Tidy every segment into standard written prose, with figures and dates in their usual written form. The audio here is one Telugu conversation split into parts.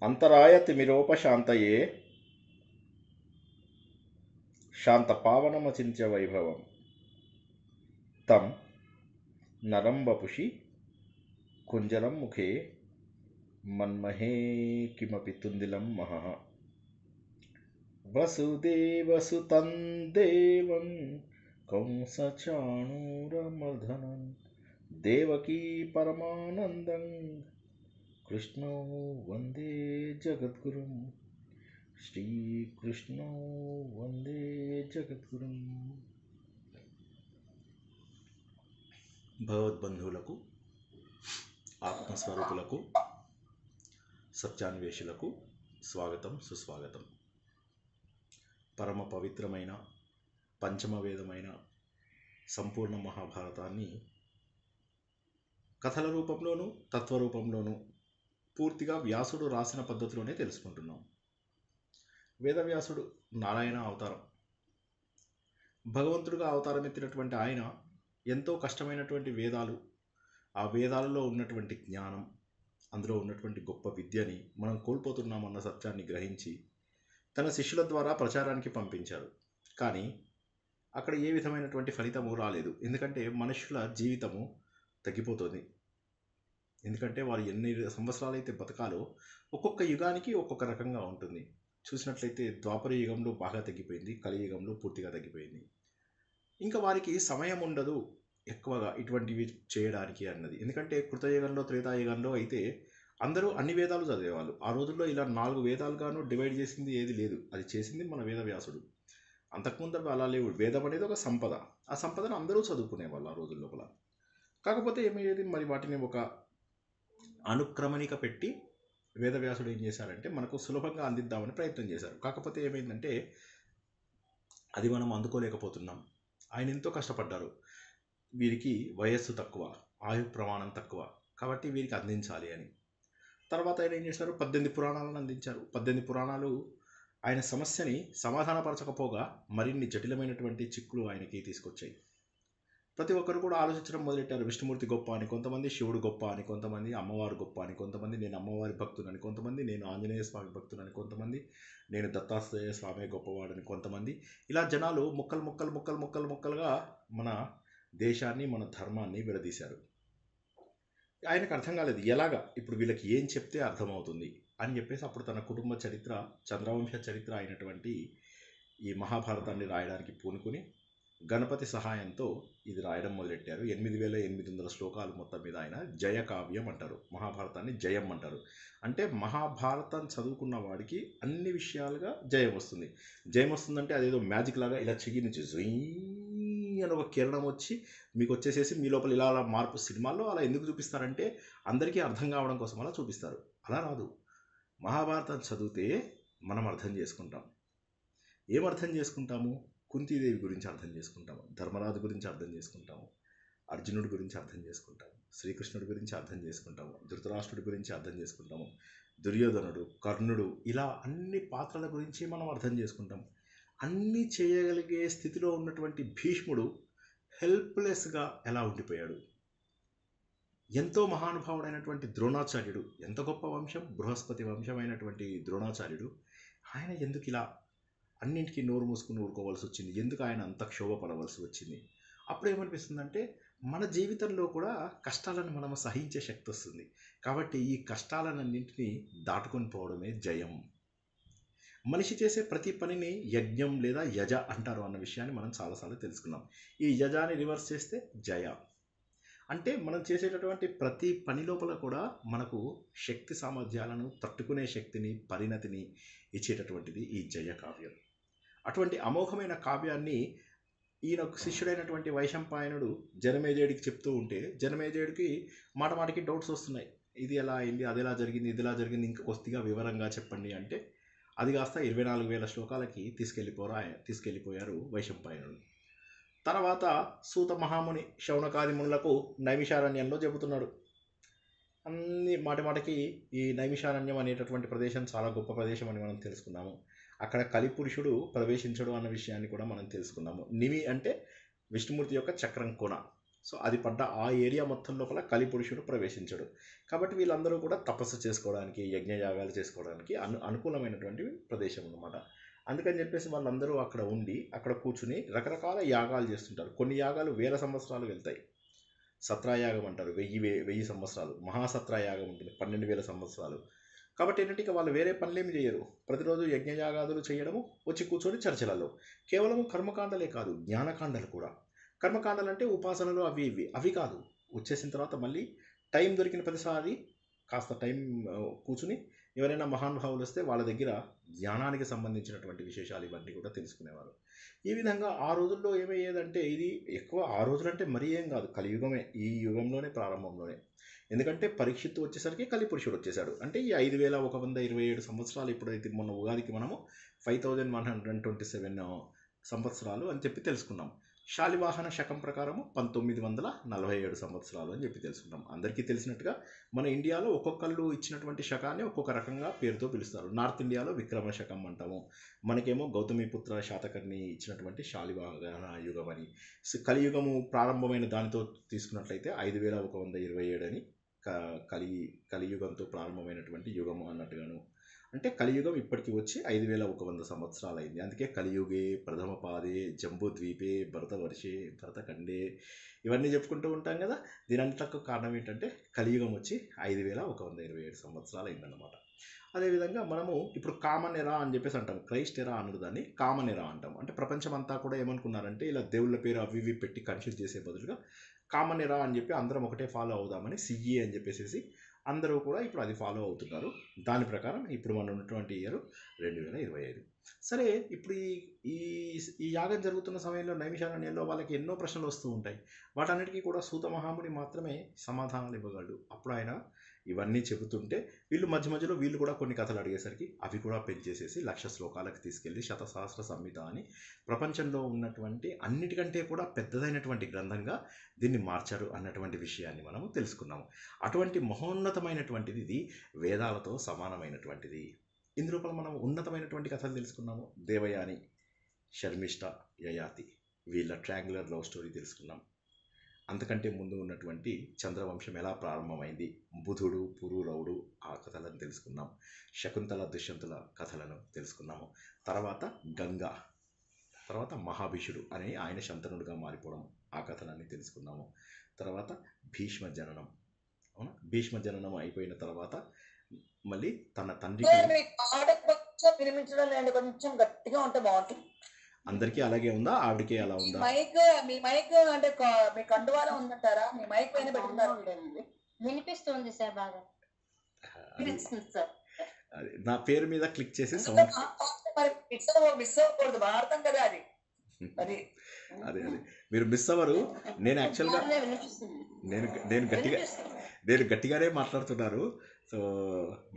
అంతరాయతిమిరోపశాంతయే శాంతపావనమచింత్య వైభవం తం నరం వపుషి కుంజరం ముఖే మన్మహే కిమపి తుందిలం మహః వసుదేవసుతం దేవం కంసచాణూరమర్దనం దేవకీ పరమానందం కృష్ణో వందే జగద్గురుం శ్రీకృష్ణో వందే జగద్గురుం. భగవద్బంధువులకు, ఆత్మస్వరూపులకు, సత్యాన్వేషులకు స్వాగతం, సుస్వాగతం. పరమ పవిత్రమైన పంచమవేదమైన సంపూర్ణ మహాభారతాన్ని కథల రూపంలోనూ తత్వరూపంలోనూ పూర్తిగా వ్యాసుడు రాసిన పద్ధతిలోనే తెలుసుకుంటున్నాం. వేదవ్యాసుడు నారాయణ అవతారం. భగవంతుడిగా అవతారం ఎత్తినటువంటి ఆయన ఎంతో కష్టమైనటువంటి వేదాలు, ఆ వేదాలలో ఉన్నటువంటి జ్ఞానం, అందులో ఉన్నటువంటి గొప్ప విద్యని మనం కోల్పోతున్నామన్న సత్యాన్ని గ్రహించి తన శిష్యుల ద్వారా ప్రచారానికి పంపించారు. కానీ అక్కడ ఏ విధమైనటువంటి ఫలితము రాలేదు. ఎందుకంటే మనుషుల జీవితము తగ్గిపోతుంది. ఎందుకంటే వారు ఎన్ని సంవత్సరాలైతే బతకాలో ఒక్కొక్క యుగానికి ఒక్కొక్క రకంగా ఉంటుంది. చూసినట్లయితే ద్వాపర యుగంలో బాగా తగ్గిపోయింది, కలియుగంలో పూర్తిగా తగ్గిపోయింది. ఇంకా వారికి సమయం ఉండదు ఎక్కువగా ఇటువంటివి చేయడానికి అన్నది. ఎందుకంటే కృతయుగంలో, త్రేతాయుగంలో అయితే అందరూ అన్ని వేదాలు చదివేవాళ్ళు. ఆ రోజుల్లో ఇలా 4 వేదాలుగాను డివైడ్ చేసింది ఏది లేదు. అది చేసింది మన వేదవ్యాసుడు. అంతకుముందు అలా లేవు. వేదం అనేది ఒక సంపద. ఆ సంపదను అందరూ చదువుకునేవాళ్ళు ఆ రోజుల లోపల. కాకపోతే ఏమయ్యేది, మరి వాటిని ఒక అనుక్రమణిక పెట్టి వేదవ్యాసుడు ఏం చేశారంటే మనకు సులభంగా అందిద్దామని ప్రయత్నం చేశారు. కాకపోతే ఏమైందంటే అది మనం అందుకోలేకపోతున్నాం. ఆయన ఎంతో కష్టపడ్డారు. వీరికి వయస్సు తక్కువ, ఆయు ప్రమాణం తక్కువ, కాబట్టి వీరికి అందించాలి అని. తర్వాత ఆయన ఏం చేశారు, 18 పురాణాలను అందించారు. 18 పురాణాలు ఆయన సమస్యని సమాధానపరచకపోగా మరిన్ని జటిలమైనటువంటి చిక్కులు ఆయనకి తీసుకొచ్చాయి. ప్రతి ఒక్కరు కూడా ఆలోచించడం మొదలెట్టారు. విష్ణుమూర్తి గొప్ప అని కొంతమంది, శివుడు గొప్ప అని కొంతమంది, అమ్మవారు గొప్ప అని కొంతమంది, నేను అమ్మవారి భక్తులని కొంతమంది, నేను ఆంజనేయ స్వామి భక్తులని కొంతమంది, నేను దత్తాత్రేయ స్వామి గొప్పవాడని కొంతమంది. ఇలా జనాలు ముక్కలుగా మన దేశాన్ని, మన ధర్మాన్ని విడదీశారు. ఆయనకు అర్థం కాలేదు ఎలాగా ఇప్పుడు వీళ్ళకి ఏం చెప్తే అర్థమవుతుంది అని చెప్పేసి అప్పుడు తన కుటుంబ చరిత్ర, చంద్రవంశ చరిత్ర అయినటువంటి ఈ మహాభారతాన్ని రాయడానికి పూనుకుని గణపతి సహాయంతో ఇది రాయడం మొదలెట్టారు. 8800 శ్లోకాలు మొత్తం మీద ఆయన జయ కావ్యం అంటారు. మహాభారతాన్ని జయం అంటారు. అంటే మహాభారతం చదువుకున్న వాడికి అన్ని విషయాలుగా జయం వస్తుంది. జయం వస్తుందంటే అదేదో మ్యాజిక్ లాగా ఇలా చెయ్యి నుంచి జుయ్ అని ఒక కిరణం వచ్చి మీకు వచ్చేసేసి మీ లోపల ఇలా మార్పు. సినిమాల్లో అలా ఎందుకు చూపిస్తారంటే అందరికీ అర్థం కావడం కోసం అలా చూపిస్తారు. అలా రాదు. మహాభారతం చదివితే మనం అర్థం చేసుకుంటాం. ఏం అర్థం చేసుకుంటాము? కుంతీదేవి గురించి అర్థం చేసుకుంటాము, ధర్మరాజు గురించి అర్థం చేసుకుంటాము, అర్జునుడి గురించి అర్థం చేసుకుంటాము, శ్రీకృష్ణుడి గురించి అర్థం చేసుకుంటాము, ధృతరాష్ట్రుడి గురించి అర్థం చేసుకుంటాము, దుర్యోధనుడు, కర్ణుడు, ఇలా అన్ని పాత్రల గురించి మనం అర్థం చేసుకుంటాం. అన్నీ చేయగలిగే స్థితిలో ఉన్నటువంటి భీష్ముడు హెల్ప్లెస్గా ఎలా ఉండిపోయాడు? ఎంతో మహానుభావుడైనటువంటి ద్రోణాచార్యుడు, ఎంత గొప్ప వంశం, బృహస్పతి వంశమైనటువంటి ద్రోణాచార్యుడు, ఆయన ఎందుకు ఇలా అన్నింటికీ నోరు మూసుకుని ఊరుకోవాల్సి వచ్చింది? ఎందుకు ఆయన అంత క్షోభపడవలసి వచ్చింది? అప్పుడు ఏమనిపిస్తుందంటే మన జీవితంలో కూడా కష్టాలను మనం సహించే శక్తి వస్తుంది. కాబట్టి ఈ కష్టాలన్నింటినీ దాటుకొని పోవడమే జయం. మనిషి చేసే ప్రతి పనిని యజ్ఞం లేదా యజ అంటారు అన్న విషయాన్ని మనం చాలాసార్లు తెలుసుకున్నాం. ఈ యజాని రివర్స్ చేస్తే జయ. అంటే మనం చేసేటటువంటి ప్రతి పని లోపల కూడా మనకు శక్తి సామర్థ్యాలను తట్టుకునే శక్తిని, పరిణతిని ఇచ్చేటటువంటిది ఈ జయ కావ్యం. అటువంటి అమోఘమైన కావ్యాన్ని ఈయన శిష్యుడైనటువంటి వైశంపాయనుడు జనమేజయుడికి చెప్తూ ఉంటే జనమేజయుడికి మాటమాటికి డౌట్స్ వస్తున్నాయి. ఇది ఎలా అయింది, అది ఎలా జరిగింది, ఇది ఎలా జరిగింది, ఇంకా కొద్దిగా వివరంగా చెప్పండి అంటే అది కాస్త 24,000 శ్లోకాలకి తీసుకెళ్ళిపోయారు వైశంపాయనుడు. తర్వాత సూత మహాముని శౌనకాది మునులకు నైమిషారణ్యంలో చెబుతున్నాడు. అన్ని మాటిమాటికి ఈ నైమిషారణ్యం అనేటటువంటి ప్రదేశం చాలా గొప్ప ప్రదేశం అని మనం తెలుసుకున్నాము. అక్కడ కలిపురుషుడు ప్రవేశించడు అన్న విషయాన్ని కూడా మనం తెలుసుకున్నాము. నిమి అంటే విష్ణుమూర్తి యొక్క చక్రం కొన. సో అది పడ్డ ఆ ఏరియా మొత్తం లోపల కలిపురుషుడు ప్రవేశించడు. కాబట్టి వీళ్ళందరూ కూడా తపస్సు చేసుకోవడానికి, యజ్ఞయాగాలు చేసుకోవడానికి అనుకూలమైనటువంటి ప్రదేశం అన్నమాట. అందుకని చెప్పేసి వాళ్ళందరూ అక్కడ ఉండి అక్కడ కూర్చుని రకరకాల యాగాలు చేస్తుంటారు. కొన్ని యాగాలు వేల సంవత్సరాలు వెళ్తాయి. సత్రాయాగం అంటారు, 1000 సంవత్సరాలు. మహాసత్రాయాగం ఉంటుంది 12,000 సంవత్సరాలు. కాబట్టి ఏంటంటే ఇక వాళ్ళు వేరే పనులేమి చేయరు. ప్రతిరోజు యజ్ఞయాగాదులు చేయడము, వచ్చి కూర్చొని చర్చలలో కేవలం కర్మకాండలే కాదు, జ్ఞానకాండలు కూడా. కర్మకాండలు అంటే ఉపాసనలు అవి ఇవి అవి కాదు. వచ్చేసిన తర్వాత మళ్ళీ టైం దొరికిన ప్రతిసారి కాస్త టైం కూర్చుని ఎవరైనా మహానుభావులు వస్తే వాళ్ళ దగ్గర జ్ఞానానికి సంబంధించినటువంటి విశేషాలు ఇవన్నీ కూడా తెలుసుకునేవారు. ఈ విధంగా ఆ రోజుల్లో ఏమయ్యేదంటే, ఇది ఎక్కువ ఆ రోజులంటే మరీ ఏం కాదు, కలియుగమే, ఈ యుగంలోనే ప్రారంభంలోనే. ఎందుకంటే పరీక్షిత్తు వచ్చేసరికి కలిపురుషుడు వచ్చేసాడు. అంటే ఈ 5127 సంవత్సరాలు, ఇప్పుడైతే మొన్న ఉగాదికి మనము 5127 సంవత్సరాలు అని చెప్పి తెలుసుకున్నాం. శాలివాహన శకం ప్రకారము 1947 సంవత్సరాలు అని చెప్పి తెలుసుకుంటాం. అందరికీ తెలిసినట్టుగా మన ఇండియాలో ఒక్కొక్కళ్ళు ఇచ్చినటువంటి శకాన్ని ఒక్కొక్క రకంగా పేరుతో పిలుస్తారు. నార్త్ ఇండియాలో విక్రమ శకం అంటాము, మనకేమో గౌతమిపుత్ర శాతకర్ణి ఇచ్చినటువంటి శాలివాహన యుగం అని. కలియుగము ప్రారంభమైన దానితో తీసుకున్నట్లయితే 5127 అని కలియుగంతో ప్రారంభమైనటువంటి యుగము అన్నట్టుగాను. అంటే కలియుగం ఇప్పటికి వచ్చి 5100 సంవత్సరాలు అయింది. అందుకే కలియుగే ప్రథమ పాదే జంబూద్వీపే భరతవర్షే భరతఖండే ఇవన్నీ చెప్పుకుంటూ ఉంటాం కదా. దీనంతకు కారణం ఏంటంటే కలియుగం వచ్చి 5127 సంవత్సరాలు అయిందన్నమాట. అదేవిధంగా మనము ఇప్పుడు కామన్ ఎరా అని చెప్పేసి అంటాం, క్రైస్ట్ ఎరా అన్నది దాన్ని కామన్ ఎరా అంటాం. అంటే ప్రపంచం అంతా కూడా ఏమనుకున్నారంటే, ఇలా దేవుళ్ళ పేరు అవి ఇవి పెట్టి కన్ఫ్యూజ్ చేసే బదులుగా కామన్ ఎరా అని చెప్పి అందరం ఒకటే ఫాలో అవుదామని సిఏ అని చెప్పేసి అందరూ కూడా ఇప్పుడు అది ఫాలో అవుతున్నారు. దాని ప్రకారం ఇప్పుడు మనం ఉన్నటువంటి ఇయర్ 2025. సరే, ఇప్పుడు ఈ ఈ యాగం జరుగుతున్న సమయంలో నైమిషారణ్యంలో వాళ్ళకి ఎన్నో ప్రశ్నలు వస్తూ ఉంటాయి. వాటన్నిటికీ కూడా సూత మహాముని మాత్రమే సమాధానాలు ఇవ్వగలడు. అప్పుడు ఆయన ఇవన్నీ చెబుతుంటే వీళ్ళు మధ్య మధ్యలో వీళ్ళు కూడా కొన్ని కథలు అడిగేసరికి అవి కూడా పెంచేసేసి 1,00,000 శ్లోకాలకు తీసుకెళ్ళి శతసహస్ర సంహిత అని ప్రపంచంలో ఉన్నటువంటి అన్నిటికంటే కూడా పెద్దదైనటువంటి గ్రంథంగా దీన్ని మార్చారు అన్నటువంటి విషయాన్ని మనము తెలుసుకున్నాము. అటువంటి మహోన్నతమైనటువంటిది ఇది, వేదాలతో సమానమైనటువంటిది. ఇందులోపల మనం ఉన్నతమైనటువంటి కథలు తెలుసుకున్నాము. దేవయాని, శర్మిష్ఠ, యయాతి వీళ్ళ ట్రయాంగులర్ లవ్ స్టోరీ తెలుసుకున్నాం. అంతకంటే ముందు ఉన్నటువంటి చంద్రవంశం ఎలా ప్రారంభమైంది, బుధుడు, పురూరవుడు ఆ కథలను తెలుసుకున్నాం. శకుంతల, దుష్యంతుల కథలను తెలుసుకున్నాము. తర్వాత గంగా, తర్వాత మహాభీషుడు అనే ఆయన శంతనుడిగా మారిపోవడం, ఆ కథలన్నీ తెలుసుకున్నాము. తర్వాత భీష్మ జననం, అవునా, భీష్మ జననం అయిపోయిన తర్వాత మళ్ళీ తన తండ్రికి కొంచెం గట్టిగా ఉంటే బాగుంటుంది. అందరికీ అలాగే ఉందా, ఆవిడకే అలా ఉందా? మీ మైక్ అంటే మీ కండువాలో ఉందంటారా? మీ మైక్ పైన పెట్టుకున్నారు. వినిపిస్తుంది సార్, బాగా వినిపిస్తుంది సార్. నా పేరు మీద క్లిక్ చేసి మిస్ అవ్వకూడదు, భారతం కదా అది. అదే అదే మీరు మిస్ అవ్వరు. నేను యాక్చువల్గా నేను గట్టిగానే మాట్లాడుతున్నారు. సో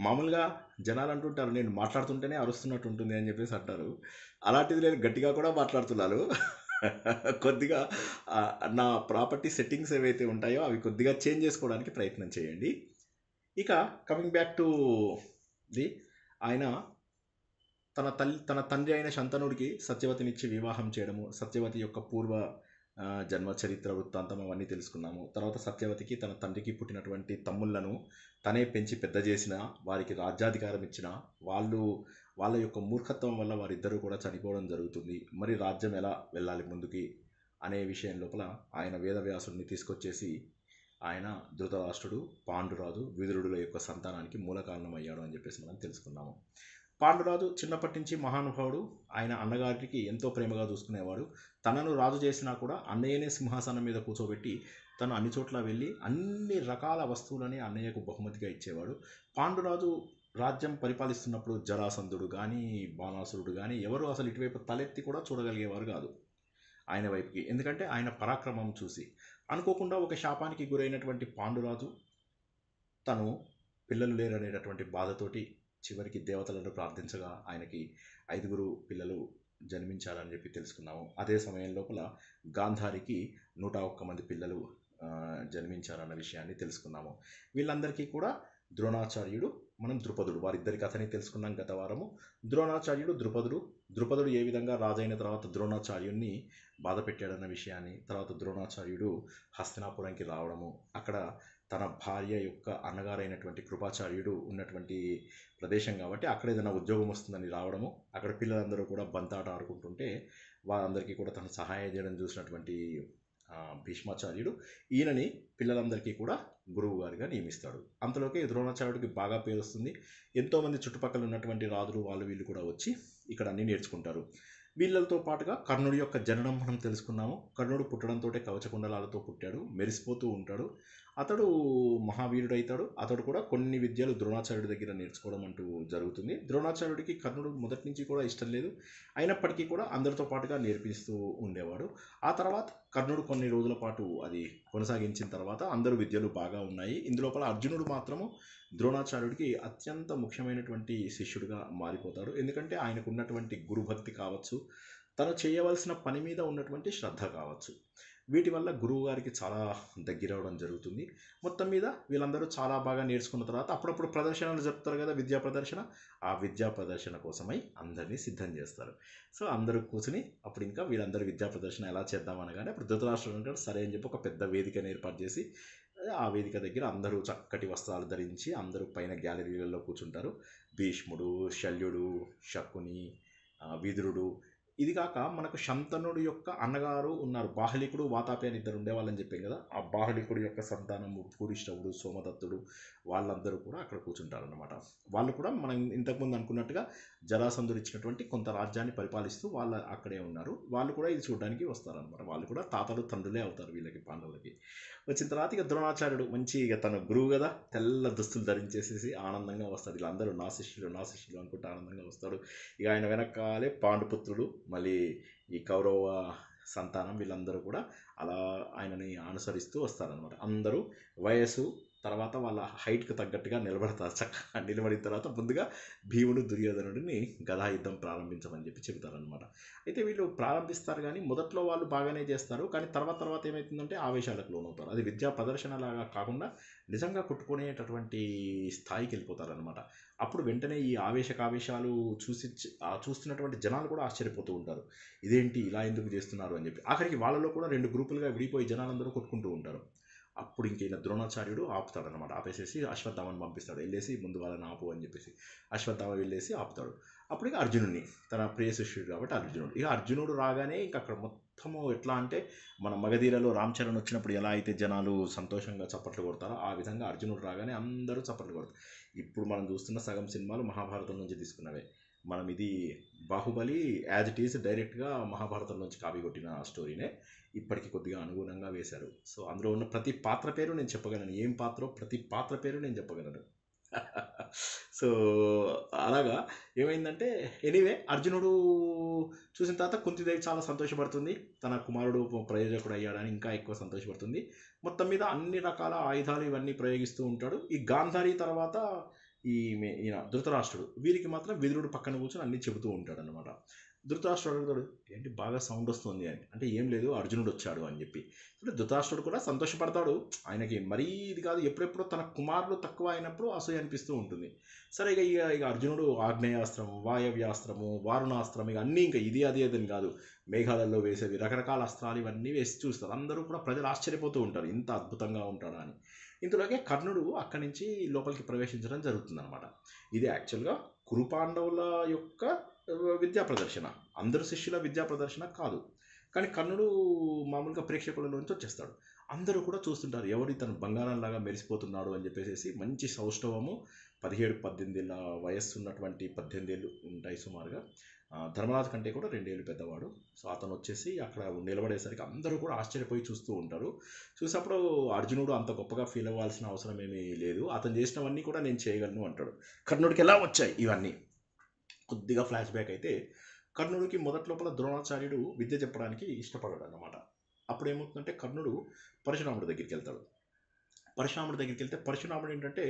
మామూలుగా జనాలు అంటుంటారు నేను మాట్లాడుతుంటేనే అరుస్తున్నట్టు ఉంటుంది అని చెప్పేసి అంటారు. అలాంటిది నేను గట్టిగా కూడా మాట్లాడుతున్నాను. కొద్దిగా నా ప్రాపర్టీ సెట్టింగ్స్ ఏవైతే ఉంటాయో అవి కొద్దిగా చేంజ్ చేసుకోవడానికి ప్రయత్నం చేయండి. ఇక కమింగ్ బ్యాక్ టు ది, ఆయన తన తండ్రి అయిన శంతనుడికి సత్యవతినిచ్చి వివాహం చేయడము, సత్యవతి యొక్క పూర్వ జన్మ చరిత్ర వృత్తాంతం అవన్నీ తెలుసుకున్నాము. తర్వాత సత్యవతికి తన తండ్రికి పుట్టినటువంటి తమ్ముళ్లను తనే పెంచి పెద్ద చేసిన, వారికి రాజ్యాధికారం ఇచ్చిన, వాళ్ళ యొక్క మూర్ఖత్వం వల్ల వారిద్దరూ కూడా చనిపోవడం జరుగుతుంది. మరి రాజ్యం ఎలా వెళ్ళాలి ముందుకి అనే విషయం లోపల ఆయన వేదవ్యాసుడిని తీసుకొచ్చేసి ఆయన ధృతరాష్ట్రుడు, పాండురాజు, విదురుడుల యొక్క సంతానానికి మూల కారణమయ్యాడు అని చెప్పేసి మనం తెలుసుకున్నాము. పాండురాజు చిన్నప్పటి నుంచి మహానుభావుడు. ఆయన అన్నగారికి ఎంతో ప్రేమగా చూసుకునేవాడు. తనను రాజు చేసినా కూడా అన్నయ్యనే సింహాసనం మీద కూర్చోబెట్టి తను అన్ని చోట్ల వెళ్ళి అన్ని రకాల వస్తువులని అన్నయ్యకు బహుమతిగా ఇచ్చేవాడు. పాండురాజు రాజ్యం పరిపాలిస్తున్నప్పుడు జరాసంధుడు కానీ, బాణాసురుడు కానీ ఎవరు అసలు ఇటువైపు తలెత్తి కూడా చూడగలిగేవారు కాదు ఆయన వైపుకి. ఎందుకంటే ఆయన పరాక్రమం చూసి. అనుకోకుండా ఒక శాపానికి గురైనటువంటి పాండురాజు తను పిల్లలు లేరనేటటువంటి బాధతోటి చివరికి దేవతలను ప్రార్థించగా ఆయనకి 5 పిల్లలు జన్మించారని చెప్పి తెలుసుకున్నాము. అదే సమయం లోపల గాంధారికి 101 మంది పిల్లలు జన్మించారన్న విషయాన్ని తెలుసుకున్నాము. వీళ్ళందరికీ కూడా ద్రోణాచార్యుడు మనం ద్రుపదుడు, వారిద్దరి కథని తెలుసుకున్నాం గత వారము. ద్రోణాచార్యుడు, ద్రుపదుడు ఏ విధంగా రాజైన తర్వాత ద్రోణాచార్యుడిని బాధ పెట్టాడన్న విషయాన్ని, తర్వాత ద్రోణాచార్యుడు హస్తినాపురంకి రావడము, అక్కడ తన భార్య యొక్క అన్నగారైనటువంటి కృపాచార్యుడు ఉన్నటువంటి ప్రదేశం కాబట్టి అక్కడ ఏదైనా ఉద్యోగం వస్తుందని రావడము, అక్కడ పిల్లలందరూ కూడా బంతాట ఆడుకుంటుంటే వారందరికీ కూడా తను సహాయం చేయడం చూసినటువంటి భీష్మాచార్యుడు ఈయనని పిల్లలందరికీ కూడా గురువు గారిగా నియమిస్తాడు. అంతలోకి ద్రోణాచార్యుడికి బాగా పేరు వస్తుంది. ఎంతోమంది చుట్టుపక్కల ఉన్నటువంటి రాజులు వీళ్ళు కూడా వచ్చి ఇక్కడ అన్నీ నేర్చుకుంటారు. వీళ్ళతో పాటుగా కర్ణుడి యొక్క జననం మనం తెలుసుకున్నాము. కర్ణుడు పుట్టడంతో కవచకుండలాలతో పుట్టాడు, మెరిసిపోతూ ఉంటాడు. అతడు మహావీరుడైతాడు. అతడు కూడా కొన్ని విద్యలు ద్రోణాచార్యుడి దగ్గర నేర్చుకోవడం అంటూ జరుగుతుంది. ద్రోణాచార్యుడికి కర్ణుడు మొదటి నుంచి కూడా ఇష్టం లేదు, అయినప్పటికీ కూడా అందరితో పాటుగా నేర్పిస్తూ ఉండేవాడు. ఆ తర్వాత కర్ణుడు కొన్ని రోజుల పాటు అది కొనసాగించిన తర్వాత అందరూ విద్యలు బాగా ఉన్నాయి. ఇందులోపల అర్జునుడు మాత్రము ద్రోణాచార్యుడికి అత్యంత ముఖ్యమైనటువంటి శిష్యుడిగా మారిపోతాడు. ఎందుకంటే ఆయనకు ఉన్నటువంటి గురుభక్తి కావచ్చు, తను చేయవలసిన పని మీద ఉన్నటువంటి శ్రద్ధ కావచ్చు, వీటి వల్ల గురువు గారికి చాలా దగ్గరవడం జరుగుతుంది. మొత్తం మీద వీళ్ళందరూ చాలా బాగా నేర్చుకున్న తర్వాత అప్పుడప్పుడు ప్రదర్శనలు జరుపుతారు కదా, విద్యా ప్రదర్శన. ఆ విద్యా ప్రదర్శన కోసమై అందరినీ సిద్ధం చేస్తారు. సో అందరూ కూర్చుని అప్పుడు ఇంకా వీళ్ళందరూ విద్యా ప్రదర్శన ఎలా చేద్దామనగానే అప్పుడు ధృతరాష్ట్రుడు అంటాడు సరే అని చెప్పి ఒక పెద్ద వేదికను ఏర్పాటు చేసి ఆ వేదిక దగ్గర అందరూ చక్కటి వస్త్రాలు ధరించి అందరూ పైన గ్యాలరీలలో కూర్చుంటారు. భీష్ముడు, శల్యుడు, శకుని, విదురుడు, ఇది కాక మనకు శంతనుడు యొక్క అన్నగారు ఉన్నారు, బాహ్లికుడు, వాతాపి అని ఇద్దరు ఉండేవాళ్ళని చెప్పాం కదా. ఆ బాహ్లికుడు యొక్క సంతానము పూరిష్టవుడు, సోమదత్తుడు, వాళ్ళందరూ కూడా అక్కడ కూర్చుంటారన్నమాట. వాళ్ళు కూడా మనం ఇంతకుముందు అనుకున్నట్టుగా జరాసంధుడు ఇచ్చినటువంటి కొంత రాజ్యాన్ని పరిపాలిస్తూ వాళ్ళు అక్కడే ఉన్నారు. వాళ్ళు కూడా ఇది చూడడానికి వస్తారనమాట. వాళ్ళు కూడా తాతలు తండ్రులే అవుతారు వీళ్ళకి, పాండవులకి. వచ్చిన తర్వాత ఇక ద్రోణాచార్యుడు మంచి ఇక తన గురువు కదా, తెల్ల దుస్తులు ధరించేసేసి ఆనందంగా వస్తాడు. వీళ్ళందరూ నా శిష్యులు అనుకుంటే ఆనందంగా వస్తాడు. ఇక ఆయన వెనకాలే పాండుపుత్రుడు, మళ్ళీ ఈ కౌరవ సంతానం, వీళ్ళందరూ కూడా అలా ఆయనని అనుసరిస్తూ వస్తారనమాట. అందరూ వయసు తర్వాత వాళ్ళ హైట్కి తగ్గట్టుగా నిలబడతారు. చక్కగా నిలబడిన తర్వాత ముందుగా భీముడు, దుర్యోధనుడిని గదా యుద్ధం ప్రారంభించమని చెప్పి చెబుతారనమాట. అయితే వీళ్ళు ప్రారంభిస్తారు కానీ మొదట్లో వాళ్ళు బాగానే చేస్తారు, కానీ తర్వాత ఏమవుతుందంటే ఆవేశాలకు లోనవుతారు. అది విద్యా ప్రదర్శన లాగా కాకుండా నిజంగా కొట్టుకునేటటువంటి స్థాయికి వెళ్ళిపోతారనమాట. అప్పుడు వెంటనే ఈ ఆవేశాలు చూస్తున్నటువంటి జనాలు కూడా ఆశ్చర్యపోతూ ఉంటారు, ఇదేంటి ఇలా ఎందుకు చేస్తున్నారు అని చెప్పి. ఆఖరికి వాళ్ళలో కూడా 2 గ్రూపులుగా విడిపోయి జనాలందరూ కొట్టుకుంటూ ఉంటారు. అప్పుడు ఇంకైనా ద్రోణాచార్యుడు ఆపుతాడనమాట. ఆపేసేసి అశ్వత్థామని పంపిస్తాడు, వెళ్ళేసి ముందు వాళ్ళని ఆపు అని చెప్పేసి. అశ్వత్థామ వెళ్ళేసి ఆపుతాడు. అప్పుడు ఇక అర్జునుడిని, తన ప్రియ శిష్యుడు కాబట్టి అర్జునుడు రాగానే ఇంక అక్కడ మొత్తము ఎట్లా అంటే మన మగధీరలో రామ్ చరణ్ వచ్చినప్పుడు ఎలా అయితే జనాలు సంతోషంగా చప్పట్లు కొడతారో ఆ విధంగా అర్జునుడు రాగానే అందరూ చప్పట్లు కొడతారు. ఇప్పుడు మనం చూస్తున్న సగం సినిమాలు మహాభారతం నుంచి తీసుకున్నవే. మనం ఇది బాహుబలి యాజ్ ఇట్ ఈస్ డైరెక్ట్గా మహాభారతం నుంచి కాపీ కొట్టిన స్టోరీనే ఇప్పటికి కొద్దిగా అనుగుణంగా వేశారు. సో అందులో ఉన్న ప్రతి పాత్ర పేరు నేను చెప్పగలను, ఏం పాత్రో ప్రతి పాత్ర పేరు నేను చెప్పగలను. సో అలాగా ఏమైందంటే ఎనీవే అర్జునుడు చూసిన తర్వాత కుంతిదేవి చాలా సంతోషపడుతుంది, తన కుమారుడు ప్రయోజకుడు అయ్యాడని ఇంకా ఎక్కువ సంతోషపడుతుంది. మొత్తం మీద అన్ని రకాల ఆయుధాలు ఇవన్నీ ప్రయోగిస్తూ ఉంటాడు. ఈ గాంధారి తర్వాత ఈయన ధృతరాష్ట్రుడు, వీరికి మాత్రం విదురుడు పక్కన కూర్చొని అన్నీ చెబుతూ ఉంటాడు అనమాట. ధృతరాష్ట్రుడు అడుగుతాడు, ఏంటి బాగా సౌండ్ వస్తుంది అని. అంటే ఏం లేదు, అర్జునుడు వచ్చాడు అని చెప్పి. అంటే ధృతరాష్ట్రుడు కూడా సంతోషపడతాడు. ఆయనకి మరీ ఇది కాదు, ఎప్పుడెప్పుడో తన కుమారులు తక్కువ అయినప్పుడు అసూయ అనిపిస్తూ ఉంటుంది. సరే ఇక అర్జునుడు ఆగ్నేయాస్త్రము, వాయవ్యాస్త్రము, వారుణాస్త్రం, ఇక అన్నీ ఇంకా ఇది అది అదని కాదు, మేఘాలలో వేసేవి రకరకాల అస్త్రాలు ఇవన్నీ వేసి చూస్తారు. అందరూ కూడా ప్రజలు ఆశ్చర్యపోతూ ఉంటారు, ఇంత అద్భుతంగా ఉంటాడా అని. ఇంతలోకే కర్ణుడు అక్కడి నుంచి లోపలికి ప్రవేశించడం జరుగుతుందన్నమాట. ఇది యాక్చువల్గా కురుపాండవుల యొక్క విద్యా ప్రదర్శన, అందరు శిష్యుల విద్యా ప్రదర్శన కాదు. కానీ కర్ణుడు మామూలుగా ప్రేక్షకులలోంచి వచ్చేస్తాడు. అందరూ కూడా చూస్తుంటారు, ఎవరు ఇతను బంగారంలాగా మెరిసిపోతున్నాడు అని చెప్పేసి. మంచి సౌష్ఠవము, 17-18 ఏళ్ళ వయస్సు ఉన్నటువంటి 18 ఏళ్ళు ఉంటాయి సుమారుగా. ధర్మరాజు కంటే కూడా 2 ఏళ్ళు పెద్దవాడు. సో అతను వచ్చేసి అక్కడ నిలబడేసరికి అందరూ కూడా ఆశ్చర్యపోయి చూస్తూ ఉంటారు. చూసినప్పుడు అర్జునుడు అంత గొప్పగా ఫీల్ అవ్వాల్సిన అవసరం ఏమీ లేదు, అతను చేసినవన్నీ కూడా నేను చేయగలను అంటాడు. కర్ణుడికి ఎలా వచ్చాయి ఇవన్నీ? కొద్దిగా ఫ్లాష్ బ్యాక్ అయితే కర్ణుడికి మొదటి లోపల ద్రోణాచార్యుడు విద్య చెప్పడానికి ఇష్టపడాడు అన్నమాట. అప్పుడు ఏమవుతుందంటే కర్ణుడు పరశురాముడి దగ్గరికి వెళ్తాడు. పరశురాముడి దగ్గరికి వెళ్తే పరశురాముడు ఏంటంటే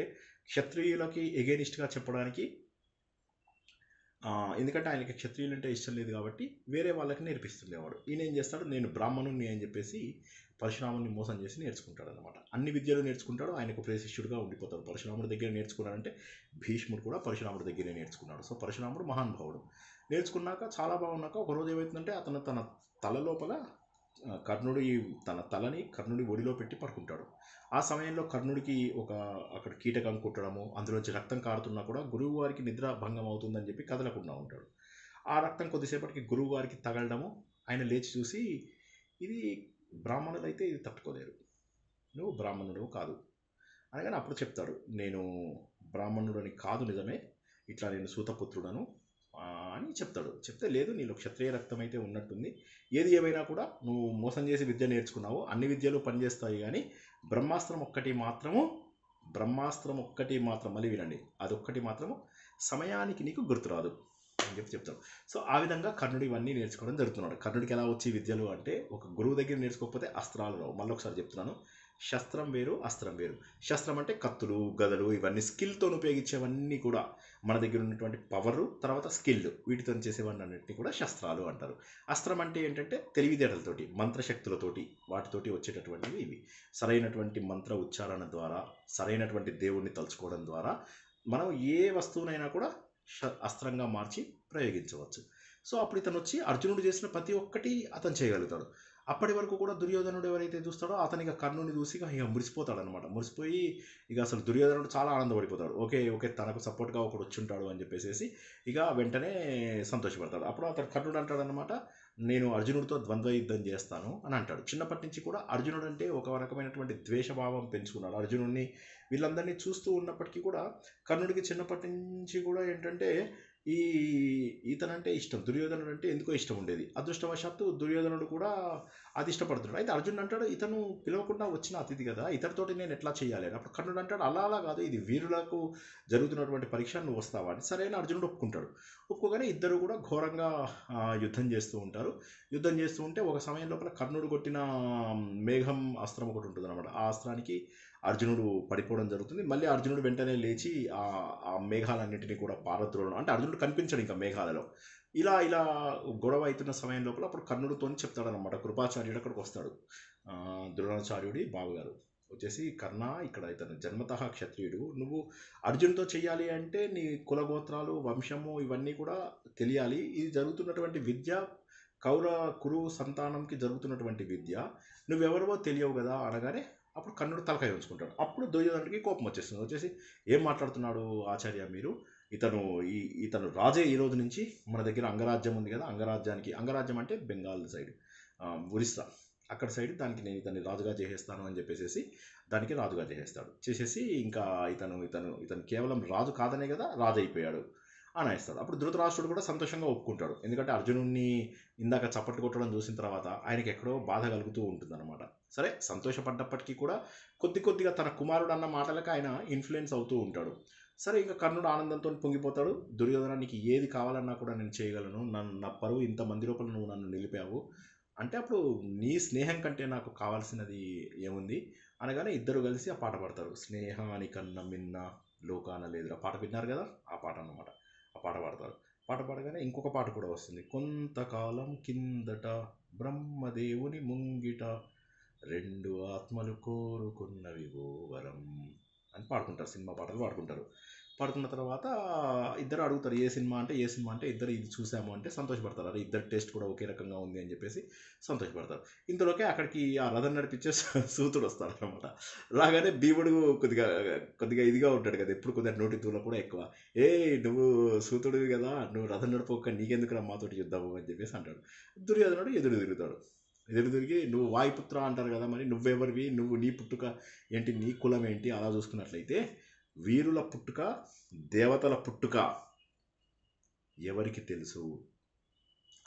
క్షత్రియులకి ఎగెనిస్ట్గా చెప్పడానికి, ఎందుకంటే ఆయనకి క్షత్రియులు అంటే ఇష్టం లేదు కాబట్టి వేరే వాళ్ళకి నేర్పిస్తుండేవాడు. ఈయన ఏం చేస్తాడు, నేను బ్రాహ్మణుని అని చెప్పేసి పరశురాముని మోసం చేసి నేర్చుకుంటాడు అనమాట. అన్ని విద్యలు నేర్చుకుంటాడు, ఆయనకు ప్రియ శిష్యుడుగా ఉండిపోతాడు. పరశురాముడి దగ్గర నేర్చుకున్నాడంటే భీష్ముడు కూడా పరశురాముడి దగ్గరే నేర్చుకున్నాడు. సో పరశురాముడు మహానుభావుడు. నేర్చుకున్నాక చాలా బాగున్నాక ఒకరోజు ఏమవుతుందంటే అతను తన తల లోపల తన తలని కర్ణుడి ఒడిలో పెట్టి పడుకుంటాడు. ఆ సమయంలో కర్ణుడికి అక్కడ కీటకం కుట్టడము, అందులోంచి రక్తం కారుతున్నా కూడా గురువు వారికి నిద్ర భంగం అవుతుందని చెప్పి కదలకుండా ఉంటాడు. ఆ రక్తం కొద్దిసేపటికి గురువు వారికి తగలడము, ఆయన లేచి చూసి ఇది బ్రాహ్మణులు అయితే ఇది తట్టుకోలేరు, నువ్వు బ్రాహ్మణుడు కాదు అనగానే అప్పుడు చెప్తాడు, నేను బ్రాహ్మణుడని కాదు నిజమే, ఇట్లా నేను సూతపుత్రుడను అని చెప్తాడు. చెప్తే లేదు నీలో క్షత్రియ రక్తం అయితే ఉన్నట్టుంది, ఏది ఏమైనా కూడా నువ్వు మోసం చేసి విద్య నేర్చుకున్నావు, అన్ని విద్యలు పనిచేస్తాయి కానీ బ్రహ్మాస్త్రం ఒక్కటి మాత్రం మళ్ళీ వినండి, అదొక్కటి మాత్రము సమయానికి నీకు గుర్తురాదు అని చెప్తాడు. సో ఆ విధంగా కర్ణుడు ఇవన్నీ నేర్చుకోవడం జరుగుతున్నాడు. కర్ణుడికి ఎలా వచ్చి విద్యలు అంటే ఒక గురువు దగ్గర నేర్చుకోకపోతే అస్త్రాలు రావు. మళ్ళీ ఒకసారి చెప్తున్నాను, శస్త్రం వేరు అస్త్రం వేరు. శస్త్రం అంటే కత్తులు గదలు ఇవన్నీ స్కిల్తో ఉపయోగించేవన్నీ కూడా మన దగ్గర ఉన్నటువంటి పవరు తర్వాత స్కిల్ వీటితో చేసేవన్నీ అన్నింటినీ కూడా శస్త్రాలు అంటారు. అస్త్రం అంటే ఏంటంటే తెలివితేటలతోటి మంత్రశక్తులతోటి వాటితోటి వచ్చేటటువంటివి ఇవి. సరైనటువంటి మంత్ర ఉచ్చారణ ద్వారా సరైనటువంటి దేవుణ్ణి తలుచుకోవడం ద్వారా మనం ఏ వస్తువునైనా కూడా అస్త్రంగా మార్చి ప్రయోగించవచ్చు. సో అప్పుడు ఇతను వచ్చి అర్జునుడు చేసిన ప్రతి ఒక్కటి అతను చేయగలుగుతాడు. అప్పటి వరకు కూడా దుర్యోధనుడు ఎవరైతే చూస్తాడో అతనికి కర్ణుని చూసి ఇక మురిసిపోతాడు అనమాట. మురిసిపోయి ఇక అసలు దుర్యోధనుడు చాలా ఆనందపడిపోతాడు. ఓకే తనకు సపోర్ట్గా ఒకడు వచ్చి ఉంటాడు అని చెప్పేసి ఇక వెంటనే సంతోషపడతాడు. అప్పుడు అతను కర్ణుడు అంటాడు అనమాట, నేను అర్జునుడితో ద్వంద్వ యుద్ధం చేస్తాను అని అంటాడు. చిన్నప్పటి నుంచి కూడా అర్జునుడు అంటే ఒక రకమైనటువంటి ద్వేషభావం పెంచుకున్నాడు. అర్జునుడిని వీళ్ళందరినీ చూస్తూ ఉన్నప్పటికీ కూడా కర్ణుడికి చిన్నప్పటి నుంచి కూడా ఏంటంటే ఇతనంటే ఇష్టం, దుర్యోధనుడు అంటే ఎందుకో ఇష్టం ఉండేది. అదృష్టవశాత్తు దుర్యోధనుడు కూడా అది ఇష్టపడుతున్నాడు. అయితే అర్జునుడు అంటాడు, ఇతను పిలవకుండా వచ్చిన అతిథి కదా, ఇతనితోటి నేను ఎట్లా చేయాలి అని. అప్పుడు కర్ణుడు అంటాడు, అలా కాదు, ఇది వీరులకు జరుగుతున్నటువంటి పరీక్ష, నువ్వు వస్తావా అని. సరే అని అర్జునుడు ఒప్పుకుంటాడు. ఒప్పుకోగానే ఇద్దరు కూడా ఘోరంగా యుద్ధం చేస్తూ ఉంటారు. యుద్ధం చేస్తూ ఉంటే ఒక సమయం లోపల కర్ణుడు కొట్టిన మేఘం అస్త్రం ఒకటి ఉంటుంది అనమాట. ఆ అస్త్రానికి అర్జునుడు పడిపోవడం జరుగుతుంది. మళ్ళీ అర్జునుడు వెంటనే లేచి ఆ మేఘాలన్నింటినీ కూడా పారద్రోలడం, అంటే అర్జునుడు కనిపించడు ఇంకా మేఘాలలో. ఇలా గొడవ అవుతున్న సమయం లోపల అప్పుడు కర్ణుడితో చెప్తాడనమాట. కృపాచార్యుడు అక్కడికి వస్తాడు, ద్రోణాచార్యుడి బావగారు వచ్చేసి, కర్ణ ఇక్కడ ఇతను జన్మతః క్షత్రియుడు, నువ్వు అర్జునుడితో చెయ్యాలి అంటే నీ కులగోత్రాలు వంశము ఇవన్నీ కూడా తెలియాలి. ఇది జరుగుతున్నటువంటి విద్య కురు సంతానంకి జరుగుతున్నటువంటి విద్య, నువ్వెవరవో తెలియవు కదా అనగానే అప్పుడు కర్ణుడు తలకాయ ఉంచుకుంటాడు. అప్పుడు దుర్యోధనుడికి కోపం వచ్చేసి ఏం మాట్లాడుతున్నాడు ఆచార్య మీరు, ఇతను రాజే ఈ రోజు నుంచి మన దగ్గర అంగరాజ్యం ఉంది కదా, అంగరాజ్యం అంటే బెంగాల్ సైడ్, ఒరిస్సా అక్కడ సైడ్, దానికి నేను ఇతన్ని రాజుగా చేసేస్తాను అని చెప్పేసి దానికి రాజుగా చేసేసి ఇంకా ఇతను కేవలం రాజు కాదనే కదా రాజు అయిపోయాడు అని అనేస్తాడు. అప్పుడు ధృతరాష్ట్రుడు కూడా సంతోషంగా ఒప్పుకుంటాడు. ఎందుకంటే అర్జునుడిని ఇందాక చప్పట్లు కొట్టడం చూసిన తర్వాత ఆయనకి ఎక్కడో బాధ కలుగుతూ ఉంటుందన్నమాట. సరే సంతోషపడ్డప్పటికీ కూడా కొద్దిగా తన కుమారుడు అన్న మాటలకు ఆయన ఇన్ఫ్లుయెన్స్ అవుతూ ఉంటాడు. సరే ఇంకా కర్ణుడు ఆనందంతో పొంగిపోతాడు. దుర్యోధనానికి ఏది కావాలన్నా కూడా నేను చేయగలను, నా పరువు ఇంతమంది లోపల నువ్వు నన్ను నిలిపావు అంటే అప్పుడు నీ స్నేహం కంటే నాకు కావాల్సినది ఏముంది అనగానే ఇద్దరు కలిసి ఆ పాట పాడతారు. స్నేహాని కన్న మిన్న లోకాన లేదురా పాట విన్నారు కదా, ఆ పాట అన్నమాట. ఆ పాట పాడతారు. పాట పాడగానే ఇంకొక పాట కూడా వస్తుంది. కొంతకాలం కిందట బ్రహ్మదేవుని ముంగిట రెండు ఆత్మలు కోరుకున్నవి ఓ వరం అని పాడుకుంటారు. సినిమా పాటలు పాడుకున్న తర్వాత ఇద్దరు అడుగుతారు ఏ సినిమా అంటే ఇద్దరు ఇది చూసాము అంటే సంతోషపడతారు. అరే ఇద్దరు టేస్ట్ కూడా ఒకే రకంగా ఉంది అని చెప్పేసి సంతోషపడతారు. ఇంతలోకే అక్కడికి ఆ రథం నడిపించే సూతుడు వస్తాడు అనమాట. రాగానే భీముడు కొద్దిగా ఇదిగా ఉంటాడు కదా, ఎప్పుడు కొద్దిగా నోటి దూల కూడా ఎక్కువ. నువ్వు సూతుడివి కదా, నువ్వు రథం నడిపోక నీకెందుకు మాతోటి యుద్ధాము అని చెప్పేసి అంటాడు. దుర్యోధనుడు ఎదురు తిరిగి నువ్వు వాయుపుత్ర అంటారు కదా, మరి నువ్వెవరివి, నీ పుట్టుక ఏంటి, నీ కులం ఏంటి, అలా చూసుకున్నట్లయితే వీరుల పుట్టుక దేవతల పుట్టుక ఎవరికి తెలుసు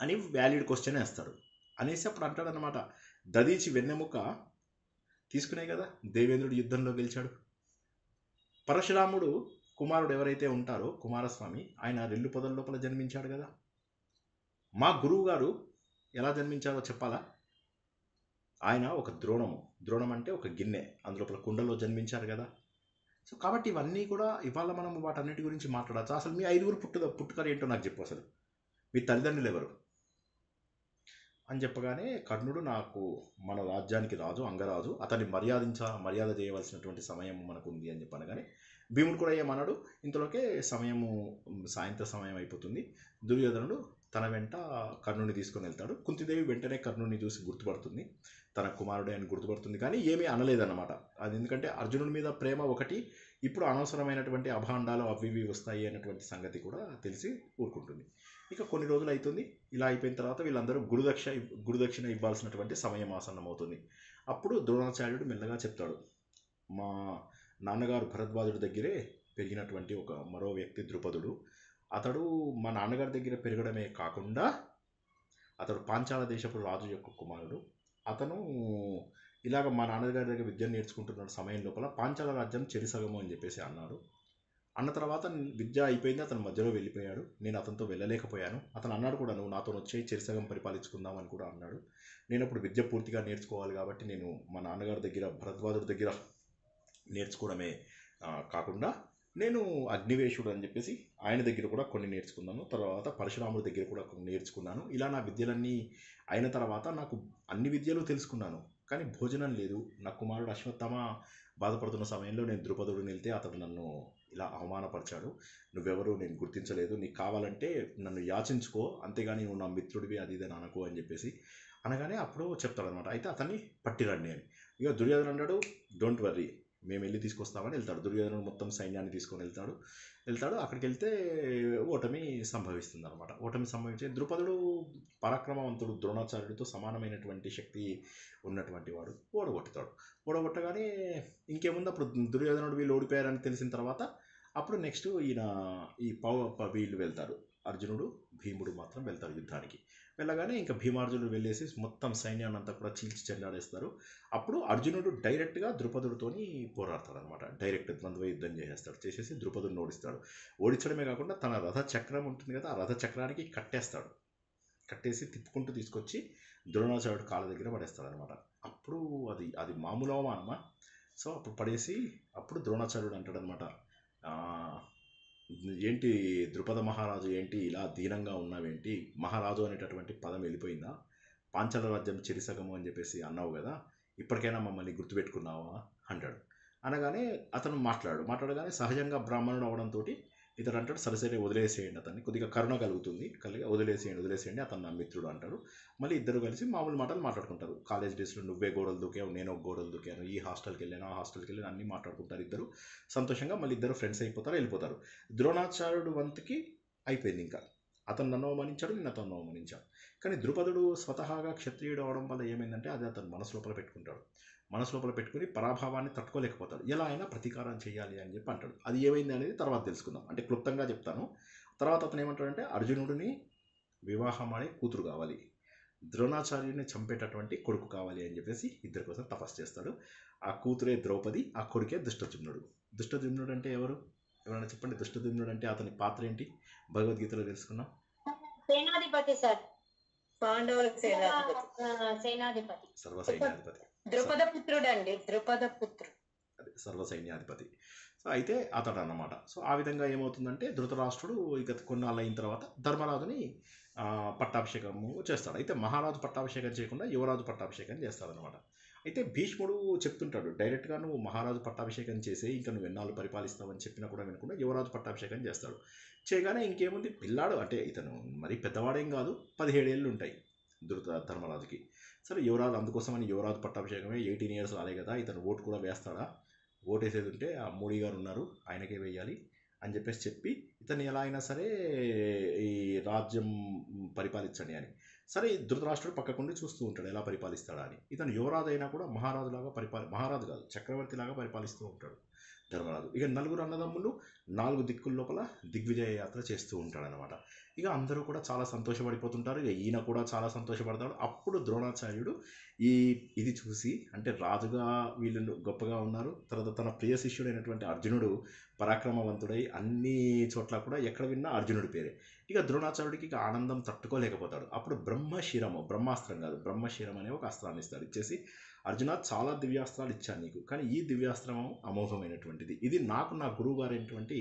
అని వ్యాలిడ్ క్వశ్చన్ వేస్తాడు. అనేసి అప్పుడు అంటాడు అనమాట, దదీచి వెన్నెముక తీసుకునే కదా దేవేంద్రుడు యుద్ధంలో గెలిచాడు. పరశురాముడు కుమారుడు ఎవరైతే ఉంటారో కుమారస్వామి, ఆయన రెల్లు పొదల లోపల జన్మించాడు కదా. మా గురువు గారు ఎలా జన్మించారో చెప్పాలా? ఆయన ఒక ద్రోణం అంటే ఒక గిన్నె, అందులోపల కుండలో జన్మించారు కదా. సో కాబట్టి ఇవన్నీ కూడా ఇవాళ మనం వాటన్నిటి గురించి మాట్లాడచ్చు. అసలు మీ 5 పుట్టుక ఏంటో నాకు చెప్పు. అసలు మీ తల్లిదండ్రులు ఎవరు? అని చెప్పగానే కర్ణుడు నాకు మన రాజ్యానికి రాజు అంగరాజు, అతన్ని మర్యాద చేయవలసినటువంటి సమయం మనకు ఉంది అని చెప్పనగానే భీముడు కూడా ఏమన్నాడు, ఇంతలోకే సమయము సాయంత్ర సమయం అయిపోతుంది. దుర్యోధనుడు తన వెంట కర్ణుని తీసుకొని వెళ్తాడు. కుంతిదేవి వెంటనే కర్ణుని చూసి గుర్తుపడుతుంది, తన కుమారుడే అని గుర్తుపడుతుంది, కానీ ఏమీ అనలేదన్నమాట. అది ఎందుకంటే అర్జునుడి మీద ప్రేమ ఒకటి, ఇప్పుడు అనవసరమైనటువంటి అభాండాలు అవి ఇవి వస్తాయి అన్నటువంటి సంగతి కూడా తెలిసి ఊరుకుంటుంది. ఇక కొన్ని రోజులు అవుతుంది. ఇలా అయిపోయిన తర్వాత వీళ్ళందరూ గురుదక్షిణ ఇవ్వాల్సినటువంటి సమయం ఆసన్నమవుతుంది. అప్పుడు ద్రోణాచార్యుడు మెల్లగా చెప్తాడు, మా నాన్నగారు భరద్వాజుడి దగ్గరే పెరిగినటువంటి ఒక మరో వ్యక్తి ద్రుపదుడు. అతడు మా నాన్నగారి దగ్గర పెరగడమే కాకుండా అతడు పాంచాల దేశపు రాజు యొక్క కుమారుడు. అతను ఇలాగ మా నాన్నగారి దగ్గర విద్యను నేర్చుకుంటున్న సమయం లోపల పాంచాల రాజ్యం చెరిసగము అని చెప్పేసి అన్నాడు. అన్న తర్వాత విద్య అయిపోయింది, అతను మధ్యలో వెళ్ళిపోయాడు. నేను అతనితో వెళ్ళలేకపోయాను. అతను అన్నాడు కూడా, నువ్వు నాతో వచ్చి చెరిసగం పరిపాలించుకుందాం అని కూడా అన్నాడు. నేను అప్పుడు విద్య పూర్తిగా నేర్చుకోవాలి కాబట్టి నేను మా నాన్నగారి దగ్గర భరద్వాజుడి దగ్గర నేర్చుకోవడమే కాకుండా నేను అగ్నివేశుడు అని చెప్పేసి ఆయన దగ్గర కూడా కొన్ని నేర్చుకున్నాను. తర్వాత పరశురాముడి దగ్గర కూడా కొన్ని నేర్చుకున్నాను. ఇలా నా విద్యలన్నీ అయిన తర్వాత నాకు అన్ని విద్యలు తెలుసుకున్నాను, కానీ భోజనం లేదు. నా కుమారుడు అశ్వత్థామ బాధపడుతున్న సమయంలో నేను ద్రుపదుడిని వెళ్తే అతడు నన్ను ఇలా అవమానపరిచాడు. నువ్వెవరు నేను గుర్తించలేదు, నీకు కావాలంటే నన్ను యాచించుకో, అంతేగాని నువ్వు నా మిత్రుడివి అది ఇదని అనకు అని చెప్పేసి అనగానే అప్పుడు చెప్తాడనమాట. అయితే అతన్ని పట్టిరండి అని. ఇక దుర్యోధన అన్నాడు, డోంట్ వర్రీ, మేము వెళ్ళి తీసుకొస్తామని వెళ్తాడు. దుర్యోధనుడు మొత్తం సైన్యాన్ని తీసుకొని వెళ్తాడు. అక్కడికి వెళ్తే ఓటమి సంభవిస్తుంది అనమాట. ఓటమి సంభవించే ద్రుపదుడు పరాక్రమవంతుడు, ద్రోణాచార్యుడితో సమానమైనటువంటి శక్తి ఉన్నటువంటి వాడు, ఓడగొట్టగానే ఇంకేముంది, అప్పుడు దుర్యోధనుడు వీళ్ళు ఓడిపోయారని తెలిసిన తర్వాత అప్పుడు నెక్స్ట్ ఈయన వీళ్ళు వెళ్తారు, అర్జునుడు భీముడు మాత్రం వెళ్తారు యుద్ధానికి. వెళ్ళగానే ఇంకా భీమార్జునుడు వెళ్ళేసి మొత్తం సైన్యాన్ని అంతా కూడా చీల్చి చెండాడేస్తారు. అప్పుడు అర్జునుడు డైరెక్ట్గా ద్రుపదుడితోని పోరాడతాడు అనమాట. డైరెక్ట్ ద్వంద్వ యుద్ధం చేసేసి ద్రుపదుడిని ఓడిస్తాడు. ఓడించడమే కాకుండా తన రథ చక్రం ఉంటుంది కదా, ఆ రథ చక్రానికి కట్టేసి తిప్పుకుంటూ తీసుకొచ్చి ద్రోణాచార్యుడు కాళ్ళ దగ్గర పడేస్తాడు అనమాట. అప్పుడు అది మామూలు అవమానమా? సో అప్పుడు పడేసి అప్పుడు ద్రోణాచార్యుడు అంటాడనమాట, ఏంటి ద్రుపద మహారాజు, ఏంటి ఇలా దీనంగా ఉన్నావేంటి, మహారాజు అనేటటువంటి పదం వెళ్ళిపోయిందా, పాంచాల రాజ్యం చెరిసగము అని చెప్పేసి అన్నావు కదా, ఇప్పటికైనా మమ్మల్ని గుర్తుపెట్టుకున్నావా అంటాడు. అనగానే అతను మాట్లాడగానే సహజంగా బ్రాహ్మణుడు అవడంతో ఇతడు అంటాడు, సరే వదిలేసేయండి, అతన్ని కొద్దిగా కరుణ కలుగుతుంది, వదిలేసేయండి, అతను నా మిత్రుడు అంటారు. మళ్ళీ ఇద్దరు కలిసి మామూలు మాటలు మాట్లాడుకుంటారు. కాలేజ్ డేస్లో నువ్వే గోడలు దూకావు, నేను ఒక గోడలు దూకాను, ఈ హాస్టల్కి వెళ్ళాను, ఆ హాస్టల్కి వెళ్ళాను, అన్నీ మాట్లాడుకుంటారు ఇద్దరు సంతోషంగా. మళ్ళీ ఇద్దరు ఫ్రెండ్స్ అయిపోతారు, వెళ్ళిపోతారు. ద్రోణాచార్యుడు వంతుకి అయిపోయింది. ఇంకా అతను నన్ను అవమానించాడు, నేను అతను అవమానించాను. కానీ ద్రుపదుడు స్వతహాగా క్షత్రియుడు అవడం వల్ల ఏమైందంటే అది అతను మనసు లోపల పెట్టుకుని పరాభావాన్ని తట్టుకోలేకపోతాడు. ఎలా అయినా ప్రతీకారం చేయాలి అని చెప్పి అంటాడు. అది ఏమైంది అనేది తర్వాత తెలుసుకుందాం, అంటే క్లుప్తంగా చెప్తాను. తర్వాత అతను ఏమంటాడంటే, అర్జునుడిని వివాహం ఆడే కూతురు కావాలి, ద్రోణాచార్యుడిని చంపేటటువంటి కొడుకు కావాలి అని చెప్పేసి ఇద్దరి కోసం తపస్సు చేస్తాడు. ఆ కూతురే ద్రౌపది, ఆ కొడుకే దుష్టజుమ్నుడు అంటే ఎవరైనా చెప్పండి. దుష్టజుమ్నుడు అంటే అతని పాత్ర ఏంటి భగవద్గీతలో తెలుసుకున్నాం? సేనాధిపతి సార్, పాండవులకు సేనాధిపతి, సర్వసైన్యాధిపతి, ద్రుపద పుత్రుడు అండి, అదే సర్వసైన్యాధిపతి. సో అయితే అతడు అన్నమాట. సో ఆ విధంగా ఏమవుతుందంటే ధృతరాష్ట్రుడు ఇక కొన్నాళ్ళు అయిన తర్వాత ధర్మరాజుని పట్టాభిషేకము చేస్తాడు. అయితే మహారాజు పట్టాభిషేకం చేయకుండా యువరాజు పట్టాభిషేకం చేస్తాడనమాట. అయితే భీష్ముడు చెప్తుంటాడు, డైరెక్ట్గా నువ్వు మహారాజు పట్టాభిషేకం చేసే, ఇంకా నువ్వు ఎన్నాళ్ళు పరిపాలిస్తావని చెప్పినా కూడా వినకుండా యువరాజు పట్టాభిషేకం చేస్తాడు. చేయగానే ఇంకేముంది, పిల్లాడు అంటే ఇతను మరి పెద్దవాడేం కాదు, 17 ఏళ్ళు ఉంటాయి ధర్మరాజుకి. సరే యువరాజు, అందుకోసమని యువరాజు పట్టాభిషేకమే, 18 ఇయర్స్ రాలే కదా, ఇతను ఓటు కూడా వేస్తాడా, ఓటు వేసేది ఉంటే ఆ మోడీ గారు ఉన్నారు ఆయనకే వేయాలి అని చెప్పి ఇతను ఎలా అయినా సరే ఈ రాజ్యం పరిపాలించండి అని. సరే ధృతరాష్ట్రుడు పక్కకుండి చూస్తూ ఉంటాడు ఎలా పరిపాలిస్తాడా అని. ఇతను యువరాజు అయినా కూడా మహారాజులాగా మహారాజు కాదు, చక్రవర్తిలాగా పరిపాలిస్తూ ఉంటాడు ధర్మరాజు. ఇక 4 అన్నదమ్ములు 4 దిక్కుల లోపల దిగ్విజయ యాత్ర చేస్తూ ఉంటాడనమాట. ఇక అందరూ కూడా చాలా సంతోషపడిపోతుంటారు. ఇక ఈయన కూడా చాలా సంతోషపడతాడు. అప్పుడు ద్రోణాచార్యుడు ఇది చూసి, అంటే రాజుగా వీళ్ళు గొప్పగా ఉన్నారు, తర్వాత తన ప్రియ శిష్యుడైనటువంటి అర్జునుడు పరాక్రమవంతుడై అన్ని చోట్ల కూడా ఎక్కడ విన్నా అర్జునుడి పేరే. ఇక ద్రోణాచార్యుడికి ఇక ఆనందం తట్టుకోలేకపోతాడు. అప్పుడు బ్రహ్మాస్త్రం కాదు, బ్రహ్మశిరం అనే ఒక అస్త్రాన్ని ఇస్తాడు. ఇచ్చేసి, అర్జున, చాలా దివ్యాస్త్రాలు ఇచ్చాను నీకు, కానీ ఈ దివ్యాస్త్రం అమోఘమైనటువంటిది. ఇది నా గురువు గారు అయినటువంటి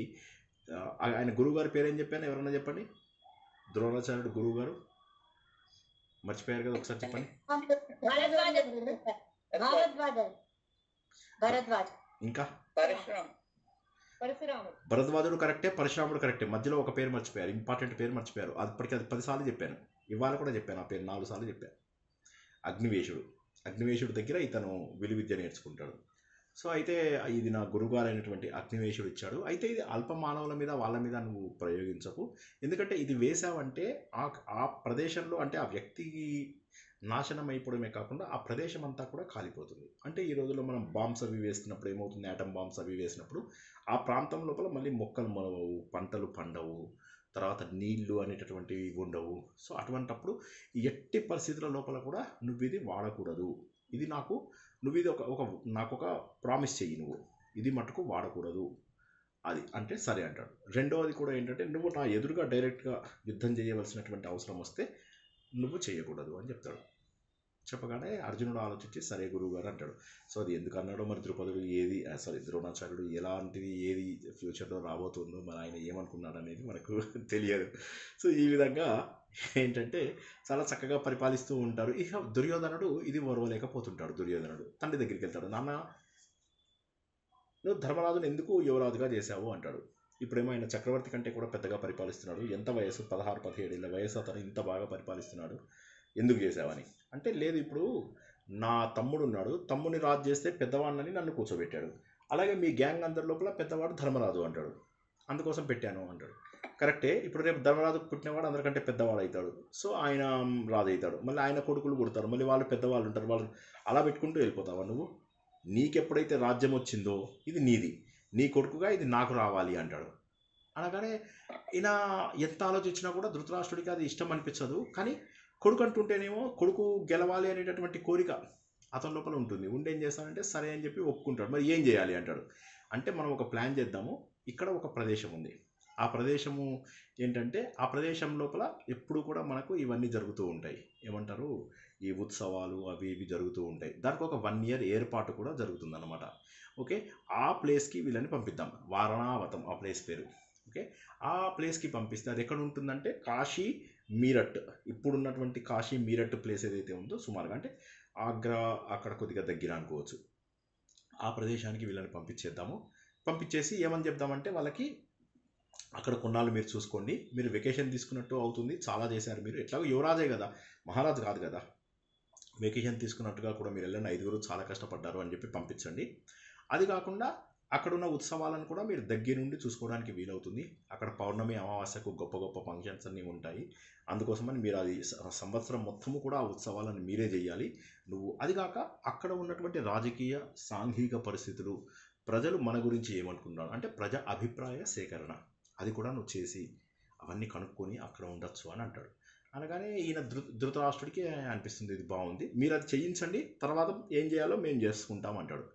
ఆయన గురువుగారి పేరు ఏం చెప్పాను, ఎవరన్నా చెప్పండి. ద్రోణాచార్యుడు గురువుగారు మర్చిపోయారు కదా, ఒకసారి చెప్పండి. ఇంకా భరద్వాజుడు కరెక్టే, పరశురాముడు కరెక్టే, మధ్యలో ఒక పేరు మర్చిపోయారు, ఇంపార్టెంట్ పేరు మర్చిపోయారు. అప్పటికి అది 10 సార్లు చెప్పాను, ఇవాళ కూడా చెప్పాను, ఆ పేరు 4 సార్లు చెప్పాను. అగ్నివేశుడు. అగ్నివేశుడు దగ్గర ఇతను విలువిద్య నేర్చుకుంటాడు. సో అయితే ఇది నా గురువుగారు అయినటువంటి అగ్నివేశుడు ఇచ్చాడు. అయితే ఇది అల్ప మానవుల మీద వాళ్ళ మీద నువ్వు ప్రయోగించకు, ఎందుకంటే ఇది వేసావంటే ఆ ప్రదేశంలో అంటే ఆ వ్యక్తికి నాశనం అయిపోవడమే కాకుండా ఆ ప్రదేశం అంతా కూడా కాలిపోతుంది. అంటే ఈ రోజుల్లో మనం బాంబ్స్ అవి వేస్తున్నప్పుడు ఏమవుతుంది, యాటమ్ బాంబ్స్ అవి వేసినప్పుడు ఆ ప్రాంతం లోపల మళ్ళీ మొక్కలు మొలవవు, పంటలు పండవు, తర్వాత నీళ్లు అనేటటువంటివి ఉండవు. సో అటువంటప్పుడు ఎట్టి పరిస్థితుల లోపల కూడా నువ్వు ఇది వాడకూడదు. ఇది నువ్వు ఇది నాకు ఒక ప్రామిస్ చెయ్యి, నువ్వు ఇది మటుకు వాడకూడదు అది అంటే సరే అంటాడు. రెండవది కూడా ఏంటంటే, నువ్వు నా ఎదురుగా డైరెక్ట్గా యుద్ధం చేయవలసినటువంటి అవసరం వస్తే నువ్వు చేయకూడదు అని చెప్తాడు. చెప్పగానే అర్జునుడు ఆలోచించి సరే గురువు గారు అంటాడు. సో అది ఎందుకు అన్నాడో మరి ద్రుపదుడు ద్రోణాచార్యుడు ఎలాంటిది ఏది ఫ్యూచర్లో రాబోతుందో మరి ఆయన ఏమనుకున్నాడు అనేది మనకు తెలియదు. సో ఈ విధంగా ఏంటంటే చాలా చక్కగా పరిపాలిస్తూ ఉంటారు. ఇక దుర్యోధనుడు ఇది ఓర్వలేకపోతుంటాడు. దుర్యోధనుడు తండ్రి దగ్గరికి వెళ్తాడు. నాన్న, నువ్వు ధర్మరాజును ఎందుకు యువరాజుగా చేశావు అంటాడు. ఇప్పుడేమో ఆయన చక్రవర్తి కంటే కూడా పెద్దగా పరిపాలిస్తున్నాడు. ఎంత వయసు, 16-17 ఏళ్ళ వయసు, అతను ఇంత బాగా పరిపాలిస్తున్నాడు, ఎందుకు చేసావని అంటే, లేదు ఇప్పుడు నా తమ్ముడు ఉన్నాడు, తమ్ముడిని రాజు చేస్తే పెద్దవాడిని నన్ను కూర్చోబెట్టాడు, అలాగే మీ గ్యాంగ్ అందరి లోపల పెద్దవాడు ధర్మరాజు అంటాడు, అందుకోసం పెట్టాను అంటాడు. కరెక్టే, ఇప్పుడు రేపు ధర్మరాజుకు పుట్టినవాడు అందరికంటే పెద్దవాడు అవుతాడు, సో ఆయన రాజు అవుతాడు, మళ్ళీ ఆయన కొడుకులు పుడతారు, మళ్ళీ వాళ్ళు పెద్దవాళ్ళు ఉంటారు, వాళ్ళు అలా పెట్టుకుంటూ వెళ్ళిపోతావా నువ్వు? నీకెప్పుడైతే రాజ్యం వచ్చిందో ఇది నీది, నీ కొడుకుగా ఇది నాకు రావాలి అంటాడు. అనగానే ఈయన ఎంత ఆలోచించినా కూడా ధృతరాష్ట్రుడికి అది ఇష్టం అనిపించదు. కానీ కొడుకు అంటుంటేనేమో కొడుకు గెలవాలి అనేటటువంటి కోరిక అతని లోపల ఉంటుంది. ఉండి ఏం చేస్తానంటే సరే అని చెప్పి ఒప్పుకుంటాడు. మరి ఏం చేయాలి అంటాడు. అంటే మనం ఒక ప్లాన్ చేద్దాము, ఇక్కడ ఒక ప్రదేశం ఉంది, ఆ ప్రదేశము ఏంటంటే ఆ ప్రదేశం లోపల ఎప్పుడు కూడా మనకు ఇవన్నీ జరుగుతూ ఉంటాయి, ఏమంటారు ఈ ఉత్సవాలు అవి ఇవి జరుగుతూ ఉంటాయి. దానికి ఒక 1 year ఏర్పాటు కూడా జరుగుతుందన్నమాట. ఓకే, ఆ ప్లేస్కి వీళ్ళని పంపిద్దాం. వారణావతం ఆ ప్లేస్ పేరు. ఓకే, ఆ ప్లేస్కి పంపిస్తే అది ఎక్కడ ఉంటుందంటే కాశీ మీరట్, ఇప్పుడున్నటువంటి కాశీ మీరట్ ప్లేస్ ఏదైతే ఉందో సుమారుగా అంటే ఆగ్రా అక్కడ కొద్దిగా దగ్గర అనుకోవచ్చు. ఆ ప్రదేశానికి వీళ్ళని పంపించేద్దాము. పంపించేసి ఏమని చెప్దామంటే వాళ్ళకి, అక్కడ కొన్నాళ్ళు మీరు చూసుకోండి, మీరు వెకేషన్ తీసుకున్నట్టు అవుతుంది, చాలా చేశారు మీరు, ఎట్లాగో యువరాజే కదా, మహారాజు కాదు కదా, వెకేషన్ తీసుకున్నట్టుగా కూడా మీరు వెళ్ళండి, 5 చాలా కష్టపడ్డారు అని చెప్పి పంపించండి. అది కాకుండా అక్కడున్న ఉత్సవాలను కూడా మీరు దగ్గర నుండి చూసుకోవడానికి వీలవుతుంది. అక్కడ పౌర్ణమి అమావాస్యకు గొప్ప గొప్ప ఫంక్షన్స్ అన్నీ ఉంటాయి, అందుకోసమని మీరు అది సంవత్సరం మొత్తము కూడా ఆ ఉత్సవాలను మీరే చేయాలి నువ్వు. అది కాక అక్కడ ఉన్నటువంటి రాజకీయ సాంఘిక పరిస్థితులు, ప్రజలు మన గురించి ఏమనుకుంటున్నారు అంటే ప్రజా అభిప్రాయ సేకరణ, అది కూడా నువ్వు చేసి అవన్నీ కనుక్కొని అక్కడ ఉండొచ్చు అని అంటాడు. అనగానే ఈయన ధృతరాష్ట్రుడికి అనిపిస్తుంది ఇది బాగుంది, మీరు అది చేయించండి, తర్వాత ఏం చేయాలో మేము చేసుకుంటాం అంటాడు.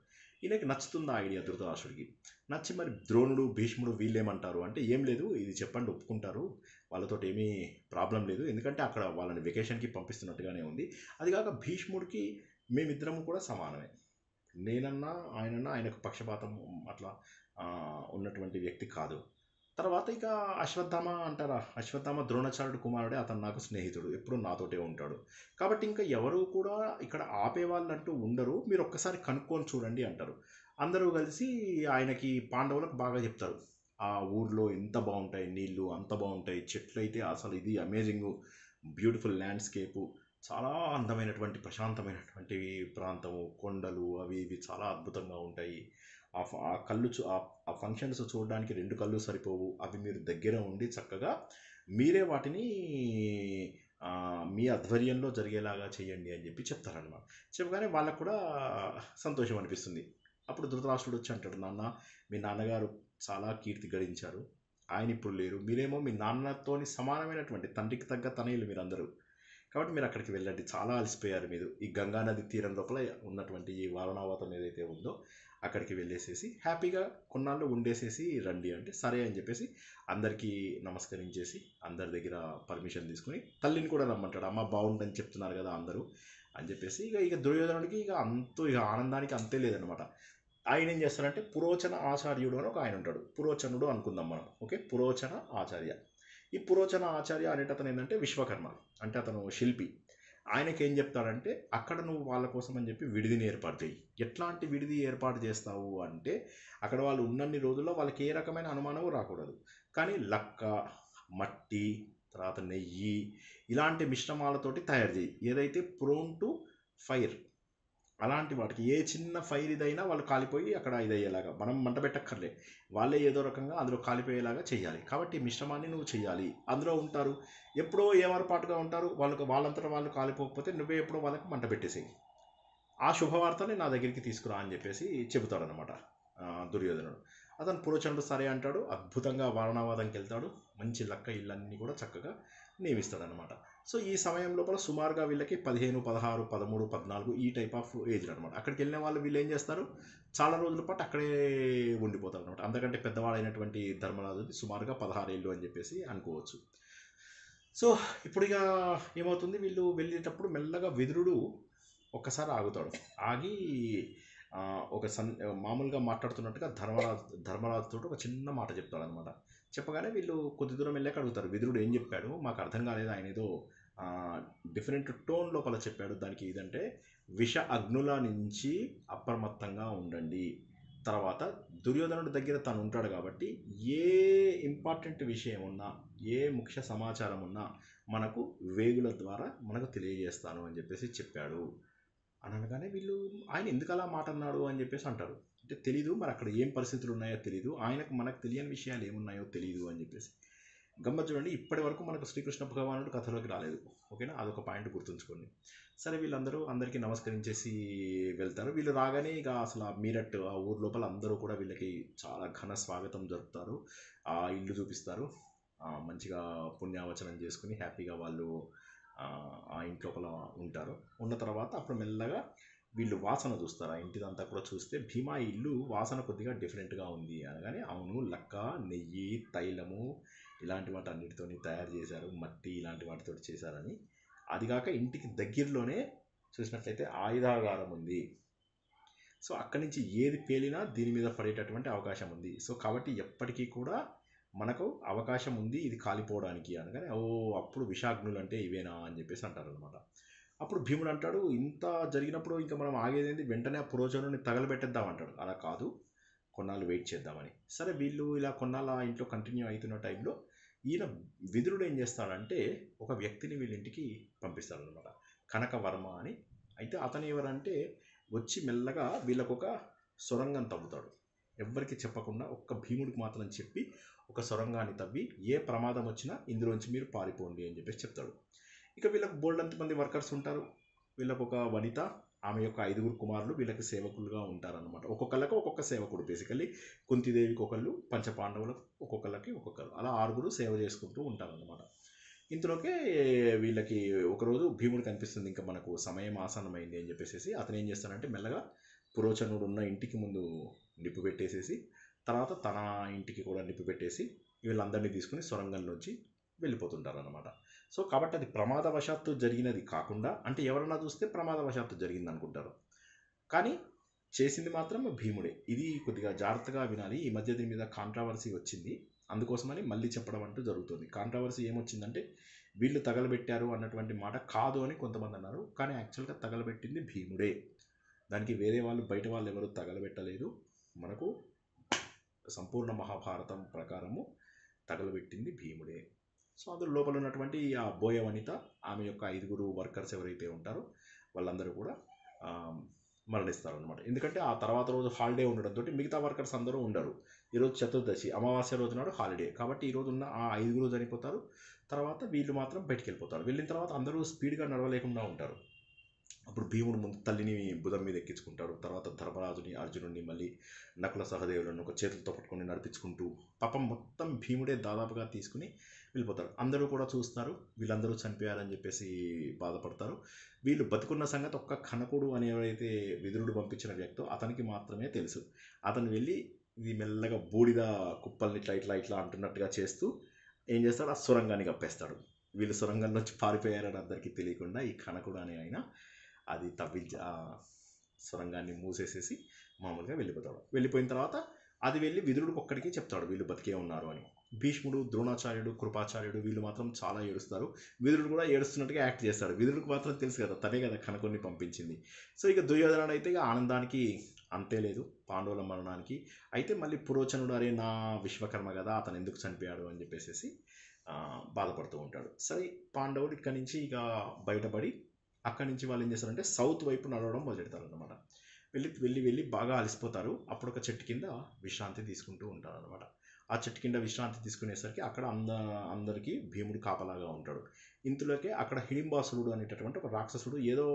ఈయనకి నచ్చుతుంది ఆ ఐడియా ధృతరాష్ట్రుడికి. నచ్చి మరి ద్రోణుడు భీష్ముడు వీళ్ళేమంటారు అంటే, ఏం లేదు ఇది చెప్పండి ఒప్పుకుంటారు, వాళ్ళతో ఏమీ ప్రాబ్లం లేదు, ఎందుకంటే అక్కడ వాళ్ళని వెకేషన్కి పంపిస్తున్నట్టుగానే ఉంది. అది కాక భీష్ముడికి మేమిద్దరము కూడా సమానమే, నేనన్నా ఆయనన్నా ఆయనకు పక్షపాతం అట్లా ఉన్నటువంటి వ్యక్తి కాదు. తర్వాత ఇక అశ్వత్థామ అంటారా, అశ్వత్థామ ద్రోణాచార్యుడు కుమారుడే, అతను నాకు స్నేహితుడు, ఎప్పుడు నాతోటే ఉంటాడు, కాబట్టి ఇంకా ఎవరు కూడా ఇక్కడ ఆపేవాళ్ళు అంటూ ఉండరు, మీరు ఒక్కసారి కనుక్కొని చూడండి అంటారు. అందరూ కలిసి ఆయనకి పాండవులకు బాగా చెప్తారు, ఆ ఊర్లో ఎంత బాగుంటాయి నీళ్ళు, అంత బాగుంటాయి చెట్లు, అయితే అసలు ఇది అమేజింగ్ బ్యూటిఫుల్ ల్యాండ్స్కేపు, చాలా అందమైనటువంటి ప్రశాంతమైనటువంటి ప్రాంతము, కొండలు అవి ఇవి చాలా అద్భుతంగా ఉంటాయి, ఆ కళ్ళు ఆ ఫంక్షన్స్ చూడడానికి 2 కళ్ళు సరిపోవు, అవి మీరు దగ్గర ఉండి చక్కగా మీరే వాటిని మీ ఆధ్వర్యంలో జరిగేలాగా చేయండి అని చెప్పి చెప్తారనమాట. చెప్పగానే వాళ్ళకు కూడా సంతోషం అనిపిస్తుంది. అప్పుడు ధృతరాష్ట్రుడు వచ్చి అంటాడు, నాన్న మీ నాన్నగారు చాలా కీర్తి గడించారు, ఆయన ఇప్పుడు లేరు, మీరేమో మీ నాన్నతోని సమానమైనటువంటి తండ్రికి తగ్గ తనయులు మీరందరూ, కాబట్టి మీరు అక్కడికి వెళ్ళండి, చాలా అలసిపోయారు మీరు, ఈ గంగానది తీరం లోపల ఉన్నటువంటి ఈ వారణావతం ఏదైతే ఉందో అక్కడికి వెళ్ళేసేసి హ్యాపీగా కొన్నాళ్ళు ఉండేసేసి రండి అంటే సరే అని చెప్పేసి అందరికీ నమస్కరించేసి అందరి దగ్గర పర్మిషన్ తీసుకుని తల్లిని కూడా రమ్మంటాడు. అమ్మ బాగుందని చెప్తున్నారు కదా అందరూ అని చెప్పేసి ఇక దుర్యోధనుడికి ఇక ఆనందానికి అంతే లేదనమాట. ఆయన ఏం చేస్తారంటే పురోచన ఆచార్యుడు అని ఒక ఆయన ఉంటాడు, పురోచనుడు అనుకుందాం మనం. ఓకే, పురోచన ఆచార్య. ఈ పురోచన ఆచార్య అనేటతను ఏంటంటే విశ్వకర్మ, అంటే అతను శిల్పి. ఆయనకి ఏం చెప్తాడంటే అక్కడ నువ్వు వాళ్ళ కోసం అని చెప్పి విడిదిని ఏర్పాటు చేయి. ఎట్లాంటి విడిది ఏర్పాటు చేస్తావు అంటే అక్కడ వాళ్ళు ఉన్నన్ని రోజుల్లో వాళ్ళకి ఏ రకమైన అనుమానం రాకూడదు. కానీ లక్క, మట్టి, తర్వాత నెయ్యి ఇలాంటి మిశ్రమాలతోటి తయారు చేయి. ఏదైతే ప్రోన్ టు ఫైర్, అలాంటి వాటికి ఏ చిన్న ఫైర్ ఇదైనా వాళ్ళు కాలిపోయి అక్కడ ఇదయ్యేలాగా మనం మంట పెట్టక్కర్లే, వాళ్ళే ఏదో రకంగా అందులో కాలిపోయేలాగా చేయాలి. కాబట్టి ఈ మిశ్రమాన్ని నువ్వు చేయాలి. అందులో ఉంటారు ఎప్పుడో ఏమరపాటుగా ఉంటారు, వాళ్ళంతటా వాళ్ళు కాలిపోకపోతే నువ్వే ఎప్పుడో వాళ్ళకి మంట పెట్టేసేయి. ఆ శుభవార్తని నా దగ్గరికి తీసుకురా అని చెప్పేసి చెబుతాడనమాట దుర్యోధనుడు. అతను పురోచనుడు సరే అంటాడు. అద్భుతంగా వారణావాదంకి వెళ్తాడు. మంచి లక్క ఇళ్ళన్నీ కూడా చక్కగా నియమిస్తాడనమాట. సో ఈ సమయం లోపల సుమారుగా వీళ్ళకి 15, 16, 13, 14 ఈ టైప్ ఆఫ్ ఏజ్లు అనమాట. అక్కడికి వెళ్ళిన వాళ్ళు వీళ్ళు ఏం చేస్తారు, చాలా రోజుల పాటు అక్కడే ఉండిపోతారు అనమాట. అంతకంటే పెద్దవాడైనటువంటి ధర్మరాజుది సుమారుగా 16 ఏళ్ళు అని చెప్పేసి అనుకోవచ్చు. సో ఇప్పుడు ఇక ఏమవుతుంది, వీళ్ళు వెళ్ళేటప్పుడు మెల్లగా విదురుడు ఒక్కసారి ఆగుతాడు. ఆగి ఒక మామూలుగా మాట్లాడుతున్నట్టుగా ధర్మరాజుతో ఒక చిన్న మాట చెప్తాడు అనమాట. చెప్పగానే వీళ్ళు కొద్ది దూరం వెళ్ళాక అడుగుతారు, విదురుడు ఏం చెప్పాడు, మాకు అర్థం కాలేదు, ఆయన ఏదో డిఫరెంట్ టోన్ లోపల చెప్పాడు, దానికి ఇదంటే విష అగ్నుల నుంచి అప్రమత్తంగా ఉండండి. తర్వాత దుర్యోధనుడి దగ్గర తను ఉంటాడు కాబట్టి ఏ ఇంపార్టెంట్ విషయం ఉన్నా, ఏ ముఖ్య సమాచారం ఉన్నా మనకు వేగుల ద్వారా మనకు తెలియజేస్తాను అని చెప్పేసి చెప్పాడు అని అనగానే వీళ్ళు ఆయన ఎందుకు అలా మాట అన్నాడు అని చెప్పేసి అంటారు. అంటే తెలీదు, మరి అక్కడ ఏం పరిస్థితులు ఉన్నాయో తెలీదు, మనకు తెలియని విషయాలు ఏమున్నాయో తెలీదు అని చెప్పేసి. గమ్మత్ చూడండి, ఇప్పటి వరకు మనకు శ్రీకృష్ణ భగవానుడు కథలోకి రాలేదు. ఓకేనా, అదొక పాయింట్ గుర్తుంచుకోండి. సరే అందరికీ నమస్కరించేసి వెళ్తారు. వీళ్ళు రాగానే ఇక అసలు మీరట్ ఆ ఊరు లోపల అందరూ కూడా వీళ్ళకి చాలా ఘన స్వాగతం జరుపుతారు. ఆ ఇల్లు చూపిస్తారు. మంచిగా పుణ్యావచనం చేసుకుని హ్యాపీగా వాళ్ళు ఆ ఇంట్లోపల ఉంటారు. ఉన్న తర్వాత అప్పుడు మెల్లగా వీళ్ళు వాసన చూస్తారు. ఆ ఇంటిదంతా కూడా చూస్తే భీమా ఇల్లు వాసన కొద్దిగా డిఫరెంట్గా ఉంది అనగానే అవును, లక్క, నెయ్యి, తైలము ఇలాంటి వాటి అన్నిటితో తయారు చేశారు, మట్టి ఇలాంటి వాటితో చేశారని. అదిగాక ఇంటికి దగ్గరలోనే చూసినట్లయితే ఆయుధాగారం ఉంది. సో అక్కడి నుంచి ఏది పేలినా దీని మీద పడేటటువంటి అవకాశం ఉంది. సో కాబట్టి ఎప్పటికీ కూడా మనకు అవకాశం ఉంది ఇది కాలిపోవడానికి అనగానే అప్పుడు విషాగ్నులు అంటే ఇవేనా అని చెప్పేసి అంటారు అనమాట. అప్పుడు భీముడు అంటాడు, ఇంత జరిగినప్పుడు ఇంకా మనం ఆగేదేంటి, వెంటనే ఆ పురోచనుని తగలబెట్టేద్దాం అంటాడు. అలా కాదు, కొన్నాళ్ళు వెయిట్ చేద్దామని. సరే వీళ్ళు ఇలా కొన్నాళ్ళ ఇంట్లో కంటిన్యూ అవుతున్న టైంలో ఈయన విదురుడు ఏం చేస్తాడంటే ఒక వ్యక్తిని వీళ్ళ ఇంటికి పంపిస్తాడనమాట, కనకవర్మ అని. అయితే అతను ఎవరంటే వచ్చి మెల్లగా వీళ్ళకు ఒక సొరంగం తవ్వుతాడు. ఎవ్వరికి చెప్పకుండా ఒక్క భీముడికి మాత్రం చెప్పి ఒక సొరంగాన్ని తవ్వి ఏ ప్రమాదం వచ్చినా ఇందులోంచి మీరు పారిపోండి అని చెప్పేసి చెప్తాడు. ఇక వీళ్ళకు బోల్డంత మంది వర్కర్స్ ఉంటారు. వీళ్ళకు ఒక వనిత, ఆమె యొక్క 5 కుమారులు వీళ్ళకి సేవకులుగా ఉంటారనమాట. ఒక్కొక్కళ్ళకి ఒక్కొక్క సేవకుడు. బేసికల్లీ కుంతిదేవికి ఒకళ్ళు, పంచపాండవులకు ఒక్కొక్కళ్ళకి ఒక్కొక్కరు, అలా 6 సేవ చేసుకుంటూ ఉంటారనమాట. ఇంతలోకే వీళ్ళకి ఒకరోజు భీముడు కనిపిస్తుంది, ఇంకా మనకు సమయం ఆసన్నమైంది అని చెప్పేసి అతను ఏం చేస్తాడంటే మెల్లగా పురోచనుడు ఉన్న ఇంటికి ముందు నిప్పు పెట్టేసేసి తర్వాత తన ఇంటికి కూడా నిప్పు పెట్టేసి వీళ్ళందరినీ తీసుకుని సొరంగంలోంచి వెళ్ళిపోతుంటారు అనమాట. సో కాబట్టి అది ప్రమాదవశాత్తు జరిగినది కాకుండా, అంటే ఎవరన్నా చూస్తే ప్రమాదవశాత్తు జరిగింది అనుకుంటారు, కానీ చేసింది మాత్రం భీముడే. ఇది కొద్దిగా జాగ్రత్తగా వినాలి. ఈ మధ్య దీని మీద కాంట్రవర్సీ వచ్చింది, అందుకోసమని మళ్ళీ చెప్పడం అంటూ జరుగుతుంది. కాంట్రవర్సీ ఏమొచ్చిందంటే వీళ్ళు తగలబెట్టారు అన్నటువంటి మాట కాదు అని కొంతమంది అన్నారు, కానీ యాక్చువల్గా తగలబెట్టింది భీముడే. దానికి వేరే వాళ్ళు, బయట వాళ్ళు ఎవరు తగలబెట్టలేదు. మనకు సంపూర్ణ మహాభారతం ప్రకారము తగలబెట్టింది భీముడే. సో అందులో లోపల ఉన్నటువంటి ఆ బోయ వనిత, ఆమె యొక్క 5 వర్కర్స్ ఎవరైతే ఉంటారో వాళ్ళందరూ కూడా మరణిస్తారు అనమాట. ఎందుకంటే ఆ తర్వాత రోజు హాలిడే ఉండడంతో మిగతా వర్కర్స్ అందరూ ఉండరు. ఈరోజు చతుర్దశి, అమావాస్య రోజు నాడు హాలిడే, కాబట్టి ఈరోజు ఉన్న ఆ 5 చనిపోతారు. తర్వాత వీళ్ళు మాత్రం బయటికి వెళ్ళిపోతారు. వెళ్ళిన తర్వాత అందరూ స్పీడ్గా నడవలేకుండా ఉంటారు. అప్పుడు భీముడు ముందు తల్లిని భుజం మీద ఎక్కించుకుంటాడు. తర్వాత ధర్మరాజుని, అర్జునుడిని, మళ్ళీ నకుల సహదేవులను ఒక చేతులతో పట్టుకొని నడిపించుకుంటూ పాపం మొత్తం భీముడే దాదాపుగా తీసుకుని వెళ్ళిపోతారు. అందరూ కూడా చూస్తారు, వీళ్ళందరూ చనిపోయారని చెప్పేసి బాధపడతారు. వీళ్ళు బతుకున్న సంగతి ఒక్క కనకుడు అని ఎవరైతే విదురుడు పంపించిన వ్యక్తో అతనికి మాత్రమే తెలుసు. అతను వెళ్ళి ఇది మెల్లగా బూడిద కుప్పల్ని ఇట్లా అంటున్నట్టుగా చేస్తూ ఏం చేస్తాడు, ఆ సొరంగాన్ని కప్పేస్తాడు. వీళ్ళు సొరంగంలోంచి పారిపోయారని అందరికీ తెలియకుండా ఈ కనకుడు అనే ఆయన అది తవ్వించి ఆ సొరంగాన్ని మూసేసేసి మామూలుగా వెళ్ళిపోతాడు. వెళ్ళిపోయిన తర్వాత అది వెళ్ళి విదురుడికి ఒక్కడికి చెప్తాడు వీళ్ళు బతికే ఉన్నారు అని. భీష్ముడు, ద్రోణాచార్యుడు, కృపాచార్యుడు వీళ్ళు మాత్రం చాలా ఏడుస్తారు. విదురుడు కూడా ఏడుస్తున్నట్టుగా యాక్ట్ చేస్తాడు. విదురుడికి మాత్రం తెలుసు కదా తనే కదా కనుకొని పంపించింది. సో ఇక దుర్యోధనుడు అయితే ఇక ఆనందానికి అంతే లేదు పాండవుల మరణానికి. అయితే మళ్ళీ పురోచనుడు అరే నా విశ్వకర్మ కదా అతను ఎందుకు చనిపోయాడు అని చెప్పేసి బాధపడుతూ ఉంటాడు. సరే పాండవుడు ఇక్కడి నుంచి ఇక బయటపడి అక్కడి నుంచి వాళ్ళు ఏం చేస్తారంటే సౌత్ వైపు నడవడం మొదలెడతారు అనమాట. వెళ్ళి బాగా అలసిపోతారు. అప్పుడు ఒక చెట్టు కింద విశ్రాంతి తీసుకుంటూ ఉంటారు అనమాట. ఆ చెట్టు కింద విశ్రాంతి తీసుకునేసరికి అక్కడ అందరికీ భీముడు కాపలాగా ఉంటాడు. ఇంతలోకే అక్కడ హిడింబాసురుడు అనేటటువంటి ఒక రాక్షసుడు ఏదో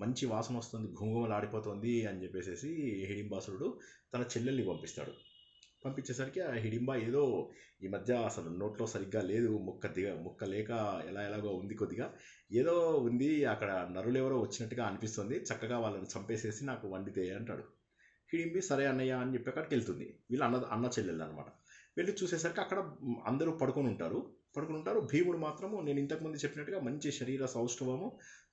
మంచి వాసన వస్తుంది, ఘుంఘుమలు ఆడిపోతుంది అని చెప్పేసి హిడింబాసురుడు తన చెల్లెల్ని పంపించేసరికి ఆ హిడింబ ఏదో ఈ మధ్య అసలు నోట్లో సరిగ్గా లేదు, ముక్క లేక ఎలాగో ఉంది, కొద్దిగా ఏదో ఉంది, అక్కడ నరులెవరో వచ్చినట్టుగా అనిపిస్తుంది, చక్కగా వాళ్ళని చంపేసేసి నాకు వండితే అంటాడు. హిడింబి సరే అన్నయ్య అని చెప్పి అక్కడికి వెళ్తుంది. వీళ్ళు అన్న చెల్లెళ్ళు అనమాట. వెళ్ళి చూసేసరికి అక్కడ అందరూ పడుకొని ఉంటారు. భీముడు మాత్రము నేను ఇంతకుముందు చెప్పినట్టుగా మంచి శరీర సౌష్ఠవము,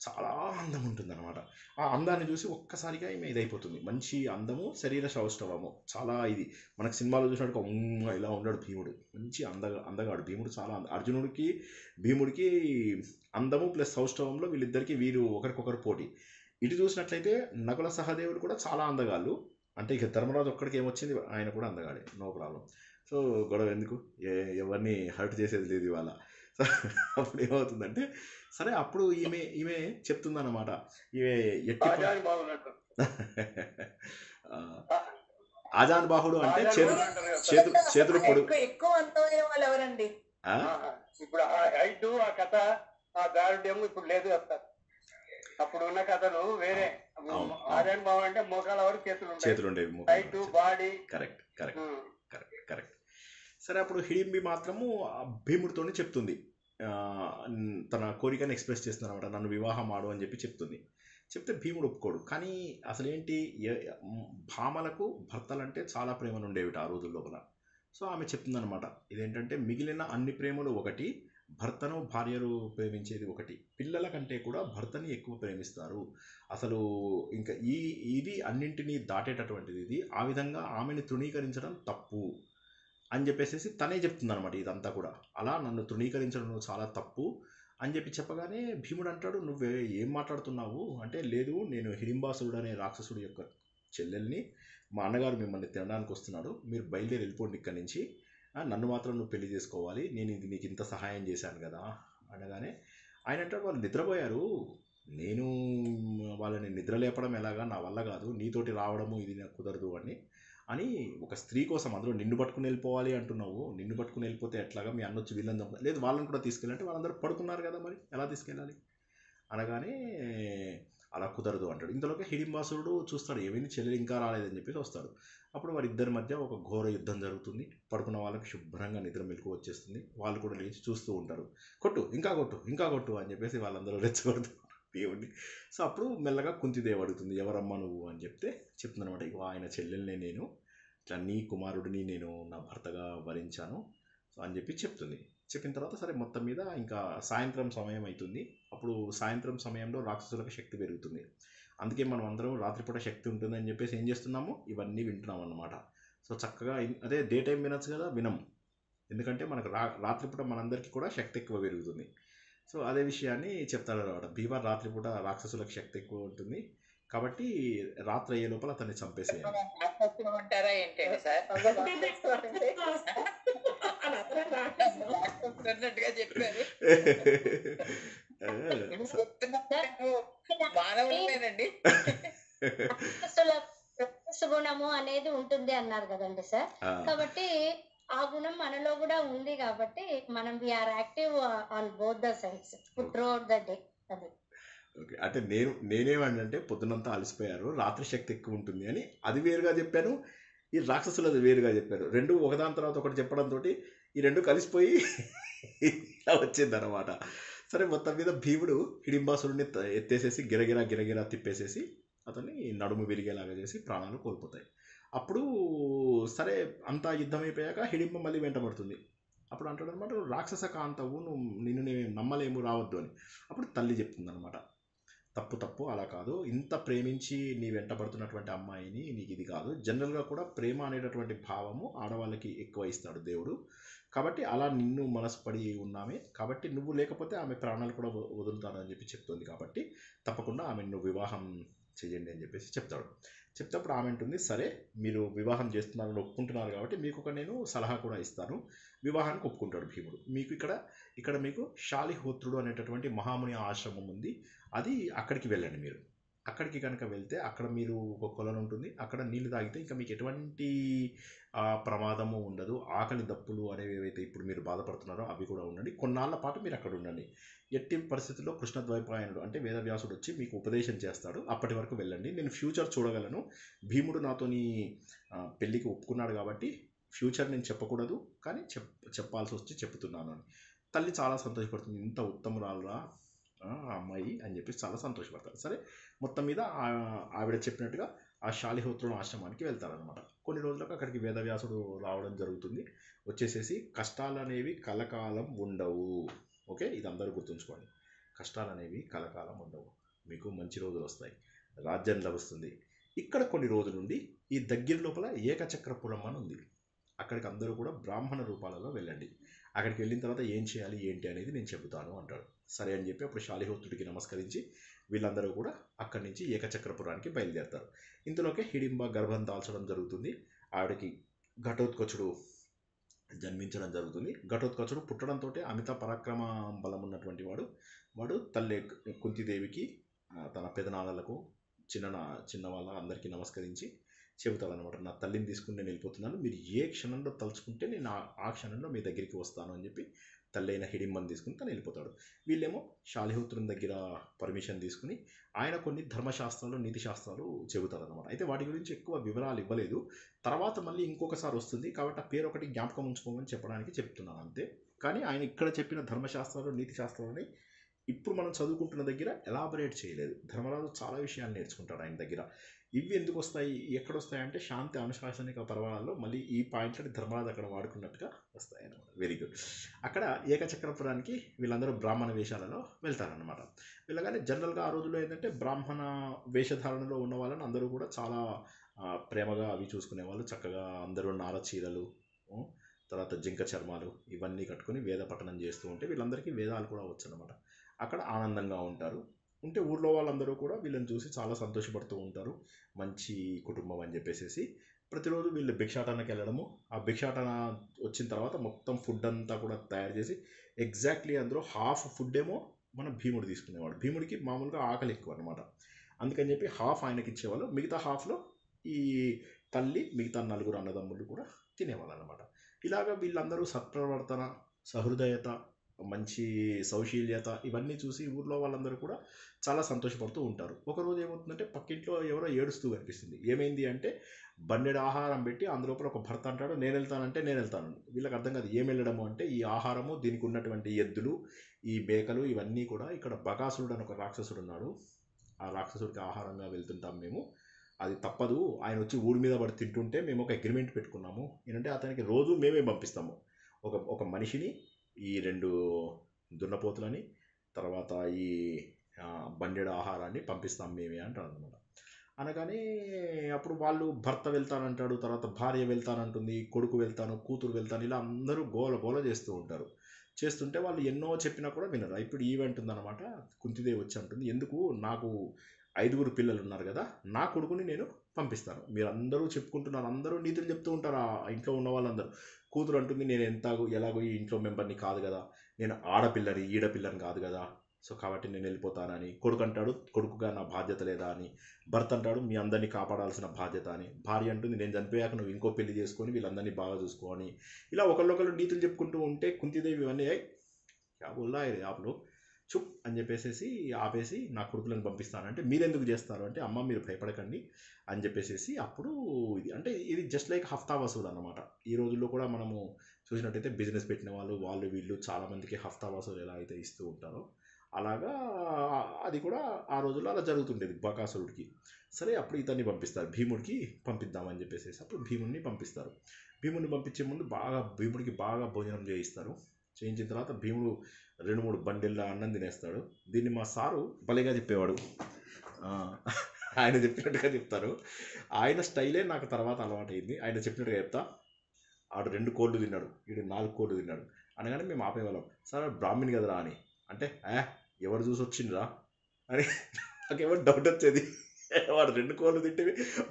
చాలా అందం ఉంటుంది అనమాట. ఆ అందాన్ని చూసి ఒక్కసారిగా ఈమె ఇదైపోతుంది. మంచి అందము, శరీర సౌష్ఠవము, చాలా ఇది మనకు సినిమాలో చూసినట్టుగా ఇలా ఉన్నాడు భీముడు, మంచి అందగాడు భీముడు. చాలా భీముడికి అందము ప్లస్ సౌష్ఠవంలో వీరు ఒకరికొకరు పోటీ. ఇటు చూసినట్లయితే నకుల సహదేవుడు కూడా చాలా అందగాళ్ళు. అంటే ఇక ధర్మరాజు ఒక్కడికి ఏమొచ్చింది, ఆయన కూడా అందగాడే, నో ప్రాబ్లం. సో గొడవ ఎందుకు, ఎవరిని హర్ట్ చేసేది లేదు ఇవాళ. సో అప్పుడు ఏమవుతుందంటే సరే అప్పుడు ఈమె చెప్తుందన్నమాట, ఈమె ఎట్టి ఆజాన్ బాహుడు అంటే చేతులు పొడు ఎక్కువ అందమైన వాళ్ళు ఎవరండి ఇప్పుడు హైట్ ఆ కథ ఆ దారుడ్యము ఇప్పుడు లేదు కదా. అప్పుడు ఉన్న కథలు వేరే. ఆజాన్ బాహుడు అంటే మోకాల వరకు చేతులు ఉండేవి, హైట్ బాడీ. కరెక్ట్. సరే అప్పుడు హిడింబి మాత్రము భీముడితోనే చెప్తుంది, తన కోరికను ఎక్స్ప్రెస్ చేస్తుంది అనమాట, నన్ను వివాహం ఆడు అని చెప్తే భీముడు ఒప్పుకోడు. కానీ అసలు ఏంటి, భామలకు భర్తలంటే చాలా ప్రేమలు ఉండేవిట ఆ రోజుల లోపల. సో ఆమె చెప్తుందనమాట, ఇదేంటంటే మిగిలిన అన్ని ప్రేమలు ఒకటి, భర్తను భార్యలు ప్రేమించేది ఒకటి, పిల్లల కంటే కూడా భర్తని ఎక్కువ ప్రేమిస్తారు. అసలు ఇంకా ఇది అన్నింటినీ దాటేటటువంటిది ఇది. ఆ విధంగా ఆమెను తృణీకరించడం తప్పు అని చెప్పేసి తనే చెప్తుంది అనమాట. ఇదంతా కూడా అలా నన్ను తృణీకరించడం చాలా తప్పు అని చెప్పగానే భీముడు అంటాడు, నువ్వే ఏం మాట్లాడుతున్నావు అంటే, లేదు నేను హిడింబాసురుడు అనే రాక్షసుడు యొక్క చెల్లెల్ని, మా అన్నగారు మిమ్మల్ని తినడానికి వస్తున్నాడు, మీరు బయలుదేరి వెళ్ళిపోండి ఇక్కడి నుంచి, నన్ను మాత్రం నువ్వు పెళ్లి చేసుకోవాలి, నేను ఇది నీకు ఇంత సహాయం చేశాను కదా అనగానే ఆయన అంటాడు, వాళ్ళు నిద్రపోయారు, నేను వాళ్ళని నిద్ర లేపడం ఎలాగా, నా వల్ల కాదు, నీతోటి రావడము ఇది నాకు కుదరదు అని ఒక స్త్రీ కోసం అందరూ నిన్ను పట్టుకుని వెళ్ళిపోవాలి అంటున్నావు, నిన్ను పట్టుకుని వెళ్ళిపోతే ఎట్లాగా, మీ అన్న వచ్చి వీళ్ళని చంపుతారు, లేదు వాళ్ళని కూడా తీసుకెళ్ళంటే వాళ్ళందరూ పడుకున్నారు కదా, మరి ఎలా తీసుకెళ్ళాలి అనగానే అలా కుదరదు అంటాడు. ఇంతలోకి హిడింబాసురుడు చూస్తాడు, ఏమైంది చెల్లెలు ఇంకా రాలేదని చెప్పేసి వస్తాడు. అప్పుడు వారిద్దరి మధ్య ఒక ఘోర యుద్ధం జరుగుతుంది. పడుకున్న వాళ్ళకి శుభ్రంగా నిద్ర మెలకు వచ్చేస్తుంది. వాళ్ళు కూడా లేచి చూస్తూ ఉంటారు, కొట్టు ఇంకా కొట్టు అని చెప్పేసి వాళ్ళందరూ రెచ్చగొడుతూ దేవుడిని. సో అప్పుడు మెల్లగా కుంతిదేవి అడుగుతుంది, ఎవరమ్మా నువ్వు అని చెప్తుంది అనమాట, ఇక ఆయన చెల్లెల్ని నేను ఇట్లా నీ కుమారుడిని నేను నా భర్తగా వరించాను అని చెప్తుంది. చెప్పిన తర్వాత సరే మొత్తం మీద ఇంకా సాయంత్రం సమయం అవుతుంది. అప్పుడు సాయంత్రం సమయంలో రాక్షసులకు శక్తి పెరుగుతుంది. అందుకే మనం అందరం రాత్రిపూట శక్తి ఉంటుందని చెప్పేసి ఏం చేస్తున్నాము, ఇవన్నీ వింటున్నాం అన్నమాట. సో చక్కగా అదే డే టైం వినొచ్చు కదా, వినం, ఎందుకంటే మనకు రాత్రిపూట మనందరికీ కూడా శక్తి ఎక్కువ పెరుగుతుంది. సో అదే విషయాన్ని చెప్తాడు అనమాట. భీమా రాత్రిపూట రాక్షసులకు శక్తి ఎక్కువ ఉంటుంది కాబట్టి రాత్రి అయ్యే లోపల అతన్ని చంపేసేయాలి. గుణము అనేది ఉంటుంది అన్నారు కదండి సార్. కాబట్టి ఆ గుణం మనలో కూడా ఉంది కాబట్టి మనం we are active on both the sides throughout the day. అది ఓకే. అంటే నేనేమంటే పొద్దునంతా అలసిపోయారు, రాత్రి శక్తి ఎక్కువ ఉంటుంది అని అది వేరుగా చెప్పాను, ఈ రాక్షసులు అది వేరుగా చెప్పారు. రెండు ఒకదాని తర్వాత ఒకటి చెప్పడంతో ఈ రెండు కలిసిపోయి ఇలా వచ్చిందనమాట. సరే మొత్తం మీద భీముడు హిడింబాసురుడిని ఎత్తేసేసి గిరగిరా తిప్పేసేసి అతన్ని నడుము విరిగేలాగా చేసి ప్రాణాలు కోల్పోతాయి. అప్పుడు సరే అంతా యుద్ధం అయిపోయాక హిడింబ మళ్ళీ వెంటబడుతుంది. అప్పుడు అంటాడు అనమాట, రాక్షస కాంతవు, నిన్ను నేను నమ్మలేము, రావద్దు అని. అప్పుడు తల్లి చెప్తుంది అనమాట, తప్పు అలా కాదు. ఇంత ప్రేమించి నీ వెంట పడుతున్నటువంటి అమ్మాయిని నీకు ఇది కాదు. జనరల్గా కూడా ప్రేమ అనేటటువంటి భావము ఆడవాళ్ళకి ఎక్కువ ఇస్తాడు దేవుడు. కాబట్టి అలా నిన్ను మనసు పడి ఉన్నామే, కాబట్టి నువ్వు లేకపోతే ఆమె ప్రాణాలు కూడా వదులుతానని చెప్పి చెప్తుంది. కాబట్టి తప్పకుండా ఆమె నువ్వు వివాహం చేయండి అని చెప్పేసి చెప్తాడు. చెప్తేప్పుడు ఆమె ఉంటుంది, సరే మీరు వివాహం చేస్తున్నారని ఒప్పుకుంటున్నారు కాబట్టి మీకు ఒక నేను సలహా కూడా ఇస్తాను. వివాహానికి ఒప్పుకుంటాడు భీముడు. మీకు ఇక్కడ మీకు శాలిహోత్రుడు అనేటటువంటి మహాముని ఆశ్రమం ఉంది. అది అక్కడికి వెళ్ళండి. మీరు అక్కడికి కనుక వెళ్తే అక్కడ మీరు ఒక కొలను ఉంటుంది. అక్కడ నీళ్లు తాగితే ఇంకా మీకు ఎటువంటి ప్రమాదము ఉండదు. ఆకలి దప్పులు అనేవి ఏవైతే ఇప్పుడు మీరు బాధపడుతున్నారో అవి కూడా ఉండండి. కొన్నాళ్ళ పాటు మీరు అక్కడ ఉండండి. ఎట్టి పరిస్థితుల్లో కృష్ణద్వైపాయనుడు అంటే వేదవ్యాసుడు వచ్చి మీకు ఉపదేశం చేస్తాడు. అప్పటి వరకు వెళ్ళండి. నేను ఫ్యూచర్ చూడగలను. భీముడు నాతోని పెళ్ళికి ఒప్పుకున్నాడు కాబట్టి ఫ్యూచర్ నేను చెప్పకూడదు, కానీ చెప్పాల్సి వచ్చి చెప్తున్నాను అని. తల్లి చాలా సంతోషపడుతుంది. ఇంత ఉత్తమురాలురా ఆ అమ్మాయి అని చెప్పి చాలా సంతోషపడతారు. సరే, మొత్తం మీద ఆవిడ చెప్పినట్టుగా ఆ శాలిహోత్రుల ఆశ్రమానికి వెళ్తారనమాట. కొన్ని రోజులకు అక్కడికి వేదవ్యాసుడు రావడం జరుగుతుంది. వచ్చేసేసి కష్టాలు అనేవి కలకాలం ఉండవు. ఓకే, ఇది అందరూ గుర్తుంచుకోండి. కష్టాలు అనేవి కలకాలం ఉండవు. మీకు మంచి రోజులు వస్తాయి, రాజ్యం లభిస్తుంది. ఇక్కడ కొన్ని రోజుల నుండి ఈ దగ్గర లోపల ఏకచక్రపురం అని ఉంది. అక్కడికి అందరూ కూడా బ్రాహ్మణ రూపాలలో వెళ్ళండి. అక్కడికి వెళ్ళిన తర్వాత ఏం చేయాలి ఏంటి అనేది నేను చెబుతాను అంటాడు. సరే అని చెప్పి అప్పుడు శాలిహోత్రుడికి నమస్కరించి వీళ్ళందరూ కూడా అక్కడి నుంచి ఏకచక్రపురానికి బయలుదేరతారు. ఇందులోకే హిడింబ గర్భం దాల్చడం జరుగుతుంది. ఆవిడకి ఘటోత్కచుడు జన్మించడం జరుగుతుంది. ఘటోత్కచుడు పుట్టడంతో అమిత పరాక్రమ బలం ఉన్నటువంటి వాడు తల్లి కుంతిదేవికి తన పెదనాన్నలకు చిన్న వాళ్ళ అందరికీ నమస్కరించి చెబుతాడనమాట, నా తల్లిని తీసుకుని నేను వెళ్ళిపోతున్నాను, మీరు ఏ క్షణంలో తలుచుకుంటే నేను ఆ క్షణంలో మీ దగ్గరికి వస్తాను అని చెప్పి తల్లి అయిన హిడింబని తీసుకుని తను వెళ్ళిపోతాడు. వీళ్ళేమో శాలిహోత్రుని దగ్గర పర్మిషన్ తీసుకుని ఆయన కొన్ని ధర్మశాస్త్రాలు నీతి శాస్త్రాలు చెబుతారనమాట. అయితే వాటి గురించి ఎక్కువ వివరాలు ఇవ్వలేదు. తర్వాత మళ్ళీ ఇంకొకసారి వస్తుంది కాబట్టి ఆ పేరు ఒకటి జ్ఞాపకం ఉంచుకోమని చెప్పడానికి చెప్తున్నాను అంతే. కానీ ఆయన ఇక్కడ చెప్పిన ధర్మశాస్త్రాలు నీతి శాస్త్రాలని ఇప్పుడు మనం చదువుకుంటున్న దగ్గర ఎలాబరేట్ చేయలేదు. ధర్మరాజు చాలా విషయాలు నేర్చుకుంటాడు ఆయన దగ్గర. ఇవి ఎందుకు వస్తాయి, ఎక్కడొస్తాయి అంటే శాంతి అనుశాసనిక పర్వాలలో మళ్ళీ ఈ పాయింట్లని ధర్మరాజు అక్కడ వాడుకున్నట్టుగా వస్తాయి అన్నమాట. Very good. అక్కడ ఏకచక్రపురానికి వీళ్ళందరూ బ్రాహ్మణ వేషాలలో వెళ్తారనమాట. వీళ్ళగానే జనరల్గా ఆ రోజుల్లో ఏంటంటే బ్రాహ్మణ వేషధారణలో ఉన్న వాళ్ళని అందరూ కూడా చాలా ప్రేమగా అవి చూసుకునేవాళ్ళు. చక్కగా అందరూ నార చీరలు, తర్వాత జింక చర్మాలు ఇవన్నీ కట్టుకుని వేద పఠనం చేస్తూ ఉంటే వీళ్ళందరికీ వేదాలు కూడా వచ్చు అనమాట. అక్కడ ఆనందంగా ఉంటారు. ఉంటే ఊర్లో వాళ్ళందరూ కూడా వీళ్ళని చూసి చాలా సంతోషపడుతూ ఉంటారు. మంచి కుటుంబం అని చెప్పేసి ప్రతిరోజు వీళ్ళు భిక్షాటనకి వెళ్ళడము, ఆ భిక్షాటన వచ్చిన తర్వాత మొత్తం ఫుడ్ అంతా కూడా తయారు చేసి ఎగ్జాక్ట్లీ అందులో హాఫ్ ఫుడ్ ఏమో మన భీముడు తీసుకునేవాడు. భీముడికి మామూలుగా ఆకలి ఎక్కువ అనమాట. అందుకని చెప్పి హాఫ్ ఆయనకి ఇచ్చేవాళ్ళు, మిగతా హాఫ్లో ఈ తల్లి మిగతా 4 అన్నదమ్ములు కూడా తినేవాళ్ళు అనమాట. ఇలాగ వీళ్ళందరూ సత్ప్రవర్తన, సహృదయత, మంచి సౌశీల్యత ఇవన్నీ చూసి ఊర్లో వాళ్ళందరూ కూడా చాలా సంతోషపడుతూ ఉంటారు. ఒకరోజు ఏమవుతుందంటే పక్కింట్లో ఎవరో ఏడుస్తూ కనిపిస్తుంది. ఏమైంది అంటే బండెడు ఆహారం పెట్టి అందులోపల ఒక భర్త అంటాడు, నేను వెళ్తానంటే నేను వెళ్తాను. వీళ్ళకి అర్థం కాదు ఏం వెళ్ళడము అంటే ఈ ఆహారము, దీనికి ఉన్నటువంటి ఎద్దులు, ఈ మేకలు ఇవన్నీ కూడా ఇక్కడ బకాసురుడు అని ఒక రాక్షసుడు ఉన్నాడు. ఆ రాక్షసుడికి ఆహారంగా వెళ్తుంటాం మేము, అది తప్పదు. ఆయన వచ్చి ఊడి మీద పడి తింటుంటే మేము ఒక అగ్రిమెంట్ పెట్టుకున్నాము ఏంటంటే అతనికి రోజు మేమే పంపిస్తాము ఒక మనిషిని, ఈ 2 దున్నపోతులని, తర్వాత ఈ బండెడు ఆహారాన్ని పంపిస్తాం మేమే అంటారు అనమాట. అనగానే అప్పుడు వాళ్ళు భర్త వెళ్తానంటాడు, తర్వాత భార్య వెళ్తానంటుంది, కొడుకు వెళ్తాను, కూతురు వెళ్తాను, ఇలా అందరూ గోల చేస్తూ ఉంటారు. చేస్తుంటే వాళ్ళు ఎన్నో చెప్పినా కూడా వినరు. ఇప్పుడు ఈవెంట్ ఉందన్నమాట. కుంతిదేవి వచ్చి అంటుంది, ఎందుకు నాకు 5 పిల్లలు ఉన్నారు కదా, నా కొడుకుని నేను పంపిస్తాను. మీరు అందరూ చెప్పుకుంటున్నారు, అందరూ నీతులు చెప్తూ ఉంటారు ఆ ఇంట్లో ఉన్న వాళ్ళందరూ. కూతురు అంటుంది, నేను ఎలాగో ఈ ఇంట్లో మెంబర్ని కాదు కదా, నేను ఆడపిల్లని ఈడపిల్లని కాదు కదా, సో కాబట్టి నేను వెళ్ళిపోతానని. కొడుకు అంటాడు, కొడుకుగా నా బాధ్యత లేదా అని. భర్త అంటాడు, మీ అందరినీ కాపాడాల్సిన బాధ్యత అని. భార్య అంటుంది, నేను చనిపోయాక నువ్వు ఇంకో పెళ్లి చేసుకొని వీళ్ళందరినీ బాగా చూసుకోని. ఇలా ఒకళ్ళొకళ్ళు నీతులు చెప్పుకుంటూ ఉంటే కుంతిదేవి ఇవన్నీ ఉల్లా ఆపులు చుప్ అని చెప్పేసి ఆపేసి నా కొడుకులను పంపిస్తానంటే మీరెందుకు చేస్తారు అంటే, అమ్మ మీరు భయపడకండి అని చెప్పేసి అప్పుడు ఇది జస్ట్ లైక్ హఫ్తా వసూలు అనమాట. ఈ రోజుల్లో కూడా మనము చూసినట్టయితే బిజినెస్ పెట్టిన వాళ్ళు వీళ్ళు చాలామందికి హఫ్తా వసూలు ఎలా అయితే ఇస్తూ ఉంటారో అలాగా అది కూడా ఆ రోజుల్లో అలా జరుగుతుండేది బకాసురుడికి. సరే, అప్పుడు ఇతన్ని పంపిస్తారు, భీముడికి పంపిద్దామని చెప్పేసి అప్పుడు భీముడిని పంపిస్తారు. భీముడిని పంపించే ముందు భీముడికి బాగా భోజనం చేయిస్తారు. చేయించిన తర్వాత భీముడు 2-3 బండిళ్ళ అన్నం తినేస్తాడు. దీన్ని మా సారు భలేగా చెప్పేవాడు. ఆయన చెప్పినట్టుగా చెప్తారు. ఆయన స్టైలే నాకు తర్వాత అలవాటైంది. ఆయన చెప్పినట్టుగా చెప్తా, ఆడు 2 కోళ్ళు తిన్నాడు, వీడు 4 కోళ్ళు తిన్నాడు అనగానే మేము ఆపేవాళ్ళం. సార్ బ్రాహ్మణి కదరా అని అంటే, ఎవరు చూసి వచ్చిండ్రా అని నాకేమో డౌట్ వచ్చేది. వాడు 2 కోళ్ళు తింటే,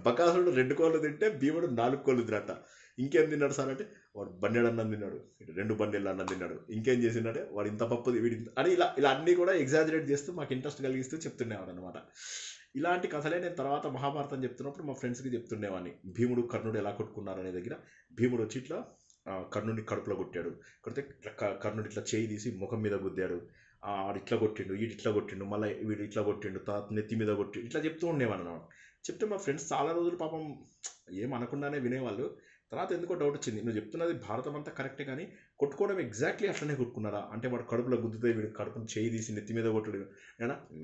బకాసురుడు 2 కోళ్ళు తింటే భీముడు 4 కోళ్ళు తిన్నట్ట. ఇంకేం తిన్నాడు సార్ అంటే, వాడు బండెడు అన్నం తిన్నాడు, 2 బండెళ్ళ అన్నం తిన్నాడు, ఇంకేం చేసిండే వాడు ఇంత పప్పు వీడి అని ఇలా ఇలా అన్నీ కూడా ఎగ్జాజరేట్ చేస్తూ మాకు ఇంట్రెస్ట్ కలిగిస్తూ చెప్తుండేవాడు అనమాట. ఇలాంటి కథలే నేను తర్వాత మహాభారతం చెప్తున్నప్పుడు మా ఫ్రెండ్స్కి చెప్తుండేవాడిని. భీముడు కర్ణుడు ఎలా కొట్టుకున్నారు అనే దగ్గర భీముడు వచ్చి ఇట్లా కర్ణుడిని కడుపులో కొట్టాడు, కొడితే ఇట్లా కర్ణుడు ఇట్లా చేయి తీసి ముఖం మీద గుద్దాడు, ఆడు ఇట్లా కొట్టిండు, వీడు ఇట్లా కొట్టిండు, మళ్ళీ వీడు ఇట్లా కొట్టిండు, తర్వాత నెత్తి మీద కొట్టిండు, ఇట్లా చెప్తూ ఉండేవాడు అన్నమాట. చెప్తే మా ఫ్రెండ్స్ చాలా రోజులు పాపం ఏమనకుండానే వినేవాళ్ళు. తర్వాత ఎందుకో డౌట్ వచ్చింది, నువ్వు చెప్తున్నది భారతం అంతా కరెక్టే కానీ కొట్టుకోవడం ఎగ్జాక్ట్లీ అట్లనే కొట్టుకున్నారా అంటే, వాడు కడుపులో గుద్దుతే వీడు కడుపును చేయి తీసి నెత్తి మీద కొట్టుడు,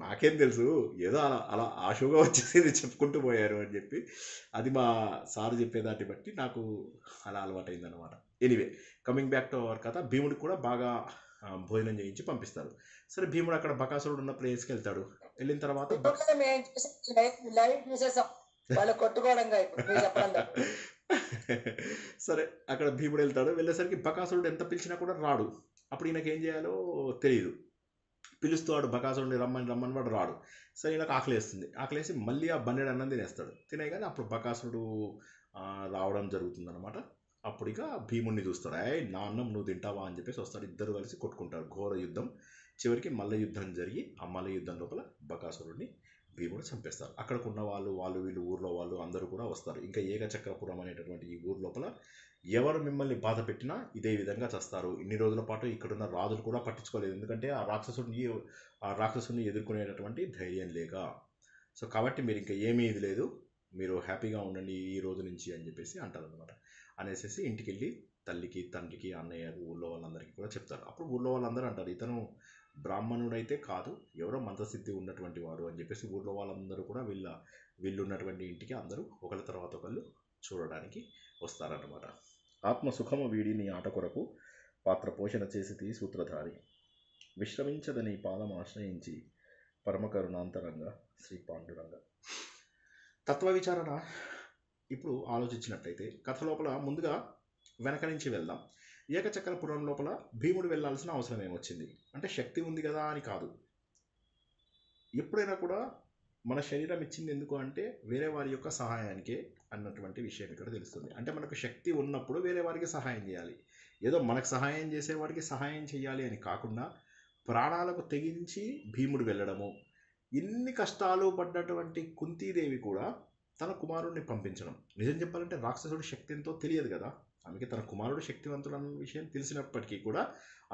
నాకేం తెలుసు, ఏదో అలా అలా ఆశువుగా వచ్చేసి చెప్పుకుంటూ పోయారు అని చెప్పి, అది మా సారు చెప్పేదాన్ని బట్టి నాకు అలా అలవాటైంది అనమాట. Anyway, coming back to our కథ, భీముడికి కూడా బాగా భోజనం చేయించి పంపిస్తారు. సరే, భీముడు అక్కడ బకాసురుడు ఉన్న ప్లేస్కి వెళ్తాడు. వెళ్ళిన తర్వాత వాళ్ళు కొట్టుకోవడంగా సరే, అక్కడ భీముడు వెళ్తాడు. వెళ్ళేసరికి బకాసురుడు ఎంత పిలిచినా కూడా రాడు. అప్పుడు ఈయనకి ఏం చేయాలో తెలియదు. పిలుస్తాడు బకాసురుడిని, రమ్మని రమ్మని, వాడు రాడు. సరే, ఈయనకు ఆకలేస్తుంది. ఆకలేసి మళ్ళీ ఆ బండెడు అన్నం తినేస్తాడు. తినేగానే అప్పుడు బకాసురుడు రావడం జరుగుతుంది అనమాట. అప్పుడు ఇక భీముడిని చూస్తాడు. నా అన్నం నువ్వు తింటావా అని చెప్పేసి వస్తాడు. ఇద్దరు కలిసి కొట్టుకుంటారు. ఘోర యుద్ధం. చివరికి మల్ల యుద్ధం జరిగి ఆ మల్ల యుద్ధం లోపల బకాసురుడిని భీముడు చంపేస్తారు. అక్కడికి ఉన్న వాళ్ళు వీళ్ళు ఊర్లో వాళ్ళు అందరూ కూడా వస్తారు. ఇంకా ఏకచక్రపురం అనేటటువంటి ఈ ఊరు లోపల ఎవరు మిమ్మల్ని బాధ పెట్టినా ఇదే విధంగా చేస్తారు. ఇన్ని రోజుల పాటు ఇక్కడున్న రాజులు కూడా పట్టించుకోలేదు, ఎందుకంటే ఆ రాక్షసుని ఎదుర్కొనేటటువంటి ధైర్యం లేక. సో కాబట్టి మీరు ఇంకా ఏమీ ఇది లేదు, మీరు హ్యాపీగా ఉండండి ఈ రోజు నుంచి అని చెప్పేసి అంటారు అనమాట. అనేసి ఇంటికి వెళ్ళి తల్లికి, తండ్రికి, అన్నయ్య, ఊళ్ళో వాళ్ళందరికీ కూడా చెప్తారు. అప్పుడు ఊళ్ళో వాళ్ళందరూ అంటారు, ఇతను బ్రాహ్మణుడైతే కాదు, ఎవరో మంత్రసిద్ధి ఉన్నటువంటి వాడు అని చెప్పేసి ఊళ్ళో వాళ్ళందరూ కూడా వీళ్ళు ఉన్నటువంటి ఇంటికి అందరూ ఒకరి తర్వాత ఒకళ్ళు చూడడానికి వస్తారన్నమాట. ఆత్మసుఖము వీడి నీ ఆట కొరకు పాత్ర పోషణ చేసి సూత్రధారి విశ్రమించదని పాదం ఆశ్రయించి పరమకరుణాంతరంగా శ్రీ పాండురంగ. తత్వ విచారణ ఇప్పుడు ఆలోచించినట్టయితే కథ లోపల ముందుగా వెనక నుంచి వెళ్దాం. ఏకచక్రపురం లోపల భీముడు వెళ్ళాల్సిన అవసరం ఏమొచ్చింది అంటే, శక్తి ఉంది కదా అని కాదు. ఎప్పుడైనా కూడా మన శరీరం ఇచ్చింది ఎందుకు అంటే వేరే వారి యొక్క సహాయానికే అన్నటువంటి విషయం ఇక్కడ తెలుస్తుంది. అంటే మనకు శక్తి ఉన్నప్పుడు వేరే వారికి సహాయం చేయాలి. ఏదో మనకు సహాయం చేసేవాడికి సహాయం చేయాలి అని కాకుండా ప్రాణాలకు తెగించి భీముడు వెళ్ళడము. ఇన్ని కష్టాలు పడ్డటువంటి కుంతీదేవి కూడా తన కుమారుడిని పంపించడం. నిజం చెప్పాలంటే రాక్షసుడి శక్తి ఎంతో తెలియదు కదా, ఆమెకి తన కుమారుడు శక్తివంతుడు అన్న విషయం తెలిసినప్పటికీ కూడా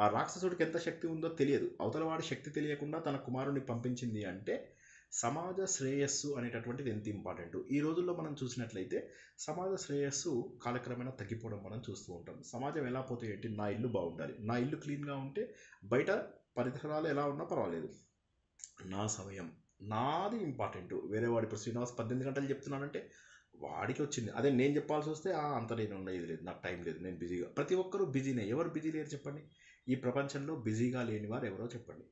ఆ రాక్షసుడికి ఎంత శక్తి ఉందో తెలియదు. అవతల వాడి శక్తి తెలియకుండా తన కుమారుడిని పంపించింది అంటే సమాజ శ్రేయస్సు అనేటటువంటిది ఎంత ఇంపార్టెంట్. ఈ రోజుల్లో మనం చూసినట్లయితే సమాజ శ్రేయస్సు కాలక్రమేణా తగ్గిపోవడం మనం చూస్తూ ఉంటాం. సమాజం ఎలా పోతే ఏంటి, నా ఇల్లు బాగుండాలి, నా ఇల్లు క్లీన్గా ఉంటే బయట పరిసరాలు ఎలా ఉన్నా పర్వాలేదు, నా సమయం నాది ఇంపార్టెంట్. వేరే వాడి ఇప్పుడు శ్రీనివాస్ 18 గంటలు చెప్తున్నానంటే వాడికి వచ్చింది, అదే నేను చెప్పాల్సి వస్తే అంత నేను ఉండేది లేదు, నాకు టైం లేదు, నేను బిజీగా. ప్రతి ఒక్కరూ బిజీనే. ఎవరు బిజీ లేరు చెప్పండి? ఈ ప్రపంచంలో బిజీగా లేని వారు ఎవరో చెప్పండి.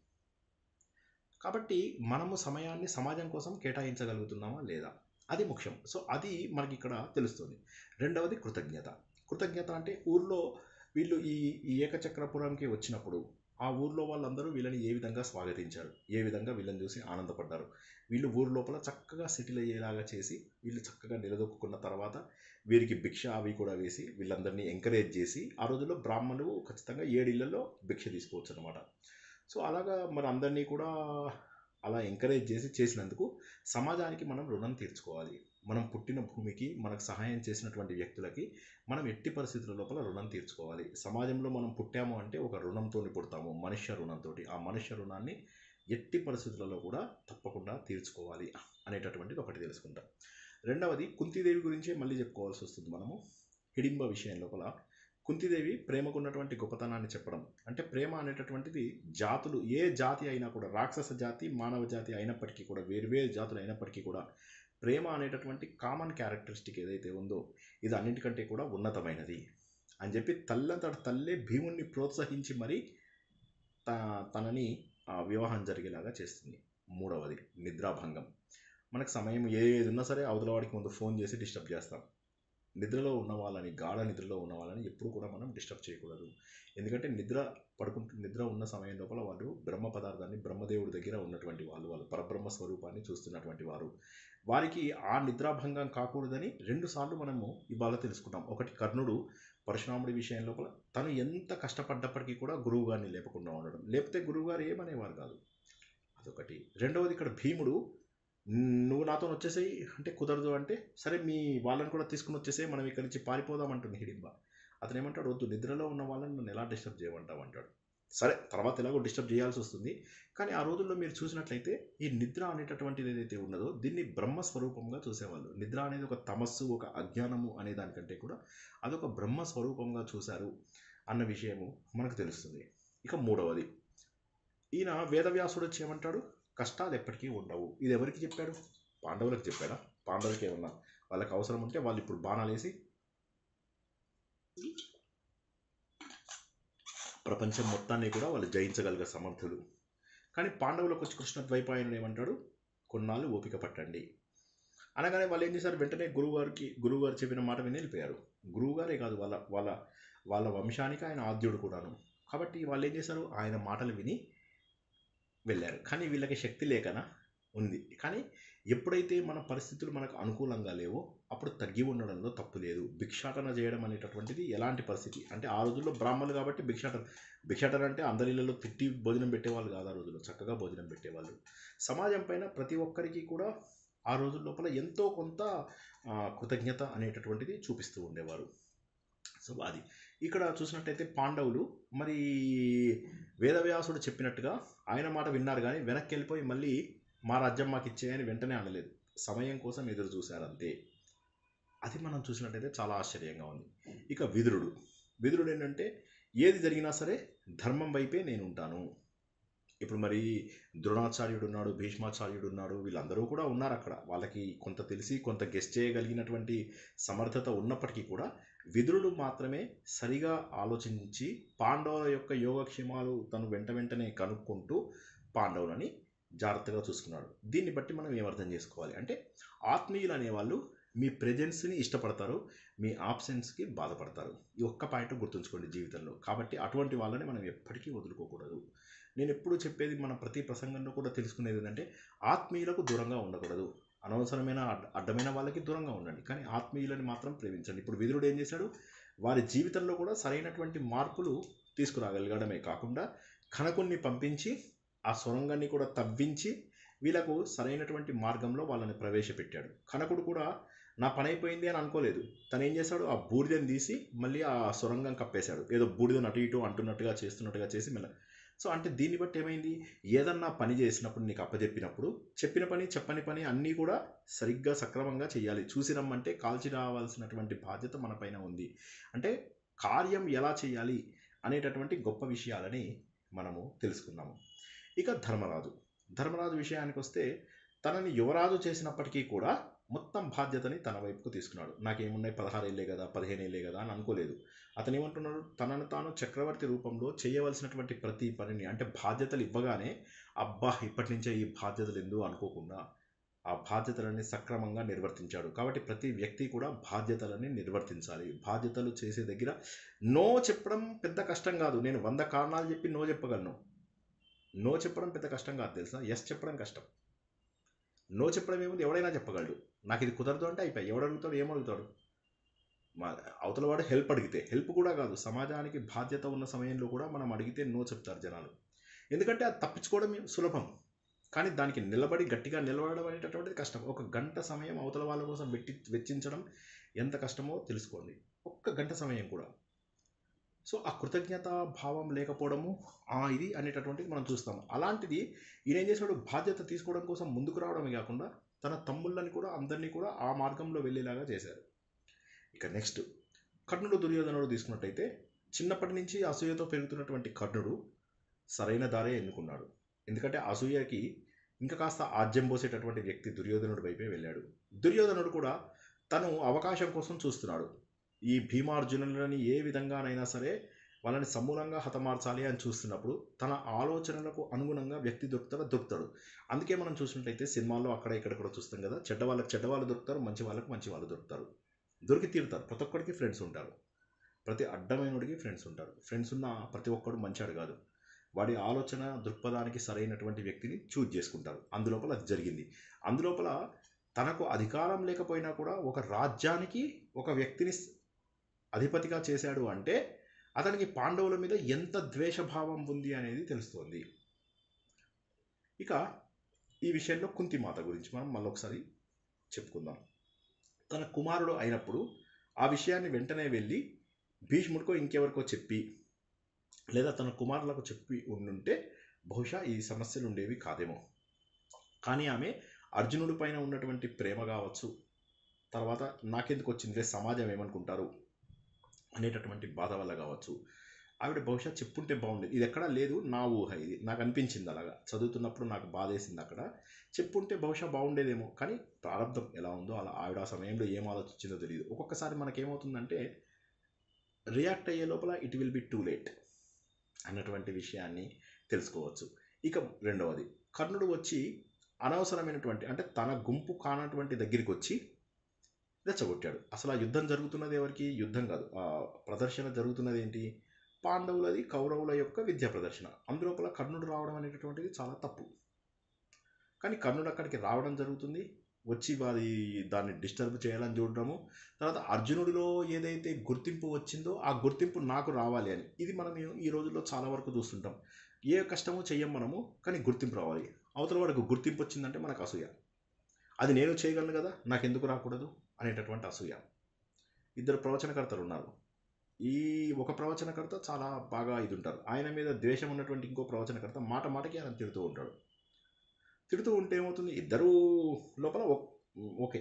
కాబట్టి మనము సమయాన్ని సమాజం కోసం కేటాయించగలుగుతున్నామా లేదా, అది ముఖ్యం. సో అది మనకి ఇక్కడ తెలుస్తుంది. రెండవది కృతజ్ఞత అంటే ఊర్లో వీళ్ళు ఈ ఏకచక్రపురంకి వచ్చినప్పుడు ఆ ఊర్లో వాళ్ళందరూ వీళ్ళని ఏ విధంగా స్వాగతించారు, ఏ విధంగా వీళ్ళని చూసి ఆనందపడ్డారు. వీళ్ళు ఊరు లోపల చక్కగా సెటిల్ అయ్యేలాగా చేసి వీళ్ళు చక్కగా నిలదొక్కున్న తర్వాత వీరికి భిక్ష అవి కూడా వేసి వీళ్ళందరినీ ఎంకరేజ్ చేసి, ఆ రోజుల్లో బ్రాహ్మణులు ఖచ్చితంగా 7 ఇళ్లలో భిక్ష తీసుకోవచ్చు అనమాట. సో అలాగా మరి అందరినీ కూడా అలా ఎంకరేజ్ చేసినందుకు సమాజానికి మనం రుణం తీర్చుకోవాలి. మనం పుట్టిన భూమికి మనకు సహాయం చేసినటువంటి వ్యక్తులకి మనం ఎట్టి పరిస్థితుల లోపల రుణం తీర్చుకోవాలి. సమాజంలో మనం పుట్టాము అంటే ఒక రుణంతో పుడతాము, మనుష్య రుణంతో. ఆ మనుష్య రుణాన్ని ఎట్టి పరిస్థితులలో కూడా తప్పకుండా తీర్చుకోవాలి అనేటటువంటిది ఒకటి తెలుసుకుంటాం. రెండవది కుంతీదేవి గురించే మళ్ళీ చెప్పుకోవాల్సి వస్తుంది మనము. హిడింబ విషయం లోపల కుంతీదేవి ప్రేమకు ఉన్నటువంటి గొప్పతనాన్ని చెప్పడం. అంటే ప్రేమ అనేటటువంటిది జాతులు ఏ జాతి అయినా కూడా, రాక్షస జాతి మానవ జాతి అయినప్పటికీ కూడా, వేరువేరు జాతులు అయినప్పటికీ కూడా ప్రేమ అనేటటువంటి కామన్ క్యారెక్టరిస్టిక్ ఏదైతే ఉందో ఇది అన్నింటికంటే కూడా ఉన్నతమైనది అని చెప్పి తల్లంతట తల్లే భీముణ్ణి ప్రోత్సహించి మరి తనని వివాహం జరిగేలాగా చేస్తుంది. మూడవది నిద్రాభంగం. మనకు సమయం ఏది ఉన్నా సరే అవతల వాడికి ముందు ఫోన్ చేసి డిస్టర్బ్ చేస్తాం. నిద్రలో ఉన్న వాళ్ళని, గాఢ నిద్రలో ఉన్న వాళ్ళని ఎప్పుడు కూడా మనం డిస్టర్బ్ చేయకూడదు. ఎందుకంటే నిద్ర ఉన్న సమయం లోపల వాళ్ళు బ్రహ్మ పదార్థాన్ని, బ్రహ్మదేవుడి దగ్గర ఉన్నటువంటి వాళ్ళు పరబ్రహ్మ స్వరూపాన్ని చూస్తున్నటువంటి వారు. వారికి ఆ నిద్రాభంగం కాకూడదని 2 సార్లు మనము ఇవాళ తెలుసుకున్నాం. ఒకటి, కర్ణుడు పరశురాముడి విషయం లోపల తను ఎంత కష్టపడ్డప్పటికీ కూడా గురువు గారిని లేపకుండా ఉండడం, లేకపోతే గురువుగారు ఏమనేవారు కాదు, అదొకటి. రెండవది, ఇక్కడ భీముడు నువ్వు నాతో వచ్చేసేయి అంటే కుదరదు అంటే, సరే మీ వాళ్ళని కూడా తీసుకుని వచ్చేసేయి, మనం ఇక్కడి నుంచి పారిపోదాం అంటుంది హిడింబ. అతను ఏమంటాడు, వద్దు, నిద్రలో ఉన్న వాళ్ళని నన్ను ఎలా డిస్టర్బ్ చేయమంటావు అంటాడు. సరే, తర్వాత ఎలాగో డిస్టర్బ్ చేయాల్సి వస్తుంది. కానీ ఆ రోజుల్లో మీరు చూసినట్లయితే ఈ నిద్ర అనేటటువంటిది ఏదైతే ఉన్నదో దీన్ని బ్రహ్మస్వరూపంగా చూసేవాళ్ళు. నిద్ర అనేది ఒక తమస్సు, ఒక అజ్ఞానము అనే దానికంటే కూడా అదొక బ్రహ్మస్వరూపంగా చూశారు అన్న విషయము మనకు తెలుస్తుంది. ఇక మూడవది, ఈయన వేదవ్యాసుడు వచ్చి ఏమంటాడు, కష్టాలు ఎప్పటికీ ఉండవు. ఇది ఎవరికి చెప్పాడు? పాండవులకు చెప్పాడా? పాండవులకి ఏమన్నా వాళ్ళకి అవసరం ఉంటే వాళ్ళు ఇప్పుడు బాణాలు వేసి ప్రపంచం మొత్తాన్ని కూడా వాళ్ళు జయించగలిగే సమర్థులు. కానీ పాండవులకు వచ్చి కృష్ణద్వైపాయనుడు ఏమంటాడు, కొన్నాళ్ళు ఓపిక పట్టండి అనగానే వాళ్ళు ఏం చేశారు, వెంటనే గురువుగారు చెప్పిన మాట విని వెళ్ళిపోయారు. గురువుగారే కాదు, వాళ్ళ వంశానికి ఆయన ఆద్యుడు కూడాను. కాబట్టి వాళ్ళు ఏం చేశారు, ఆయన మాటలు విని వెళ్ళారు. కానీ వీళ్ళకి శక్తి లేకనా ఉంది. కానీ ఎప్పుడైతే మన పరిస్థితులు మనకు అనుకూలంగా లేవో అప్పుడు తగ్గి ఉండడంలో తప్పు లేదు. భిక్షాటన చేయడం అనేటటువంటిది ఎలాంటి పరిస్థితి అంటే, ఆ రోజుల్లో బ్రాహ్మణులు కాబట్టి భిక్షాటన అంటే అందరి ఇళ్ళలో తిట్టి భోజనం పెట్టేవాళ్ళు కాదు. ఆ రోజుల్లో చక్కగా భోజనం పెట్టేవాళ్ళు. సమాజం పైన ప్రతి ఒక్కరికి కూడా ఆ రోజుల లోపల ఎంతో కొంత కృతజ్ఞత అనేటటువంటిది చూపిస్తూ ఉండేవారు. సో అది ఇక్కడ చూసినట్టయితే పాండవులు మరి వేదవ్యాసుడు చెప్పినట్టుగా ఆయన మాట విన్నారు, కానీ వెనక్కి వెళ్ళిపోయి మళ్ళీ మా రాజ్యం మాకు ఇచ్చేయని వెంటనే అనలేదు. సమయం కోసం ఎదురు చూశారు అంతే. అది మనం చూసినట్టయితే చాలా ఆశ్చర్యంగా ఉంది. ఇక విదురుడు ఏంటంటే, ఏది జరిగినా సరే ధర్మం వైపే నేను ఉంటాను. ఇప్పుడు మరి ద్రోణాచార్యుడు ఉన్నాడు, భీష్మాచార్యుడు ఉన్నాడు, వీళ్ళందరూ కూడా ఉన్నారు అక్కడ. వాళ్ళకి కొంత తెలిసి కొంత గెస్ చేయగలిగినటువంటి సమర్థత ఉన్నప్పటికీ కూడా విదురుడు మాత్రమే సరిగా ఆలోచించి పాండవుల యొక్క యోగక్షేమాలు తను వెంటనే కనుక్కుంటూ పాండవులని జాగ్రత్తగా చూసుకున్నాడు. దీన్ని బట్టి మనం ఏమర్థం చేసుకోవాలి అంటే, ఆత్మీయులు అనేవాళ్ళు మీ ప్రెజెన్స్ని ఇష్టపడతారు, మీ ఆబ్సెన్స్కి బాధపడతారు. ఈ ఒక్క పాయింట్ గుర్తుంచుకోండి జీవితంలో. కాబట్టి అటువంటి వాళ్ళని మనం ఎప్పటికీ వదులుకోకూడదు. నేను ఎప్పుడు చెప్పేది, మన ప్రతి ప్రసంగంలో కూడా తెలుసుకునేది ఏంటంటే, ఆత్మీయులకు దూరంగా ఉండకూడదు. అనవసరమైన అడ్డమైన వాళ్ళకి దూరంగా ఉండండి, కానీ ఆత్మీయులని మాత్రం ప్రేమించండి. ఇప్పుడు విదురుడు ఏం చేశాడు, వారి జీవితంలో కూడా సరైనటువంటి మార్పులు తీసుకురాగలగడమే కాకుండా కనకుణ్ణి పంపించి ఆ సొరంగాన్ని కూడా తవ్వించి వీళ్ళకు సరైనటువంటి మార్గంలో వాళ్ళని ప్రవేశపెట్టాడు. కనకుడు కూడా నా పని అయిపోయింది అని అనుకోలేదు. తను ఏం చేశాడు, ఆ బూడిదని తీసి మళ్ళీ ఆ సొరంగం కప్పేశాడు. ఏదో బూడిదని అటు ఇటు అంటున్నట్టుగా చేస్తున్నట్టుగా చేసి మెల్ల. సో అంటే దీన్ని బట్టి ఏమైంది, ఏదన్నా పని చేసినప్పుడు నీకు అప్పచెప్పినప్పుడు చెప్పిన పని చెప్పని పని అన్నీ కూడా సరిగ్గా సక్రమంగా చేయాలి. చూసి రమ్మంటే కాల్చి రావాల్సినటువంటి బాధ్యత మన పైన ఉంది. అంటే కార్యం ఎలా చేయాలి అనేటటువంటి గొప్ప విషయాలని మనము తెలుసుకున్నాము. ఇక ధర్మరాజు విషయానికి వస్తే, తనని యువరాజు చేసినప్పటికీ కూడా మొత్తం బాధ్యతని తన వైపుకు తీసుకున్నాడు. నాకేమున్నాయి 16 ఏళ్ళే కదా 15 ఏళ్ళే కదా అని అనుకోలేదు. అతను ఏమంటున్నాడు, తనను తాను చక్రవర్తి రూపంలో చేయవలసినటువంటి ప్రతి పనిని, అంటే బాధ్యతలు ఇవ్వగానే అబ్బా ఇప్పటి నుంచే ఈ బాధ్యతలు ఎందుకు అనుకోకుండా ఆ బాధ్యతలని సక్రమంగా నిర్వర్తించాడు. కాబట్టి ప్రతి వ్యక్తి కూడా బాధ్యతలని నిర్వర్తించాలి. బాధ్యతలు చేసే దగ్గర నో చెప్పడం పెద్ద కష్టం కాదు. నేను 100 కారణాలు చెప్పి నో చెప్పగలను. నో చెప్పడం పెద్ద కష్టం కాదు తెలుసా, ఎస్ చెప్పడం కష్టం. నో చెప్పడం ఏముంది, ఎవడైనా చెప్పగలడు. నాకు ఇది కుదరదు అంటే అయిపోయి, ఎవడు అడుగుతాడు, ఏమడుగుతాడు? అవతల వాడు హెల్ప్ అడిగితే, హెల్ప్ కూడా కాదు, సమాజానికి బాధ్యత ఉన్న సమయంలో కూడా మనం అడిగితే నో చెప్తారు జనాలు. ఎందుకంటే అది తప్పించుకోవడం సులభం, కానీ దానికి గట్టిగా నిలబడడం అనేటటువంటిది కష్టం. 1 గంట సమయం అవతల వాళ్ళ కోసం వెచ్చించడం ఎంత కష్టమో తెలుసుకోండి, 1 గంట సమయం కూడా. సో ఆ కృతజ్ఞత భావం లేకపోవడము ఇది అనేటటువంటిది మనం చూస్తాము. అలాంటిది ఈయన ఏం చేశాడు, బాధ్యత తీసుకోవడం కోసం ముందుకు రావడమే కాకుండా తన తమ్ముళ్ళని కూడా అందరినీ కూడా ఆ మార్గంలో వెళ్ళేలాగా చేశారు. ఇక నెక్స్ట్, కర్ణుడు దుర్యోధనుడు తీసుకున్నట్టయితే, చిన్నప్పటి నుంచి అసూయతో పెరుగుతున్నటువంటి కర్ణుడు సరైన దారే ఎన్నుకున్నాడు. ఎందుకంటే అసూయకి ఇంకా కాస్త ఆజ్యం పోసేటటువంటి వ్యక్తి దుర్యోధనుడి వైపే వెళ్ళాడు. దుర్యోధనుడు కూడా తను అవకాశం కోసం చూస్తున్నాడు. ఈ భీమార్జునులని ఏ విధంగానైనా సరే వాళ్ళని సమూలంగా హతమార్చాలి అని చూస్తున్నప్పుడు తన ఆలోచనలకు అనుగుణంగా వ్యక్తి దొరుకుతాడు. అందుకే మనం చూసినట్లయితే సినిమాల్లో అక్కడ ఇక్కడ కూడా చూస్తాం కదా, చెడ్డవాళ్ళు దొరుకుతారు, మంచి వాళ్ళు దొరుకుతారు, దొరికి తీరుతారు. ప్రతి ఒక్కడికి ఫ్రెండ్స్ ఉంటారు, ప్రతి అడ్డమైనడికి ఫ్రెండ్స్ ఉంటారు. ఫ్రెండ్స్ ఉన్న ప్రతి ఒక్కడు మంచాడు కాదు, వాడి ఆలోచన దృక్పథానికి సరైనటువంటి వ్యక్తిని చూజ్ చేసుకుంటారు. అందులోపల అది జరిగింది. అందులోపల తనకు అధికారం లేకపోయినా కూడా ఒక రాజ్యానికి ఒక వ్యక్తిని అధిపతిగా చేశాడు అంటే అతనికి పాండవుల మీద ఎంత ద్వేషభావం ఉంది అనేది తెలుస్తోంది. ఇక ఈ విషయంలో కుంతిమాత గురించి మనం మళ్ళొకసారి చెప్పుకుందాం. తన కుమారుడు అయినప్పుడు ఆ విషయాన్ని వెంటనే వెళ్ళి భీష్ముడికో ఇంకెవరికో చెప్పి లేదా తన కుమారులకు చెప్పి ఉండుంటే బహుశా ఈ సమస్యలు ఉండేవి కాదేమో. కానీ ఆమె అర్జునుడి పైన ఉన్నటువంటి ప్రేమ కావచ్చు, తర్వాత నాకెందుకు వచ్చిందిలే సమాజం ఏమనుకుంటారు అనేటటువంటి బాధ వల్ల కావచ్చు, ఆవిడ బహుశా చెప్పుంటే బాగుండేది. ఇది ఎక్కడా లేదు, నా ఊహ, ఇది నాకు అనిపించింది. అలాగా చదువుతున్నప్పుడు నాకు బాధ వేసింది. అక్కడ చెప్పుంటే బహుశా బాగుండేదేమో. కానీ ప్రారంభం ఎలా ఉందో అలా ఆవిడ ఆ సమయంలో ఏం ఆలోచించిందో తెలియదు. ఒక్కొక్కసారి మనకేమవుతుందంటే రియాక్ట్ అయ్యే లోపల it will be too late అన్నటువంటి విషయాన్ని తెలుసుకోవచ్చు. ఇక రెండవది, కర్ణుడు వచ్చి అనవసరమైనటువంటి అంటే తన గుంపు కానటువంటి దగ్గరికి వచ్చి రెచ్చగొట్టాడు. అసలు ఆ యుద్ధం జరుగుతున్నది ఎవరికి? యుద్ధం కాదు, ఆ ప్రదర్శన జరుగుతున్నది ఏంటి? పాండవులది, కౌరవుల యొక్క విద్యా ప్రదర్శన. అందులోపల కర్ణుడు రావడం అనేటటువంటిది చాలా తప్పు. కానీ కర్ణుడు అక్కడికి రావడం జరుగుతుంది, వచ్చి దాన్ని డిస్టర్బ్ చేయాలని చూడడము, తర్వాత అర్జునుడిలో ఏదైతే గుర్తింపు వచ్చిందో ఆ గుర్తింపు నాకు రావాలి అని. ఇది మనం ఈ రోజుల్లో చాలా వరకు చూస్తుంటాం. ఏ కష్టమో చెయ్యం మనము, కానీ గుర్తింపు రావాలి. అవతల వాడికి గుర్తింపు వచ్చిందంటే మనకు అసూయ. అది నేను చేయగలను కదా, నాకెందుకు రాకూడదు అనేటటువంటి అసూయ. ఇద్దరు ప్రవచనకర్తలు ఉన్నారు. ఈ ఒక ప్రవచనకర్త చాలా బాగా ఇది ఉంటారు, ఆయన మీద ద్వేషం ఉన్నటువంటి ఇంకో ప్రవచనకర్త మాటకి ఆయన తిడుతూ ఉంటాడు. తిడుతూ ఉంటే ఏమవుతుంది, ఇద్దరు లోపల ఓకే.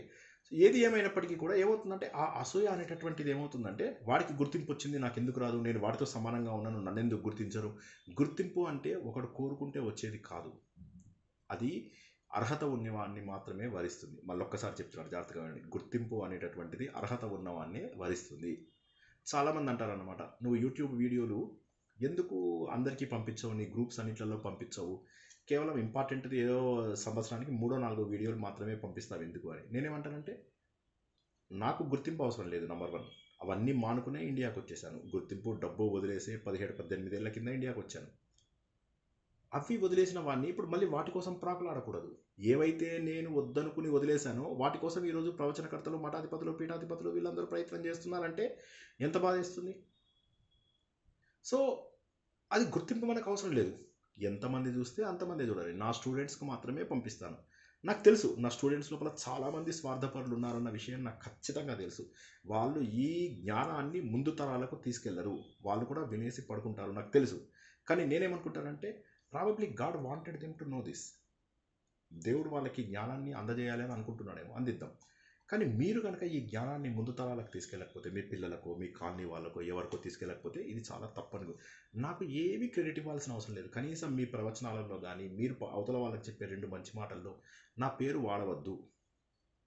ఏది ఏమైనప్పటికీ కూడా ఏమవుతుందంటే ఆ అసూయ అనేటటువంటిది ఏమవుతుందంటే వాడికి గుర్తింపు వచ్చింది, నాకు ఎందుకు రాదు, నేను వాడితో సమానంగా ఉన్నాను, నన్ను ఎందుకు గుర్తించరు. గుర్తింపు అంటే ఒకడు కోరుకుంటే వచ్చేది కాదు, అది అర్హత ఉన్నవాడిని మాత్రమే వరిస్తుంది. మళ్ళొక్కసారి చెప్తున్నాడు జాగ్రత్తగా వినండి. గుర్తింపు అనేటటువంటిది అర్హత ఉన్నవాడిని వరిస్తుంది. చాలామంది అంటారన్నమాట, నువ్వు యూట్యూబ్ వీడియోలు ఎందుకు అందరికీ పంపించవు, నీ గ్రూప్స్ అన్నిట్లలో పంపించవు, కేవలం ఇంపార్టెంట్ది ఏదో సంవత్సరానికి 3-4 వీడియోలు మాత్రమే పంపిస్తావు ఎందుకు అని. నేనేమంటానంటే నాకు గుర్తింపు అవసరం లేదు. నంబర్ 1, అవన్నీ మానుకునే ఇండియాకి వచ్చేసాను. గుర్తింపు డబ్బు వదిలేసి 17-18 ఏళ్ల కింద ఇండియాకి వచ్చాను. అవి వదిలేసిన వాడిని ఇప్పుడు మళ్ళీ వాటి కోసం ప్రాకులాడకూడదు. ఏవైతే నేను వద్దనుకుని వదిలేశానో వాటి కోసం ఈరోజు ప్రవచనకర్తలు, మఠాధిపతులు, పీఠాధిపతులు వీళ్ళందరూ ప్రయత్నం చేస్తున్నారంటే ఎంత బాధేస్తుంది. సో అది గుర్తింపు మనకు అవసరం లేదు. ఎంతమంది చూస్తే అంతమంది చూడాలి. నా స్టూడెంట్స్కి మాత్రమే పంపిస్తాను. నాకు తెలుసు నా స్టూడెంట్స్ లోపల చాలామంది స్వార్థపరులు ఉన్నారన్న విషయం నాకు ఖచ్చితంగా తెలుసు. వాళ్ళు ఈ జ్ఞానాన్ని ముందు తరాలకు తీసుకెళ్లరు, వాళ్ళు కూడా వినేసి పడుకుంటారు, నాకు తెలుసు. కానీ నేనేమనుకుంటానంటే probably God wanted them to know this. దేవుడు వాళ్ళకి జ్ఞానాన్ని అందజేయాలని అనుకుంటున్నాడేమో, అందిద్దాం. కానీ మీరు కనుక ఈ జ్ఞానాన్ని ముందు తరాలకు తీసుకెళ్ళకపోతే, మీ పిల్లలకు, మీ కాలనీ వాళ్ళకో ఎవరికో తీసుకెళ్ళకపోతే ఇది చాలా తప్పని. నాకు ఏమీ క్రెడిట్ ఇవ్వాల్సిన అవసరం లేదు. కనీసం మీ ప్రవచనాలలో కానీ మీరు అవతల వాళ్ళకి చెప్పే 2 మంచి మాటల్లో నా పేరు వాడవద్దు.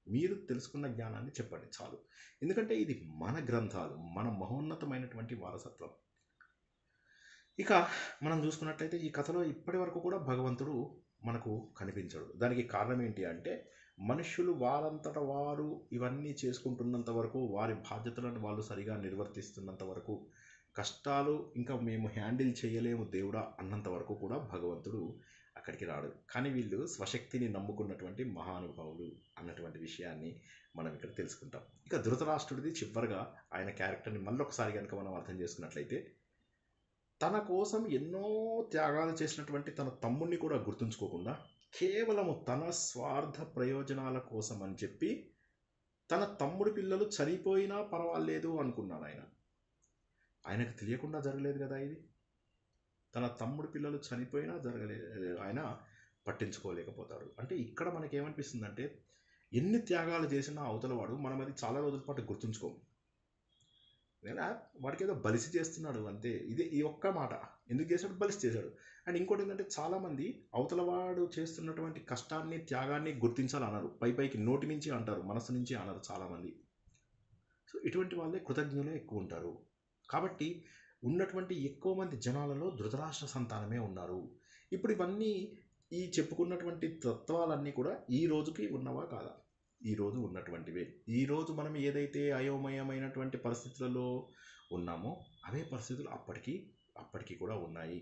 మీరు తెలుసుకున్న జ్ఞానాన్ని చెప్పండి చాలు. ఎందుకంటే ఇది మన గ్రంథాలు, మన మహోన్నతమైనటువంటి వారసత్వం. ఇక మనం చూసుకున్నట్లయితే ఈ కథలో ఇప్పటి వరకు కూడా భగవంతుడు మనకు కనిపించడు. దానికి కారణం ఏంటి అంటే మనుష్యులు వారంతట వారు ఇవన్నీ చేసుకుంటున్నంత వరకు, వారి బాధ్యతలను వాళ్ళు సరిగా నిర్వర్తిస్తున్నంత వరకు, కష్టాలు ఇంకా మేము హ్యాండిల్ చేయలేము దేవుడా అన్నంత వరకు కూడా భగవంతుడు అక్కడికి రాడు. కానీ వీళ్ళు స్వశక్తిని నమ్ముకున్నటువంటి మహానుభావులు అన్నటువంటి విషయాన్ని మనం ఇక్కడ తెలుసుకుంటాం. ఇక ధృతరాష్ట్రుడిది చివరిగా ఆయన క్యారెక్టర్ని మళ్ళొకసారి కనుక మనం అర్థం చేసుకున్నట్లయితే, తన కోసం ఎన్నో త్యాగాలు చేసినటువంటి తన తమ్ముడిని కూడా గుర్తుంచుకోకుండా కేవలము తన స్వార్థ ప్రయోజనాల కోసం అని చెప్పి తన తమ్ముడి పిల్లలు చనిపోయినా పర్వాలేదు అనుకున్నాడు ఆయన. ఆయనకు తెలియకుండా జరగలేదు కదా ఇది. తన తమ్ముడి పిల్లలు చనిపోయినా జరగలేదు, ఆయన పట్టించుకోలేకపోతాడు. అంటే ఇక్కడ మనకేమనిపిస్తుందంటే ఎన్ని త్యాగాలు చేసినా అవతల వాడు మనం అది చాలా రోజుల పాటు గుర్తుంచుకోము. లేదా వాడికి ఏదో బలిసి చేస్తున్నాడు అంతే. ఇదే ఈ ఒక్క మాట ఎందుకు చేశాడు, బలిసి చేశాడు. అండ్ ఇంకోటి ఏంటంటే చాలామంది అవతలవాడు చేస్తున్నటువంటి కష్టాన్ని, త్యాగాన్ని గుర్తించాలన్నారు. పైకి నోటి నుంచి అంటారు, మనసు నుంచి అనరు చాలామంది. సో ఇటువంటి వాళ్ళే కృతజ్ఞులే ఎక్కువ ఉంటారు. కాబట్టి ఉన్నటువంటి ఎక్కువ మంది జనాలలో ధృతరాష్ట్ర సంతానమే ఉన్నారు. ఇప్పుడు ఇవన్నీ ఈ చెప్పుకున్నటువంటి తత్వాలన్నీ కూడా ఈ రోజుకి ఉన్నవా కాదా? ఈరోజు ఉన్నటువంటివే. ఈరోజు మనం ఏదైతే అయోమయమైనటువంటి పరిస్థితులలో ఉన్నామో అవే పరిస్థితులు అప్పటికి కూడా ఉన్నాయి.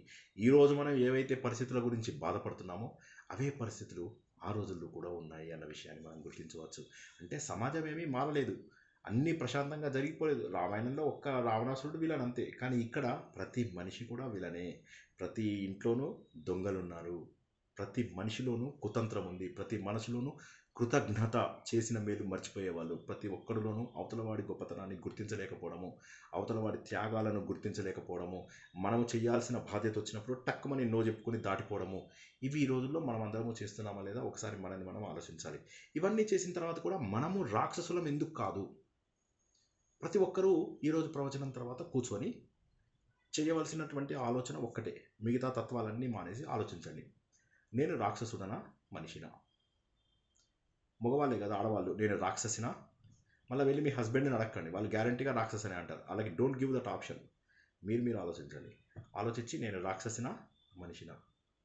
ఈరోజు మనం ఏవైతే పరిస్థితుల గురించి బాధపడుతున్నామో అవే పరిస్థితులు ఆ రోజుల్లో కూడా ఉన్నాయి అన్న విషయాన్ని మనం గుర్తించవచ్చు. అంటే సమాజం ఏమీ మారలేదు, అన్నీ ప్రశాంతంగా జరిగిపోలేదు. రామాయణంలో ఒక్క రావణాసురుడు విలన్ అంతే, కానీ ఇక్కడ ప్రతి మనిషి కూడా విలనే. ప్రతి ఇంట్లోనూ దొంగలున్నారు, ప్రతి మనిషిలోనూ కుతంత్రం ఉంది, ప్రతి మనసులోనూ కృతజ్ఞత, చేసిన మేలు మర్చిపోయేవాళ్ళు, ప్రతి ఒక్కరిలోనూ అవతలవాడి గొప్పతనాన్ని గుర్తించలేకపోవడము, అవతలవాడి త్యాగాలను గుర్తించలేకపోవడము, మనము చేయాల్సిన బాధ్యత వచ్చినప్పుడు టక్కుమని నో చెప్పుకొని దాటిపోవడము, ఇవి ఈ రోజుల్లో మనం అందరము చేస్తున్నామా లేదా ఒకసారి మనల్ని మనం ఆలోచించాలి. ఇవన్నీ చేసిన తర్వాత కూడా మనము రాక్షసులం ఎందుకు కాదు? ప్రతి ఒక్కరూ ఈరోజు ప్రవచనం తర్వాత కూర్చొని చేయవలసినటువంటి ఆలోచన ఒక్కటే, మిగతా తత్వాలన్నీ మానేసి ఆలోచించండి. నేను రాక్షసుడనా మనిషినా? మగవాళ్ళే కదా ఆడవాళ్ళు, నేను రాక్షసినా? మళ్ళీ వెళ్ళి మీ హస్బెండ్ని అడగండి, వాళ్ళు గ్యారంటీగా రాక్షసనే అంటారు. అలాగే డోంట్ గివ్ దట్ ఆప్షన్. మీరు ఆలోచించండి. ఆలోచించి నేను రాక్షసినా మనిషినా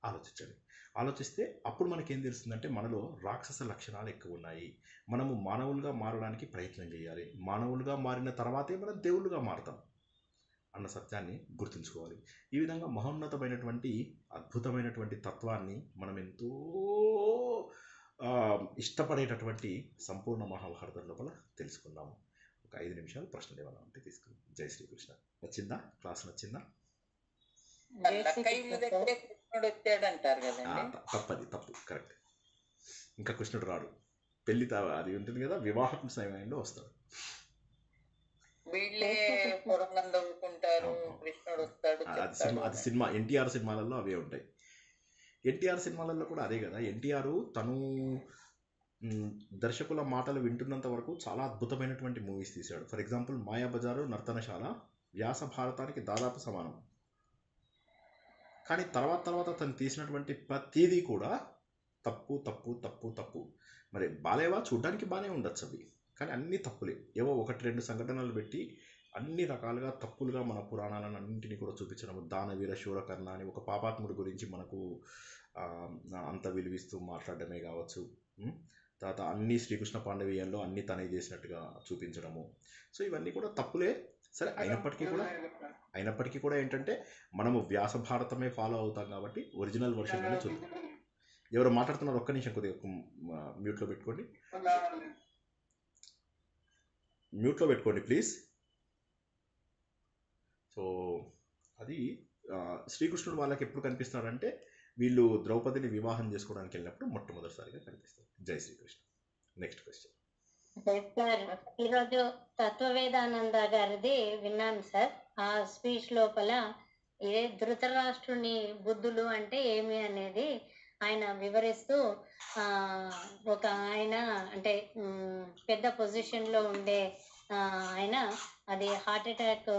ఆలోచించండి. ఆలోచిస్తే అప్పుడు మనకేం తెలుస్తుందంటే మనలో రాక్షస లక్షణాలు ఎక్కువ ఉన్నాయి. మనము మానవులుగా మారడానికి ప్రయత్నం చేయాలి. మానవులుగా మారిన తర్వాతే మనం దేవుళ్ళుగా మారుతాం అన్న సత్యాన్ని గుర్తుంచుకోవాలి. ఈ విధంగా మహోన్నతమైనటువంటి అద్భుతమైనటువంటి తత్వాన్ని మనం ఎంతో ఇష్టపడేటటువంటి సంపూర్ణ మహాభారతం లోపల తెలుసుకుందాము. ఒక 5 నిమిషాలు ప్రశ్నలు ఏమైనా ఉంటే తీసుకుందాం. జై శ్రీకృష్ణ. నచ్చిందా? క్లాస్ నచ్చిందా? కృష్ణుడు వచ్చాడంటారు కదండి. తప్పు, కరెక్ట్. ఇంకా కృష్ణుడు రాడు, పెళ్లి అది ఉంటుంది కదా, వివాహం సమయంలో వస్తాడు. వీళ్ళే పొరంగం దవ్వుకుంటారు, కృష్ణుడు వస్తాడు. అది సినిమా, ఎన్టీఆర్ సినిమాలలో అవే ఉంటాయి. ఎన్టీఆర్ సినిమాలలో కూడా అదే కదా. ఎన్టీఆర్ తను దర్శకుల మాటలు వింటున్నంత వరకు చాలా అద్భుతమైనటువంటి మూవీస్ తీశాడు. ఫర్ ఎగ్జాంపుల్ మాయాబజారు, నర్తనశాల వ్యాస భారతానికి దాదాపు సమానం. కానీ తర్వాత తను తీసినటువంటి ప్రతిదీ కూడా తప్పు. మరి బాలేవా? చూడ్డానికి బాగానే ఉండొచ్చు అవి, కానీ అన్నీ తప్పులే. ఏవో 1-2 సంఘటనలు పెట్టి అన్ని రకాలుగా తప్పులుగా మన పురాణాలను అన్నింటినీ కూడా చూపించడం. దానవీర శూరకర్ణ అని ఒక పాపాత్ముడి గురించి మనకు అంత విలువిస్తూ మాట్లాడడమే కావచ్చు. తర్వాత అన్ని శ్రీకృష్ణ పాండవీయంలో అన్ని తనే చేసినట్టుగా చూపించడము. సో ఇవన్నీ కూడా తప్పులే. సరే, అయినప్పటికీ కూడా ఏంటంటే మనము వ్యాస భారతమే ఫాలో అవుతాం కాబట్టి ఒరిజినల్ వర్షన్లోనే చూద్దాం. ఎవరు మాట్లాడుతున్నారు? ఒక్క నిమిషం, కొద్దిగా మ్యూట్లో పెట్టుకోండి ప్లీజ్. సో అది శ్రీకృష్ణుడు వాళ్ళకి ఎప్పుడు కనిపిస్తున్నాడంటే వీళ్ళు ద్రౌపదిని వివాహం చేసుకోవడానికి వెళ్ళినప్పుడు మొట్టమొదటిసారిగా కనిపిస్తారు. జై శ్రీకృష్ణ. Next question. సార్, ఈరోజు తత్వవేదానంద గారిది విన్నాను సార్. ఆ స్పీచ్ లోపల ఇదే ధృతరాష్ట్రుని బుద్ధులు అంటే ఏమి అనేది ఆయన వివరిస్తూ ఒక ఆయన అంటే పెద్ద పొజిషన్లో ఉండే ఆయన అది హార్ట్ అటాక్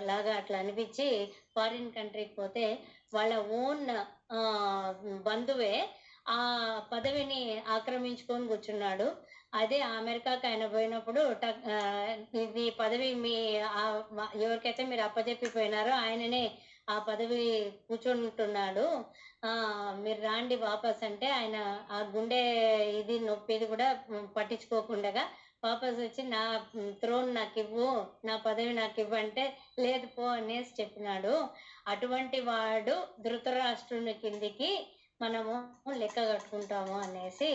లాగా అట్లా అనిపించి ఫారిన్ కంట్రీకి పోతే వాళ్ళ ఓన్ బంధువే ఆ పదవిని ఆక్రమించుకొని కూర్చున్నాడు. అదే అమెరికాకి ఆయన పోయినప్పుడు ఇది పదవి మీ ఎవరికైతే మీరు అప్పచెప్పిపోయినారో ఆయననే ఆ పదవి కూర్చుంటున్నాడు, మీరు రాండి వాపస్ అంటే ఆయన ఆ గుండె ఇది నొప్పిది కూడా పట్టించుకోకుండా వాపస్ వచ్చి నా థ్రోన్ నాకు ఇవ్వు, నా పదవి నాకు ఇవ్వు అంటే లేదు పో అనేసి చెప్పినాడు. అటువంటి వాడు ధృతరాష్ట్రుని కిందికి మనము లెక్క కట్టుకుంటాము అనేసి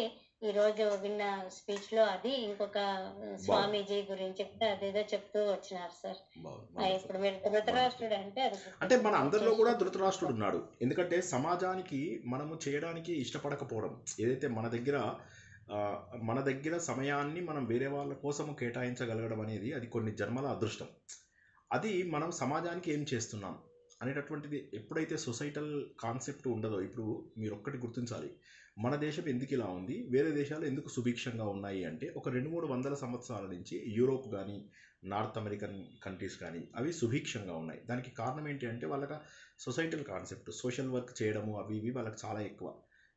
ఈరోజు విన్న స్పీచ్ లో అది ఇంకొక స్వామీజీ గురించి అదేదో చెప్తూ వచ్చినారు సార్. ఇప్పుడు మీరు ధృతరాష్ట్రుడు అంటే మన అందరిలో కూడా ధృతరాష్ట్రుడు ఉన్నాడు. ఎందుకంటే సమాజానికి మనము చేయడానికి ఇష్టపడకపోవడం, ఏదైతే మన దగ్గర సమయాన్ని మనం వేరే వాళ్ళ కోసము కేటాయించగలగడం అనేది అది కొన్ని జన్మల అదృష్టం. అది మనం సమాజానికి ఏం చేస్తున్నాం అనేటటువంటిది ఎప్పుడైతే సొసైటల్ కాన్సెప్ట్ ఉండదో, ఇప్పుడు మీరు ఒక్కటి గుర్తించాలి, మన దేశం ఎందుకు ఇలా ఉంది, వేరే దేశాలు ఎందుకు సుభిక్షంగా ఉన్నాయి అంటే ఒక 200-300 సంవత్సరాల నుంచి యూరోప్ కానీ నార్త్ అమెరికన్ కంట్రీస్ కానీ అవి సుభిక్షంగా ఉన్నాయి. దానికి కారణం ఏంటి అంటే వాళ్ళకి సొసైటల్ కాన్సెప్ట్, సోషల్ వర్క్ చేయడము అవి ఇవి వాళ్ళకి చాలా ఎక్కువ.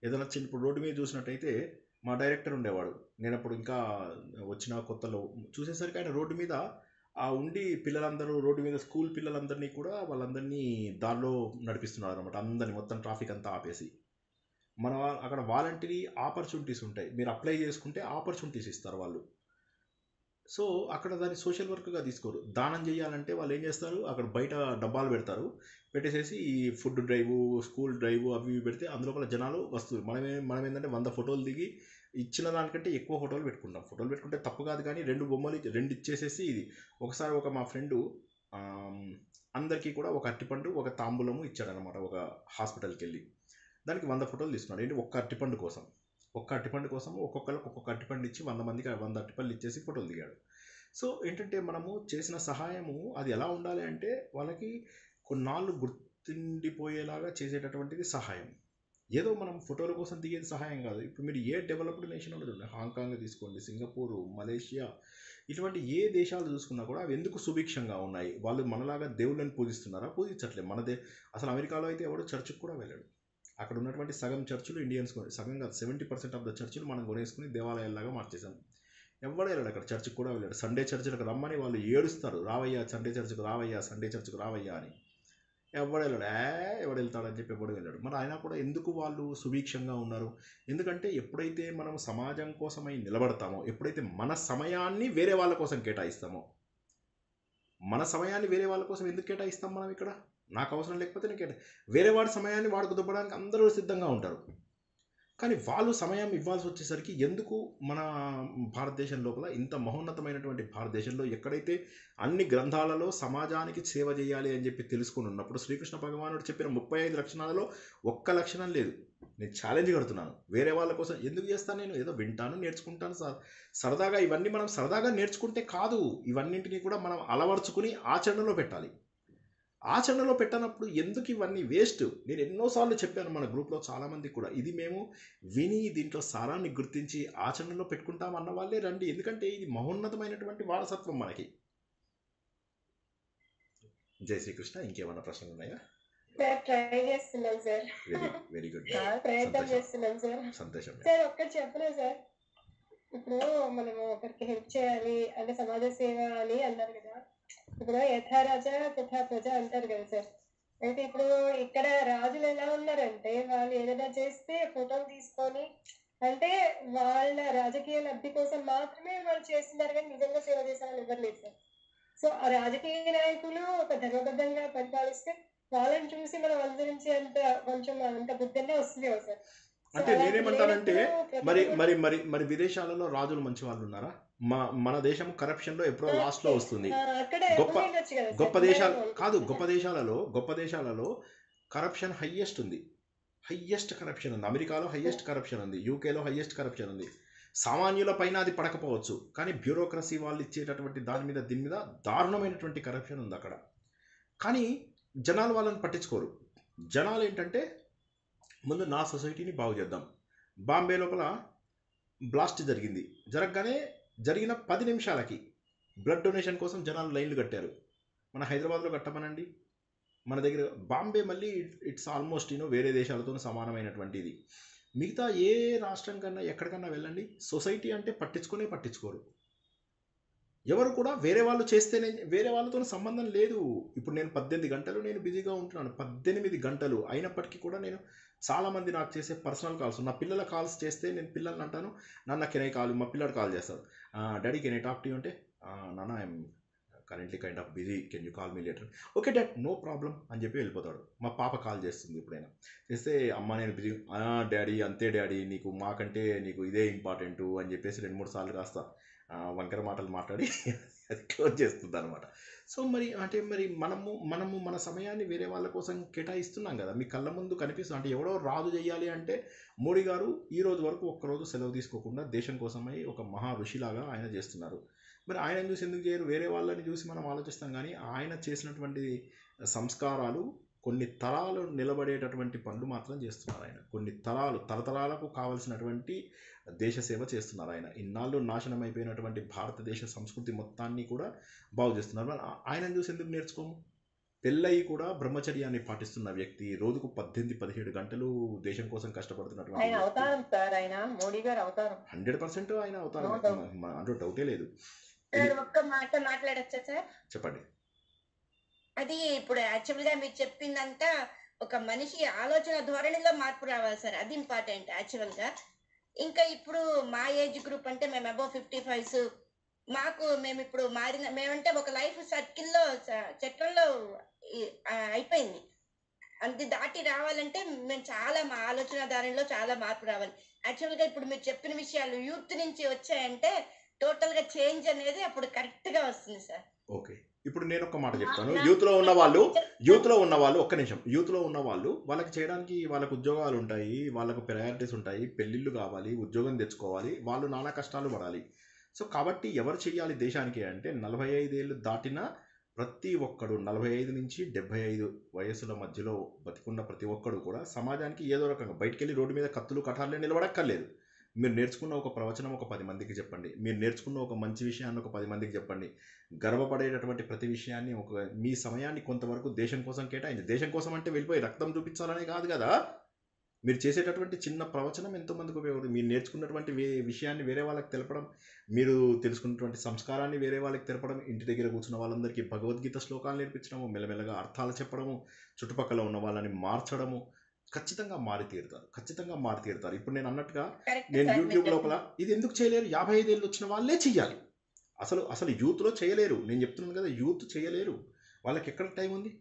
ఏదైనా ఇప్పుడు రోడ్డు మీద చూసినట్టయితే మా డైరెక్టర్ ఉండేవాడు. నేను అప్పుడు ఇంకా వచ్చిన కొత్తలో చూసేసరికి ఆయన రోడ్డు మీద ఉండి పిల్లలందరూ రోడ్డు మీద స్కూల్ పిల్లలందరినీ కూడా వాళ్ళందరినీ దారిలో నడిపిస్తున్నారు అనమాట. అందరినీ మొత్తం ట్రాఫిక్ అంతా ఆపేసి. అక్కడ వాలంటరీ ఆపర్చునిటీస్ ఉంటాయి, మీరు అప్లై చేసుకుంటే ఆపర్చునిటీస్ ఇస్తారు వాళ్ళు. సో అక్కడ దాన్ని సోషల్ వర్క్గా తీసుకోరు. దానం చేయాలంటే వాళ్ళు ఏం చేస్తారు, అక్కడ బయట డబ్బాలు పెడతారు, పెట్టేసేసి ఈ ఫుడ్ డ్రైవ్, స్కూల్ డ్రైవ్ అవి ఇవి పెడితే అందులోపల జనాలు వస్తారు. మనం ఏంటంటే 100 ఫోటోలు దిగి ఇచ్చిన దానికంటే ఎక్కువ ఫోటోలు పెట్టుకుంటాం. ఫోటోలు పెట్టుకుంటే తప్పు కాదు, కానీ 2 బొమ్మలు 2 ఇచ్చేసేసి ఇది ఒకసారి మా ఫ్రెండు అందరికీ కూడా ఒక అరటిపండు ఒక తాంబూలము ఇచ్చాడనమాట. ఒక హాస్పిటల్కి వెళ్ళి దానికి 100 ఫోటోలు తీసుకున్నాడు. ఏంటి ఒక్క అరటిపండు కోసం ఒక్కొక్కరికి ఒక్కొక్క అరటిపండు ఇచ్చి 100 మందికి 100 అరటిపండ్లు ఇచ్చేసి ఫోటోలు దిగాడు. సో ఏంటంటే మనము చేసిన సహాయము అది ఎలా ఉండాలి అంటే వాళ్ళకి కొన్నాళ్ళు గుర్తుండిపోయేలాగా చేసేటటువంటిది సహాయం. ఏదో మనం ఫోటోల కోసం దిగేది సహాయం కాదు. ఇప్పుడు మీరు ఏ డెవలప్డ్ నేషన్ ఉండదు, హాంకాంగ్ తీసుకోండి, సింగపూరు, మలేషియా, ఇటువంటి ఏ దేశాలు చూసుకున్నా కూడా అవి ఎందుకు సుభిక్షంగా ఉన్నాయి? వాళ్ళు మనలాగా దేవుళ్ళని పూజిస్తున్నారా? పూజించట్లేదు. అసలు అమెరికాలో అయితే ఎవడో చర్చికి కూడా వెళ్ళాడు. అక్కడ ఉన్నటువంటి సగం చర్చిలు ఇండియన్స్, సగం కాదు 70% ఆఫ్ ద చర్చిలు మనం కొనేసుకుని దేవాలయాల్లాగా మార్చేసాం. ఎవడు వెళ్ళాడు అక్కడ, చర్చికి కూడా వెళ్ళాడు. సండే చర్చిలకు రమ్మని వాళ్ళు ఏడుస్తారు, రావయ్యా సండే చర్చికి రావయ్యా, సండే చర్చికి రావయ్యా అని. ఎవడు వెళ్ళాడు, ఎవడు వెళ్తాడని చెప్పి ఎవడు వెళ్ళాడు. మరి అయినా కూడా ఎందుకు వాళ్ళు సుభిక్షంగా ఉన్నారు? ఎందుకంటే ఎప్పుడైతే మనం సమాజం కోసమై నిలబడతామో, ఎప్పుడైతే మన సమయాన్ని వేరే వాళ్ళ కోసం కేటాయిస్తామో, మన సమయాన్ని వేరే వాళ్ళ కోసం ఎందుకు కేటాయిస్తాం మనం? ఇక్కడ నాకు అవసరం లేకపోతే నేను వేరే వాడి సమయాన్ని వాడుకు దుబ్బడానికి అందరూ సిద్ధంగా ఉంటారు. కానీ వాళ్ళు సమయం ఇవ్వాల్సి వచ్చేసరికి ఎందుకు మన భారతదేశం లోపల, ఇంత మహోన్నతమైనటువంటి భారతదేశంలో ఎక్కడైతే అన్ని గ్రంథాలలో సమాజానికి సేవ చేయాలి అని చెప్పి తెలుసుకుని ఉన్నప్పుడు శ్రీకృష్ణ భగవానుడు చెప్పిన 35 లక్షణాలలో ఒక్క లక్షణం లేదు. నేను ఛాలెంజ్ కడుతున్నాను. వేరే వాళ్ళ కోసం ఎందుకు చేస్తాను? నేను ఏదో వింటాను, నేర్చుకుంటాను సరదాగా. ఇవన్నీ మనం సరదాగా నేర్చుకుంటే కాదు, ఇవన్నింటినీ కూడా మనం అలవర్చుకుని ఆచరణలో పెట్టాలి. ఆచరణలో పెట్టనప్పుడు ఎందుకు ఇవన్నీ వేస్ట్? నేను ఎన్నోసార్లు చెప్పాను మన గ్రూప్లో చాలామంది కూడా. ఇది మేము విని దీంట్లో సారాన్ని గుర్తించి ఆచరణలో పెట్టుకుంటాం అన్న వాళ్ళే రండి. ఎందుకంటే ఇది మహోన్నతమైనటువంటి వారసత్వం మనకి. జై శ్రీకృష్ణ. ఇంకేమన్నా ప్రశ్నలు ఉన్నాయా? ట్రై చేస్తున్నాం సార్. వెరీ గుడ్, ప్రయత్నం చేస్తున్నాం సార్. సంతోషం సార్ ఒక్కటి చెప్పలేదు సార్, ఇప్పుడు మనము ఒకరికి హెల్ప్ చేయాలి అంటే సమాజ సేవ అని అన్నారు కదా. ఇప్పుడు యథా రాజా తథా ప్రజ అంటారు కదా సార్. అయితే ఇప్పుడు ఇక్కడ రాజులు ఎలా ఉన్నారంటే వాళ్ళు ఏదైనా చేస్తే ఫోటోలు తీసుకొని, అంటే వాళ్ళ రాజకీయ లబ్ధి కోసం మాత్రమే వాళ్ళు చేస్తున్నారు, కానీ నిజంగా సేవ చేశారని ఎవరు లేదు సార్. సో ఆ రాజకీయ నాయకులు ఒక ధర్మబద్ధంగా పరిపాలిస్తే వాళ్ళని చూసి మనం అనుసరించి కొంచెం అంత బుద్ధంగా వస్తుంది కదా సార్. అంటే నేనేమంటానంటే మరి మరి మరి మరి విదేశాలలో రాజులు మంచి వాళ్ళు ఉన్నారా? మన దేశం కరప్షన్ లో ఎప్పుడో లాస్ట్ లో వస్తుంది. గొప్ప దేశాలు కాదు, గొప్ప దేశాలలో కరప్షన్ హైయెస్ట్ ఉంది. హైయెస్ట్ కరప్షన్ ఉంది. అమెరికాలో హైయెస్ట్ కరప్షన్ ఉంది, యూకేలో హైయెస్ట్ కరప్షన్ ఉంది. సామాన్యుల పైన అది పడకపోవచ్చు, కానీ బ్యూరోక్రసీ వాళ్ళు ఇచ్చేటటువంటి దీని మీద దారుణమైనటువంటి కరప్షన్ ఉంది అక్కడ. కానీ జనాలు వాళ్ళని పట్టించుకోరు. జనాలు ఏంటంటే ముందు నా సొసైటీని బాగు చేద్దాం. బాంబే లోపల బ్లాస్ట్ జరిగిన 10 నిమిషాలకి బ్లడ్ డొనేషన్ కోసం జనాలు లైన్లు కట్టారు. మన హైదరాబాద్లో కట్టమనండి. మన దగ్గర బాంబే మళ్ళీ ఇట్స్ ఆల్మోస్ట్ వేరే దేశాలతో సమానమైనటువంటిది. మిగతా ఏ రాష్ట్రం కన్నా ఎక్కడికన్నా వెళ్ళండి, సొసైటీ అంటే పట్టించుకోరు. ఎవరు కూడా వేరే వాళ్ళు చేస్తేనే, వేరే వాళ్ళతో సంబంధం లేదు. ఇప్పుడు నేను 18 గంటలు నేను బిజీగా ఉంటున్నాను, 18 గంటలు అయినప్పటికీ కూడా నేను చాలామంది నాకు చేసే పర్సనల్ కాల్స్, నా పిల్లల కాల్స్ చేస్తే నేను పిల్లల్ని అంటాను, నాన్న కెన్ ఐ కాల్, మా పిల్లడు కాల్ చేస్తాడు, daddy can I talk to you అంటే, నాన్న I'm currently kind of busy, can you call me later, okay dad no problem అని చెప్పి వెళ్ళిపోతాడు. మా పాప కాల్ చేస్తుంది ఎప్పుడైనా చేస్తే, అమ్మ నేను బిజీ, డాడీ అంతే డాడీ, మాకంటే నీకు ఇదే ఇంపార్టెంటు అని చెప్పేసి 2-3 సార్లు కాస్త వంకర మాటలు మాట్లాడి అది క్లోజ్ చేస్తుంది అనమాట. సో మరి మనము మన సమయాన్ని వేరే వాళ్ళ కోసం కేటాయిస్తున్నాం కదా. మీ కళ్ళ ముందు కనిపిస్తుంది. అంటే ఎవడో రాజు చేయాలి అంటే మోడీ గారు ఈ రోజు వరకు ఒక్కరోజు సెలవు తీసుకోకుండా దేశం కోసమై ఒక మహా ఋషిలాగా ఆయన చేస్తున్నారు. మరి ఆయన చూసి ఎందుకు చేయరు? వేరే వాళ్ళని చూసి మనం ఆలోచిస్తాం, కానీ ఆయన చేసినటువంటి సంస్కారాలు కొన్ని తరాలు నిలబడేటటువంటి పనులు మాత్రం చేస్తున్నారు ఆయన. కొన్ని తరతరాలకు కావలసినటువంటి దేశ సేవ చేస్తున్నారు ఆయన. ఇన్నాళ్ళు నాశనం అయిపోయినటువంటి భారతదేశ సంస్కృతి మొత్తాన్ని కూడా బాగు చేస్తున్నారు. ఆయనను చూసి ఎందుకు నేర్చుకోము? పెళ్ళయి కూడా బ్రహ్మచర్యాన్ని పాటిస్తున్న వ్యక్తి, రోజుకు 18-17 గంటలు దేశం కోసం కష్టపడుతున్నటువంటి ఆయన వ్యక్తి. అవతారం సార్, ఆయన మోడీ గారు అవతారం. 100% ఆయన అవుతారు, No doubt. అందులో డౌటే లేదు. సార్ ఒక్క మాట మాట్లాడచ్చా సార్? చెప్పండి. అది ఇప్పుడు యాక్చువల్ గా మీరు చెప్పిందంతా ఒక మనిషి ఆలోచన ధోరణిలో మార్పు రావాలి సార్, అది ఇంపార్టెంట్ యాక్చువల్ గా. ఇంకా ఇప్పుడు మా ఏజ్ గ్రూప్ అంటే మేము అబౌవ్ 55, మేము ఇప్పుడు మేమంటే ఒక లైఫ్ సర్కిల్లో చట్రంలో అయిపోయింది. అది దాటి రావాలంటే మేము చాలా మా ఆలోచన ధోరణిలో చాలా మార్పు రావాలి. యాక్చువల్ గా ఇప్పుడు మీరు చెప్పిన విషయాలు యూత్ నుంచి వచ్చాయంటే టోటల్ గా చేంజ్ అనేది అప్పుడు కరెక్ట్ గా వస్తుంది సార్. ఓకే, ఇప్పుడు నేను ఒక మాట చెప్తాను. యూత్లో ఉన్న వాళ్ళు ఒక్క నిమిషం, యూత్లో ఉన్న వాళ్ళు వాళ్ళకి చేయడానికి వాళ్ళకు ఉద్యోగాలు ఉంటాయి, వాళ్ళకు ప్రయారిటీస్ ఉంటాయి, పెళ్ళిళ్ళు కావాలి, ఉద్యోగం తెచ్చుకోవాలి, వాళ్ళు నానా కష్టాలు పడాలి. సో కాబట్టి ఎవరు చెయ్యాలి దేశానికి అంటే 45 ఏళ్ళు దాటిన ప్రతి ఒక్కడు, 45 నుంచి 75 వయసుల మధ్యలో బతికున్న ప్రతి ఒక్కడు కూడా సమాజానికి ఏదో రకంగా బయటికి వెళ్ళి రోడ్డు మీద కత్తులు కఠారులే నిలబడక్కర్లేదు. మీరు నేర్చుకున్న ఒక ప్రవచనం ఒక 10 మందికి చెప్పండి, మీరు నేర్చుకున్న ఒక మంచి విషయాన్ని ఒక 10 మందికి చెప్పండి. గర్వపడేటటువంటి ప్రతి విషయాన్ని మీ సమయాన్ని కొంతవరకు దేశం కోసం కేటాయించి, దేశం కోసం అంటే వెళ్ళిపోయి రక్తం చూపించాలనే కాదు కదా, మీరు చేసేటటువంటి చిన్న ప్రవచనం ఎంతోమందికి ఉపయోగపడుతుంది. మీరు నేర్చుకున్నటువంటి విషయాన్ని వేరే వాళ్ళకి తెలపడం, మీరు తెలుసుకున్నటువంటి సంస్కారాన్ని వేరే వాళ్ళకి తెలపడం, ఇంటి దగ్గర కూర్చున్న వాళ్ళందరికీ భగవద్గీత శ్లోకాలు నేర్పించడము, మెల్లమెల్లగా అర్థాలు చెప్పడము, చుట్టుపక్కల ఉన్న వాళ్ళని మార్చడము, ఖచ్చితంగా మారి తీరుతారు. ఇప్పుడు నేను అన్నట్టుగా నేను యూట్యూబ్ లోపల ఇది ఎందుకు చేయలేరు? 55 ఏళ్ళు వచ్చిన వాళ్ళే చెయ్యాలి. అసలు యూత్లో చేయలేరు. నేను చెప్తున్నాను కదా, యూత్ చేయలేరు. వాళ్ళకి ఎక్కడ టైం ఉంది?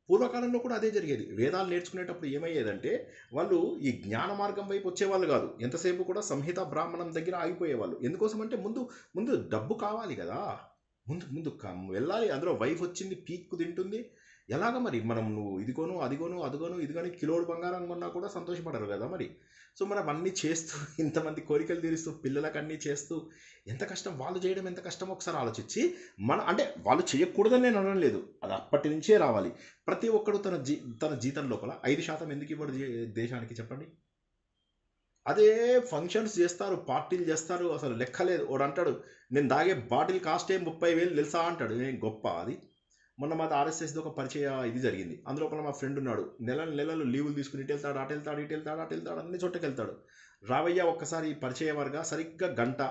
పూర్వకాలంలో కూడా అదే జరిగేది. వేదాలు నేర్చుకునేటప్పుడు ఏమయ్యేదంటే వాళ్ళు ఈ జ్ఞాన మార్గం వైపు వచ్చేవాళ్ళు కాదు, ఎంతసేపు కూడా సంహిత బ్రాహ్మణం దగ్గర ఆగిపోయేవాళ్ళు. ఎందుకోసమంటే ముందు డబ్బు కావాలి కదా, ముందు వెళ్ళాలి. అందులో వైఫ్ వచ్చింది పీక్కు తింటుంది. ఎలాగ మరి మనం నువ్వు ఇదిగోను అదిగోను ఇదిగోని కిలోడు బంగారం కొన్నా కూడా సంతోషపడరు కదా మరి. సో మనం అన్నీ చేస్తూ, ఇంతమంది కోరికలు తీరుస్తూ, పిల్లలకు అన్నీ చేస్తూ ఎంత కష్టం, వాళ్ళు చేయడం ఎంత కష్టం ఒకసారి ఆలోచించి అంటే వాళ్ళు చేయకూడదని నేను అనడం లేదు, అది అప్పటి నుంచే రావాలి. ప్రతి ఒక్కడు తన జీతం లోపల 5% ఎందుకు ఇవ్వడు దేశానికి చెప్పండి? అదే ఫంక్షన్స్ చేస్తారు, పార్టీలు చేస్తారు, అసలు లెక్కలేదు. వాడు అంటాడు నేను దాగే బాటిల్ కాస్టే 30,000 తెలుసా అంటాడు. నేను గొప్ప అది. మొన్న మాది ఆర్ఎస్ఎస్ది ఒక పరిచయ ఇది జరిగింది. అందులో మా ఫ్రెండ్ ఉన్నాడు, నెలలు లీవులు తీసుకుని ఇటు వెళ్తాడు అన్ని చోటకి వెళ్తాడు. రావయ్య ఒక్కసారి పరిచయ వర్గ సరిగ్గా గంట,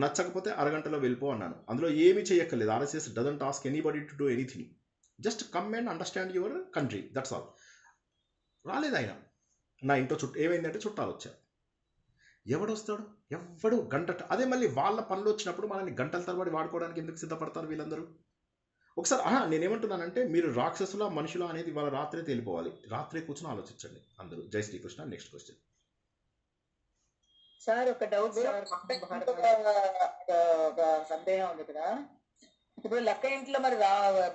నచ్చకపోతే అరగంటలో వెళ్ళిపో అన్నాను. అందులో ఏమీ చేయక్కర్లేదు. RSS doesn't task anybody to do anything, just come and understand your country, that's all. రాలేదు ఆయన. నా ఇంట్లో ఏమైందంటే చుట్టాలు వచ్చారు. ఎవడొస్తాడు? ఎవడు గంట. అదే మళ్ళీ వాళ్ళ పనులు వచ్చినప్పుడు మనల్ని గంటల తరబడి వాడుకోవడానికి ఎందుకు సిద్ధపడతారు వీళ్ళందరూ? ఒకసారి నేనేమంటున్నానంటే మీరు రాక్షసుల మనుషుల అనేది వాళ్ళ రాత్రే తేలిపోవాలి. రాత్రే కూర్చొని ఆలోచించండి అందరూ. జై శ్రీకృష్ణ. Next question sir. ఒక డౌట్ సార్, ఒక సందేహం ఉంది కదా. ఇప్పుడు లక్క ఇంట్లో మరి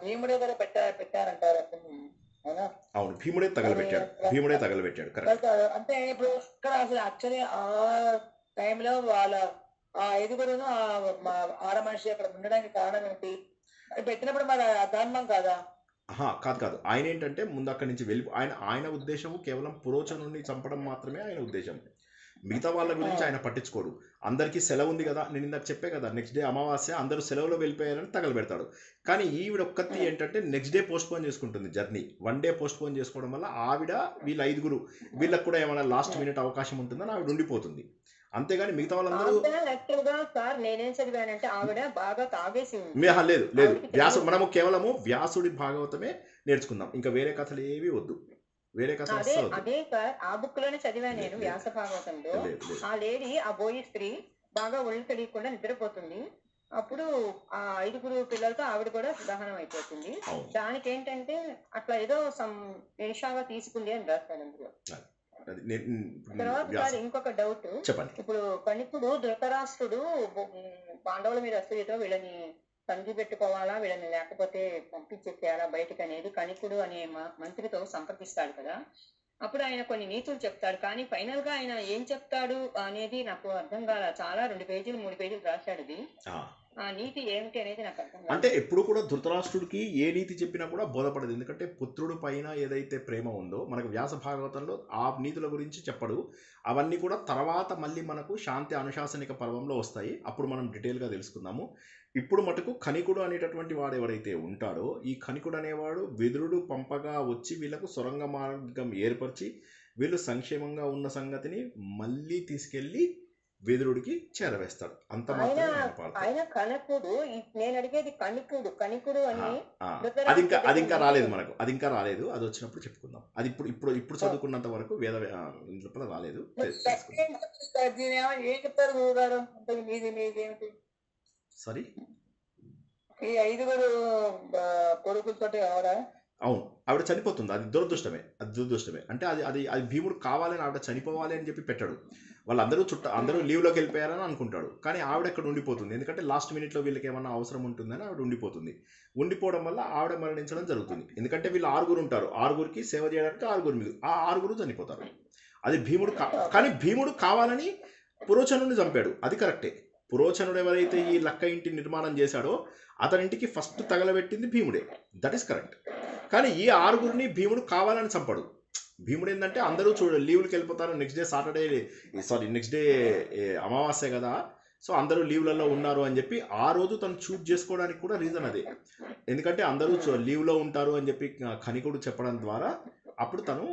భీముడే కదా పెట్టారంటారు, అవునా? అవును, భీముడే తగలబెట్టాడు. కరెక్ట్. అంటే ఇప్పుడు ఇక్కడ అసలు యాక్చువల్లీ ఆ టైంలో వాళ్ళ ఆ 5గురును ఆడ మనిషి అక్కడ ఉండడానికి కారణం ఏంటి? పెట్టినప్పుడు మరి అధర్మం కాదా? కాదు. ఆయన ఏంటంటే ముందు అక్కడి నుంచి వెళ్ళి ఆయన ఉద్దేశము కేవలం పురోచనుని చంపడం మాత్రమే ఆయన ఉద్దేశం. మిగతా వాళ్ళ గురించి ఆయన పట్టించుకోడు. అందరికీ సెలవు ఉంది కదా, నేను ఇందాక చెప్పే కదా, నెక్స్ట్ డే అమావాస్య, అందరూ సెలవులో వెళ్ళిపోయారని తగలబెడతాడు. కానీ ఈవిడ ఒక్కతి ఏంటంటే నెక్స్ట్ డే పోస్ట్పోన్ చేసుకుంటుంది జర్నీ. 1 డే పోస్ట్పోన్ చేసుకోవడం వల్ల ఆవిడ వీళ్ళ 5గురు వీళ్ళకి కూడా ఏమైనా లాస్ట్ మినిట్ అవకాశం ఉంటుందని ఆవిడ ఉండిపోతుంది. అంతేగాని మిగతా వాళ్ళందరూ సార్ నేనేం చదివానంటే ఆవిడ బాగా తాగేసి లేదు మనము కేవలము వ్యాసుడి భాగవతమే నేర్చుకుందాం, ఇంకా వేరే కథలు ఏవి వద్దు. వేరే కథ అదే సార్, ఆ బుక్ లోనే చదివాను నేను. వ్యాస భాగవతంలో ఆ లేడీ, ఆ బోయి స్త్రీ బాగా ఒళ్ళు తెలియకుండా నిద్రపోతుంది. అప్పుడు ఆ 5గురు పిల్లలతో ఆవిడ కూడా దహనం అయిపోతుంది. దానికి ఏంటంటే అట్లా ఏదో నిషాగా తీసుకుంది అని రాస్తాను అందులో. తర్వాత ఇంకొక డౌట్, ఇప్పుడు కణికుడు ధృతరాష్ట్రుడు పాండవుల మీద అసూయతో వీళ్ళని సంధి పెట్టుకోవాలా, వీళ్ళని లేకపోతే పంపించేసేయాలా బయటకు అనేది కణికుడు అనే మంత్రితో సంప్రదిస్తాడు కదా. అప్పుడు ఆయన కొన్ని నీతులు చెప్తాడు, కానీ ఫైనల్ గా ఆయన ఏం చెప్తాడు అనేది నాకు అర్థం కాల. చాలా 2 పేజీలు 3 పేజీలు రాశాడు. అది ఆ నీతి ఏమిటి అనేది నాకు అర్థం కాదు. అంటే ఎప్పుడు కూడా ధృతరాష్ట్రుడికి ఏ నీతి చెప్పినా కూడా బోధపడదు. ఎందుకంటే పుత్రుడు పైన ఏదైతే ప్రేమ ఉందో మనకు వ్యాస భాగవతంలో ఆ నీతుల గురించి చెప్పడు. అవన్నీ కూడా తర్వాత మళ్ళీ మనకు శాంతి అనుశాసనిక పర్వంలో వస్తాయి. అప్పుడు మనం డీటెయిల్గా తెలుసుకుందాము. ఇప్పుడు మటుకు కనికుడు అనేటటువంటి వాడు ఎవరైతే ఉంటాడో, ఈ కనికుడు అనేవాడు విదురుడు పంపగా వచ్చి వీళ్ళకు సొరంగ మార్గం ఏర్పరిచి వీళ్ళు సంక్షేమంగా ఉన్న సంగతిని మళ్ళీ తీసుకెళ్ళి విదురుడికి చేరవేస్తాడు. అంత ఆయన మాత్రమే ఆయన పాత్ర. ఆయన కనకుడు నేను అడిగేది కనికుడు అని అది ఇంకా రాలేదు మనకు, అది ఇంకా రాలేదు. అది వచ్చినప్పుడు చెప్పుకుందాం. అది ఇప్పుడు చదువుకున్నంత వరకు వేద లోపల రాలేదు. ఏం చెప్తారు గురువు గారు? అంటే మీది సారీ, ఈ 5 కొడుకులతో ఆవిడ అవును, ఆవిడ చనిపోతుంది. అది దురదృష్టమే, అంటే అది భీముడు కావాలని ఆవిడ చనిపోవాలి అని చెప్పి పెట్టాడు. వాళ్ళందరూ అందరూ లీవ్లోకి వెళ్ళిపోయారని అనుకుంటాడు. కానీ ఆవిడ ఎక్కడ ఉండిపోతుంది, ఎందుకంటే లాస్ట్ మినిట్లో వీళ్ళకి ఏమన్నా అవసరం ఉంటుందని ఆవిడ ఉండిపోతుంది. ఉండిపోవడం వల్ల ఆవిడ మరణించడం జరుగుతుంది. ఎందుకంటే వీళ్ళు 6 ఉంటారు, 6కి సేవ చేయడానికి 6 మీద ఆ 6 చనిపోతారు. అది భీముడు కానీ భీముడు కావాలని పురోచనుడిని చంపాడు, అది కరెక్టే. పురోచనుడు ఎవరైతే ఈ లక్క ఇంటి నిర్మాణం చేశాడో అతనింటికి ఫస్ట్ తగలబెట్టింది భీముడే, దట్ ఈస్ కరెక్ట్. కానీ ఈ 6 భీముడు కావాలని చంపడు. భీముడు ఏంటంటే అందరూ లీవ్లకి వెళ్ళిపోతారు, నెక్స్ట్ డే అమావాస్య కదా, సో అందరూ లీవ్లలో ఉన్నారు అని చెప్పి ఆ రోజు తను చూజ్ చేసుకోవడానికి కూడా రీజన్ అదే. ఎందుకంటే అందరూ లీవ్లో ఉంటారు అని చెప్పి కనికుడు చెప్పడం ద్వారా అప్పుడు తను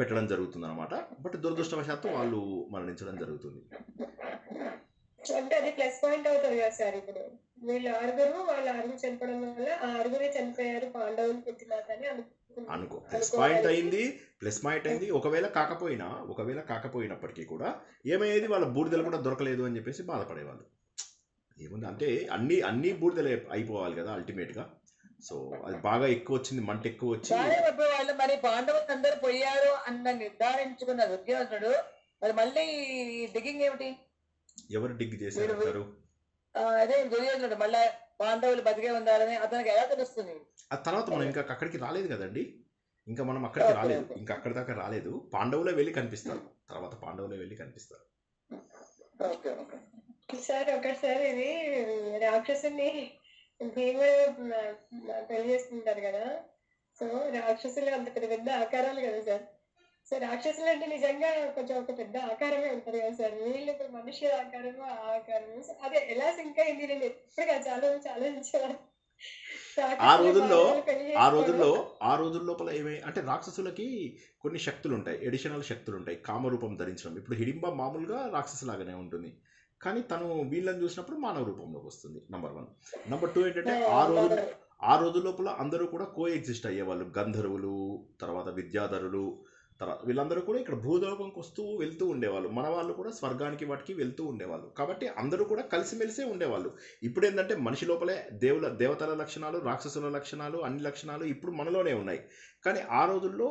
పెట్టడం జరుగుతుంది అనమాట. బట్ దురదృష్టవశాత్తు వాళ్ళు మరణించడం జరుగుతుంది. అంటే అది ప్లస్ పాయింట్ అవుతుంది కదా సార్. ఇప్పుడు వీళ్ళు 6 వాళ్ళ 6 చనిపోవడం వల్ల ఆ 6 చనిపోయారు పాండవులు పుట్టినాక అని అనుకో, ప్లస్ పాయింట్ అయింది. ఒకవేళ కాకపోయినప్పటికీ కూడా ఏమయ్యేది, వాళ్ళ బూడిదలు కూడా దొరకలేదు అని చెప్పేసి బాధపడేవాళ్ళు. ఏముంది అంటే అన్ని బూడిదలు అయిపోవాలి కదా అల్టిమేట్గా. సో అది బాగా ఎక్కువ వచ్చింది, మంట ఎక్కువ వచ్చి వాళ్ళు మరి పాండవులు అందరూ పోయారు అన్న నిర్ధారించుకున్న దుర్యోధనుడు మరి మళ్ళీ డిగ్గింగ్ ఏమిటి? ఎవరు డిగ్ చేశారు? అదే దుర్యోధనుడు మళ్ళీ పాండవులు బతికే ఉన్నారని అతనికి ఎలా తెలుస్తుంది? ఆ తర్వాత మనం ఇంకా అక్కడికి రాలేదు కదండి, మనం అక్కడికి రాలేదు, ఇంకా అక్కడి దాకా రాలేదు. పాండవులే వెళ్ళి కనిపిస్తారు, తర్వాత పాండవులే వెళ్ళి కనిపిస్తారు. సార్ ఒకసారి ఇది రాక్షసుని భీముడు పెళ్లి చేసుకుంటారు కదా, సో రాక్షసులు అంత పెద్ద ఆకారాలు కదా సార్. సో రాక్షసులు అంటే నిజంగా కొంచెం ఒక పెద్ద ఆకారమే ఉంటుంది కదా సార్. వీళ్ళు ఇప్పుడు మనిషి ఆకారము ఆ ఆకారము అదే ఎలా సింక్ అయింది నేను ఎప్పుడు చాలా ఆలోచించేవాడు. ఆ రోజుల్లోపల అంటే రాక్షసులకి కొన్ని శక్తులు ఉంటాయి, ఎడిషనల్ శక్తులు ఉంటాయి. కామరూపం ధరించడం. ఇప్పుడు హిడింబ మామూలుగా రాక్షసులాగానే ఉంటుంది, కానీ తను వీళ్ళని చూసినప్పుడు మానవ రూపంలోకి వస్తుంది. నంబర్ 1. నంబర్ 2 ఏంటంటే ఆ రోజు లోపల అందరూ కూడా కో ఎగ్జిస్ట్ అయ్యేవాళ్ళు. గంధర్వులు, తర్వాత విద్యాధరులు, తర్వాత వీళ్ళందరూ కూడా ఇక్కడ భూలోకంకి వెళ్తూ ఉండేవాళ్ళు. మన వాళ్ళు కూడా స్వర్గానికి వాటికి వెళ్తూ ఉండేవాళ్ళు. కాబట్టి అందరూ కూడా కలిసిమెలిసే ఉండేవాళ్ళు. ఇప్పుడు ఏంటంటే మనిషి లోపలే దేవతల లక్షణాలు, రాక్షసుల లక్షణాలు, అన్ని లక్షణాలు ఇప్పుడు మనలోనే ఉన్నాయి. కానీ ఆ రోజుల్లో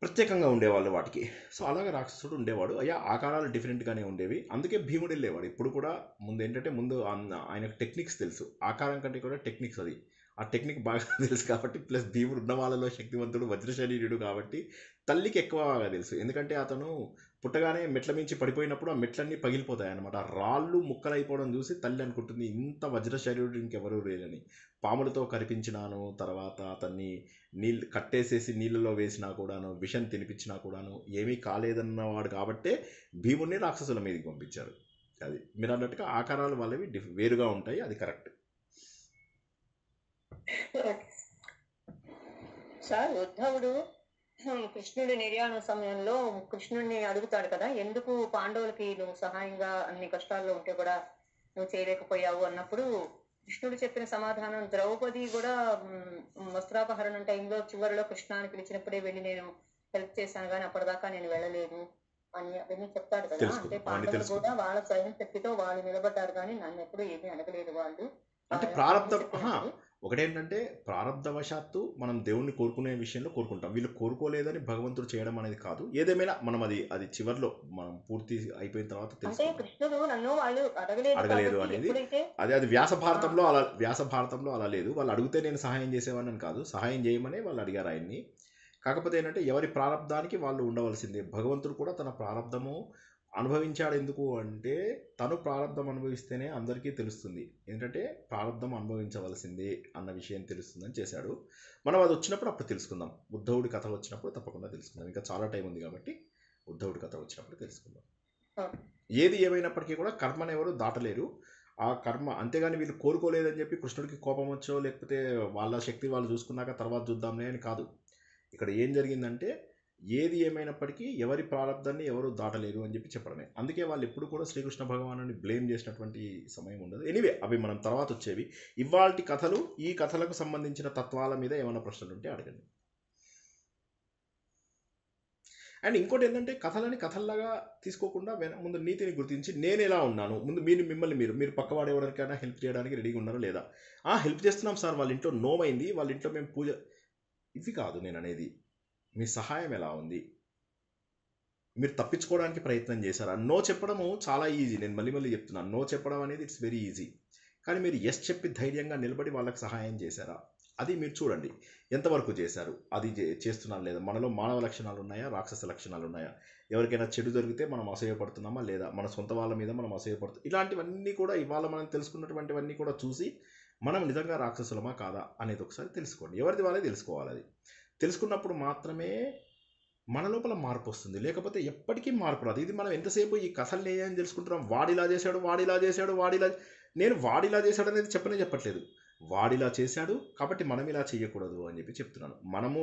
ప్రత్యేకంగా ఉండేవాళ్ళు వాటికి. సో అలాగే రాక్షసుడు ఉండేవాడు. ఆకారాలు డిఫరెంట్గానే ఉండేవి. అందుకే భీముడు వెళ్ళేవాడు ఇప్పుడు కూడా. ముందు ఆయనకు టెక్నిక్స్ తెలుసు, ఆకారం కంటే కూడా టెక్నిక్స్. అది ఆ టెక్నిక్ బాగా తెలుసు కాబట్టి, ప్లస్ భీముడు ఉన్న వాళ్ళలో శక్తివంతుడు, వజ్రశరీరుడు కాబట్టి తల్లికి ఎక్కువ బాగా తెలుసు. ఎందుకంటే అతను పుట్టగానే మెట్ల మించి పడిపోయినప్పుడు ఆ మెట్లన్నీ పగిలిపోతాయి అనమాట. రాళ్ళు ముక్కలైపోవడం చూసి తల్లి అనుకుంటుంది ఇంత వజ్రశరీరుడు ఇంకెవరూ లేదని. పాములతో కరిపించినాను, తర్వాత అతన్ని కట్టేసేసి నీళ్ళలో వేసినా కూడాను, విషం తినిపించినా కూడాను ఏమీ కాలేదన్నవాడు కాబట్టే భీముడిని రాక్షసుల మీదకి పంపించారు. అది మీరు అన్నట్టుగా ఆకారాలు వాళ్ళవి వేరుగా ఉంటాయి, అది కరెక్ట్. సార్ ఉద్ధవుడు కృష్ణుడి నిర్యాణ సమయంలో కృష్ణుడిని అడుగుతాడు కదా, ఎందుకు పాండవులకి నువ్వు సహాయంగా అన్ని కష్టాల్లో ఉంటే కూడా నువ్వు చేయలేకపోయావు అన్నప్పుడు కృష్ణుడు చెప్పిన సమాధానం, ద్రౌపది కూడా వస్త్రాపహరణం టైంలో చివరిలో కృష్ణాన్ని పిలిచినప్పుడే వెళ్ళి నేను హెల్ప్ చేశాను కానీ అప్పటిదాకా నేను వెళ్ళలేదు అని అవన్నీ చెప్తాడు కదా. అంటే పాండవులు కూడా వాళ్ళ స్వయం శక్తితో వాళ్ళు నిలబడ్డారు కానీ నన్ను ఎప్పుడు ఏమీ అడగలేదు వాళ్ళు. అంటే ప్రారంభం ఒకటేంటంటే ప్రారంధవశాత్తు మనం దేవుణ్ణి కోరుకునే విషయంలో కోరుకుంటాం. వీళ్ళు కోరుకోలేదని భగవంతుడు చేయడం అనేది కాదు. ఏదేమైనా మనం అది చివరిలో మనం పూర్తి అయిపోయిన తర్వాత అడగలేదు అనేది అది వ్యాస భారతంలో అలా లేదు. వాళ్ళు అడిగితే నేను సహాయం చేసేవాడిని కాదు, సహాయం చేయమనే వాళ్ళు అడిగారు ఆయన్ని. కాకపోతే ఏంటంటే ఎవరి ప్రారంధానికి వాళ్ళు ఉండవలసిందే. భగవంతుడు కూడా తన ప్రారంధము అనుభవించాడు. ఎందుకు అంటే తను ప్రారంధం అనుభవిస్తేనే అందరికీ తెలుస్తుంది. ఏంటంటే ప్రారంధం అనుభవించవలసిందే అన్న విషయం తెలుస్తుందని చేశాడు. మనం అది వచ్చినప్పుడు అప్పుడు తెలుసుకుందాం. ఉద్ధవుడి కథ వచ్చినప్పుడు తప్పకుండా తెలుసుకుందాం. ఇంకా చాలా టైం ఉంది కాబట్టి ఉద్ధవుడి కథ వచ్చినప్పుడు తెలుసుకుందాం. ఏది ఏమైనప్పటికీ కూడా కర్మను ఎవరు దాటలేరు. ఆ కర్మ. అంతేగాని వీళ్ళు కోరుకోలేదని చెప్పి కృష్ణుడికి కోపం వచ్చో లేకపోతే వాళ్ళ శక్తి వాళ్ళు చూసుకున్నాక తర్వాత చూద్దాంలే అని కాదు. ఇక్కడ ఏం జరిగిందంటే ఏది ఏమైనప్పటికీ ఎవరి ప్రారంధాన్ని ఎవరు దాటలేరు అని చెప్పి చెప్పడమే. అందుకే వాళ్ళు ఎప్పుడు కూడా శ్రీకృష్ణ భగవానుని బ్లేమ్ చేసినటువంటి సమయం ఉండదు. ఎనీవే అవి మనం తర్వాత వచ్చేవి. ఇవాల్టి కథలు, ఈ కథలకు సంబంధించిన తత్వాల మీద ఏమైనా ప్రశ్నలు ఉంటే అడగండి. అండ్ ఇంకోటి ఏంటంటే కథలని కథల్లాగా తీసుకోకుండా ముందు నీతిని గుర్తించి నేను ఎలా ఉన్నాను, ముందు మిమ్మల్ని మీరు పక్కవాడు ఎవరికైనా హెల్ప్ చేయడానికి రెడీగా ఉన్నారా లేదా, హెల్ప్ చేస్తున్నాం సార్, వాళ్ళ ఇంట్లో నోమైంది, వాళ్ళ ఇంట్లో మేము పూజ, ఇవి కాదు నేను అనేది. మీ సహాయం ఎలా ఉంది, మీరు తప్పించుకోవడానికి ప్రయత్నం చేశారా? నో చెప్పడము చాలా ఈజీ, నేను మళ్ళీ చెప్తున్నాను, నో చెప్పడం అనేది ఇట్స్ వెరీ ఈజీ. కానీ మీరు ఎస్ చెప్పి ధైర్యంగా నిలబడి వాళ్ళకి సహాయం చేశారా, అది మీరు చూడండి ఎంతవరకు చేశారు, అది చేస్తున్నారా లేదా. మనలో మానవ లక్షణాలు ఉన్నాయా, రాక్షస లక్షణాలు ఉన్నాయా, ఎవరికైనా చెడు జరిగితే మనం అసూయపడుతున్నామా లేదా, మన సొంత వాళ్ళ మీద మనం అసూయపడుతున్నాం, ఇలాంటివన్నీ కూడా ఇవాళ మనం తెలుసుకున్నటువంటివన్నీ కూడా చూసి మనం నిజంగా రాక్షసులమా కాదా అనేది ఒకసారి తెలుసుకోండి. ఎవరిది వాళ్ళే తెలుసుకోవాలి. అది తెలుసుకున్నప్పుడు మాత్రమే మన లోపల మార్పు వస్తుంది, లేకపోతే ఎప్పటికీ మార్పు రాదు. ఇది మనం ఎంతసేపు ఈ కథలు ఏమని తెలుసుకుంటున్నాం, వాడిలా చేశాడు, నేను వాడిలా చేశాడు అనేది చెప్పట్లేదు. వాడిలా చేశాడు కాబట్టి మనం ఇలా చేయకూడదు అని చెప్పి చెప్తున్నాను. మనము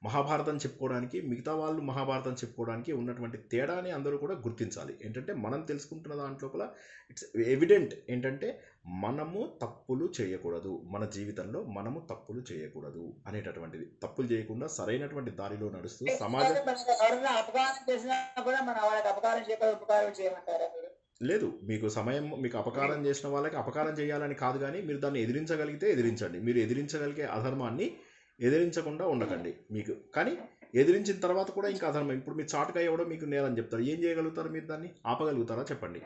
మహాభారతం చెప్పుకోవడానికి, మిగతా వాళ్ళు మహాభారతం చెప్పుకోవడానికి ఉన్నటువంటి తేడాని అందరూ కూడా గుర్తించాలి. ఏంటంటే మనం తెలుసుకుంటున్న దాంట్లోపల ఇట్స్ ఎవిడెంట్ ఏంటంటే మనము తప్పులు చేయకూడదు, మన జీవితంలో మనము తప్పులు చేయకూడదు అనేటటువంటిది. తప్పులు చేయకుండా సరైనటువంటి దారిలో నడుస్తూ సమాజం అపకారం చేసినా కూడా మన వాళ్ళకి అపకారం చేయకుండా ఉపకారం చేయమంటారా మీరు? లేదు, మీకు అపకారం చేసిన వాళ్ళకి అపకారం చేయాలని కాదు, కానీ మీరు దాన్ని ఎదిరించగలిగితే ఎదిరించండి. మీరు ఎదిరించగలిగే అధర్మాన్ని ఎదిరించకుండా ఉండకండి. మీకు కానీ ఎదిరించిన తర్వాత కూడా ఇంకా అధర్మం, ఇప్పుడు మీరు చాటుగా ఎవడో మీకు నేరని చెప్తారు, ఏం చేయగలుగుతారు? మీరు దాన్ని ఆపగలుగుతారా చెప్పండి.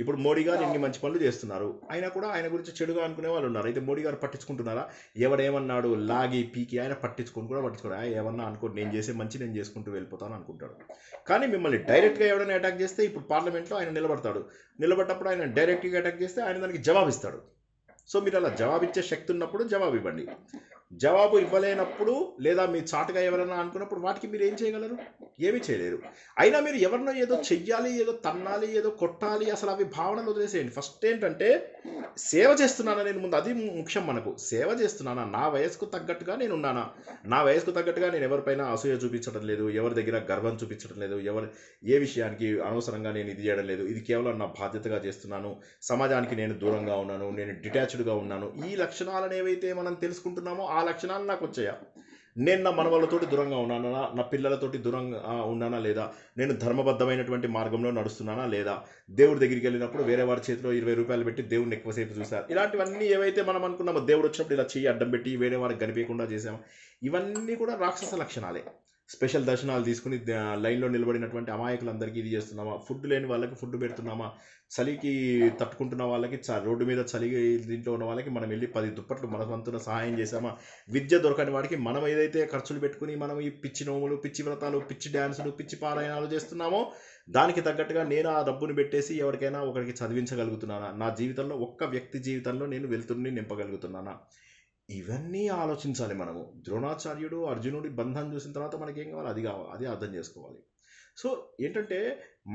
ఇప్పుడు మోడీ గారు ఎన్ని మంచి పనులు చేస్తున్నారు, అయినా కూడా ఆయన గురించి చెడుగా అనుకునే వాళ్ళు ఉన్నారు. అయితే మోడీ గారు పట్టించుకుంటున్నారా? ఎవడేమన్నాడు లాగి పీకి ఆయన పట్టించుకోడు, ఏమన్నా అనుకోండి, నేను చేసే మంచి నేను చేసుకుంటూ వెళ్ళిపోతాను అనుకుంటాడు. కానీ మిమ్మల్ని డైరెక్ట్గా ఎవడైనా అటాక్ చేస్తే, ఇప్పుడు పార్లమెంట్లో ఆయన నిలబడ్డప్పుడు ఆయన డైరెక్ట్గా అటాక్ చేస్తే ఆయన దానికి జవాబిస్తాడు. సో మీరు అలా జవాబిచ్చే శక్తి ఉన్నప్పుడు జవాబు ఇవ్వండి. జవాబు ఇవ్వలేనప్పుడు లేదా మీ చాటుగా ఎవరైనా అనుకున్నప్పుడు వాటికి మీరు ఏం చేయగలరు? ఏమీ చేయలేరు. అయినా మీరు ఎవరినో ఏదో చెయ్యాలి, ఏదో తన్నాలి, ఏదో కొట్టాలి, అసలు అవి భావనలు వదిలేసేయండి. ఫస్ట్ ఏంటంటే సేవ చేస్తున్నానా నేను, ముందు అది ముఖ్యం మనకు. సేవ చేస్తున్నానా, నా వయసుకు తగ్గట్టుగా నేను ఉన్నానా, నా వయసుకు తగ్గట్టుగా నేను ఎవరిపైన అసూయ చూపించడం లేదు, ఎవరి దగ్గర గర్వం చూపించడం లేదు, ఏ విషయానికి అనవసరంగా నేను ఇది చేయడం లేదు, ఇది కేవలం నా బాధ్యతగా చేస్తున్నాను, సమాజానికి నేను దూరంగా ఉన్నాను, నేను డిటాచ్డ్గా ఉన్నాను. ఈ లక్షణాలను ఏవైతే మనం తెలుసుకుంటున్నామో ఆ లక్షణాలు నాకు వచ్చాయా? నేను నా మనవాళ్ళతోటి దూరంగా ఉన్నానా, నా పిల్లలతోటి దూరంగా ఉన్నానా లేదా, నేను ధర్మబద్ధమైనటువంటి మార్గంలో నడుస్తున్నానా లేదా, దేవుడి దగ్గరికి వెళ్ళినప్పుడు వేరే వారి చేతిలో 20 రూపాయలు పెట్టి దేవుడిని ఎక్కువసేపు చూశారు, ఇలాంటివన్నీ ఏవైతే మనం అనుకున్నామో, దేవుడు వచ్చినప్పుడు ఇలా చెయ్యి అడ్డం పెట్టి వేరే వారికి కనిపించకుండా చేసాము, ఇవన్నీ కూడా రాక్షస లక్షణాలే. స్పెషల్ దర్శనాలు తీసుకుని లైన్లో నిలబడినటువంటి అమాయకులందరికీ ఇది చేస్తున్నామా, ఫుడ్ లేని వాళ్ళకి ఫుడ్ పెడుతున్నామా, చలికి తట్టుకుంటున్న వాళ్ళకి రోడ్డు మీద చలి దీంట్లో ఉన్న వాళ్ళకి మనం వెళ్ళి 10 దుప్పట్లు మన వంతున సహాయం చేసామా, విద్య దొరకని వాడికి మనం ఏదైతే ఖర్చులు పెట్టుకుని మనం ఈ పిచ్చి నోములు, పిచ్చి వ్రతాలు, పిచ్చి డ్యాన్సులు, పిచ్చి పారాయణాలు చేస్తున్నామో దానికి తగ్గట్టుగా నేను ఆ డబ్బును పెట్టేసి ఎవరికైనా ఒకరికి చదివించగలుగుతున్నానా, నా జీవితంలో ఒక్క వ్యక్తి జీవితంలో నేను వెలుతురుని నింపగలుగుతున్నానా, ఇవన్నీ ఆలోచించాలి మనము. ద్రోణాచార్యుడు అర్జునుడి బంధం చూసిన తర్వాత మనకేం కావాలి, అది అర్థం చేసుకోవాలి. సో ఏంటంటే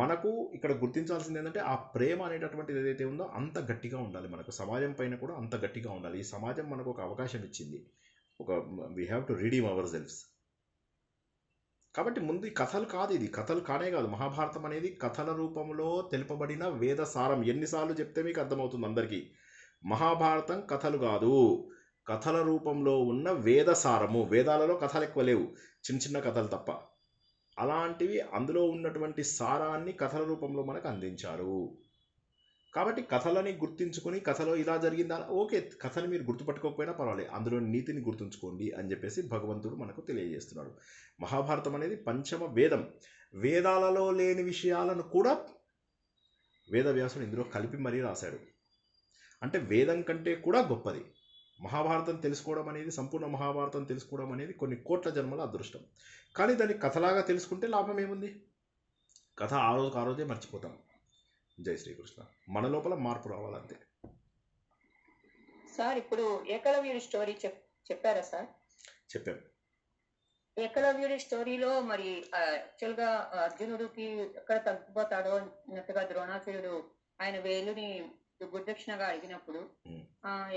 మనకు ఇక్కడ గుర్తించాల్సింది ఏంటంటే ఆ ప్రేమ అనేటటువంటిది ఏదైతే ఉందో అంత గట్టిగా ఉండాలి, మనకు సమాజం పైన కూడా అంత గట్టిగా ఉండాలి. ఈ సమాజం మనకు ఒక అవకాశం ఇచ్చింది, we have to redeem our selfs. కాబట్టి ముందు ఈ కథలు కాదు, ఇది కథలు కానే కాదు. మహాభారతం అనేది కథల రూపంలో తెలుపబడిన వేద సారం. ఎన్నిసార్లు చెప్తే మీకు అర్థమవుతుంది అందరికీ. మహాభారతం కథలు కాదు, కథల రూపంలో ఉన్న వేద సారము. వేదాలలో కథలు ఎక్కువ లేవు, చిన్న చిన్న కథలు తప్ప. అలాంటివి అందులో ఉన్నటువంటి సారాన్ని కథల రూపంలో మనకు అందించారు. కాబట్టి కథలని గుర్తించుకొని కథలో ఇలా జరిగిందా, ఓకే, కథని మీరు గుర్తుపట్టుకోకపోయినా పర్వాలేదు, అందులో నీతిని గుర్తుంచుకోండి అని చెప్పేసి భగవంతుడు మనకు తెలియజేస్తున్నాడు. మహాభారతం అనేది పంచమ వేదం. వేదాలలో లేని విషయాలను కూడా వేదవ్యాసుడు ఇందులో కలిపి మరీ రాశాడు. అంటే వేదం కంటే కూడా గొప్పది మహాభారతం తెలుసుకోవడం అనేది. సంపూర్ణ మహాభారతం తెలుసుకోవడం అనేది కొన్ని కోట్ల జన్మల అదృష్టం. కానీ దాన్ని కథలాగా తెలుసుకుంటే లాభం ఏముంది? కథ ఆ రోజే మర్చిపోతాం. జై శ్రీకృష్ణ. మన లోపల మార్పు రావాలంతే. సార్ ఇప్పుడు ఏకలవ్యుడి స్టోరీ చెప్పారా సార్? చెప్పాను. ఏకలవ్యుడి స్టోరీలో మరి యాక్చువల్ గా అర్జునుడికి ఎక్కడ తగ్గిపోతాడో అన్నట్టుగా ద్రోణాచార్యుడు ఆయన వేలుని గురుదక్షిణగా అడిగినప్పుడు ఉమ్.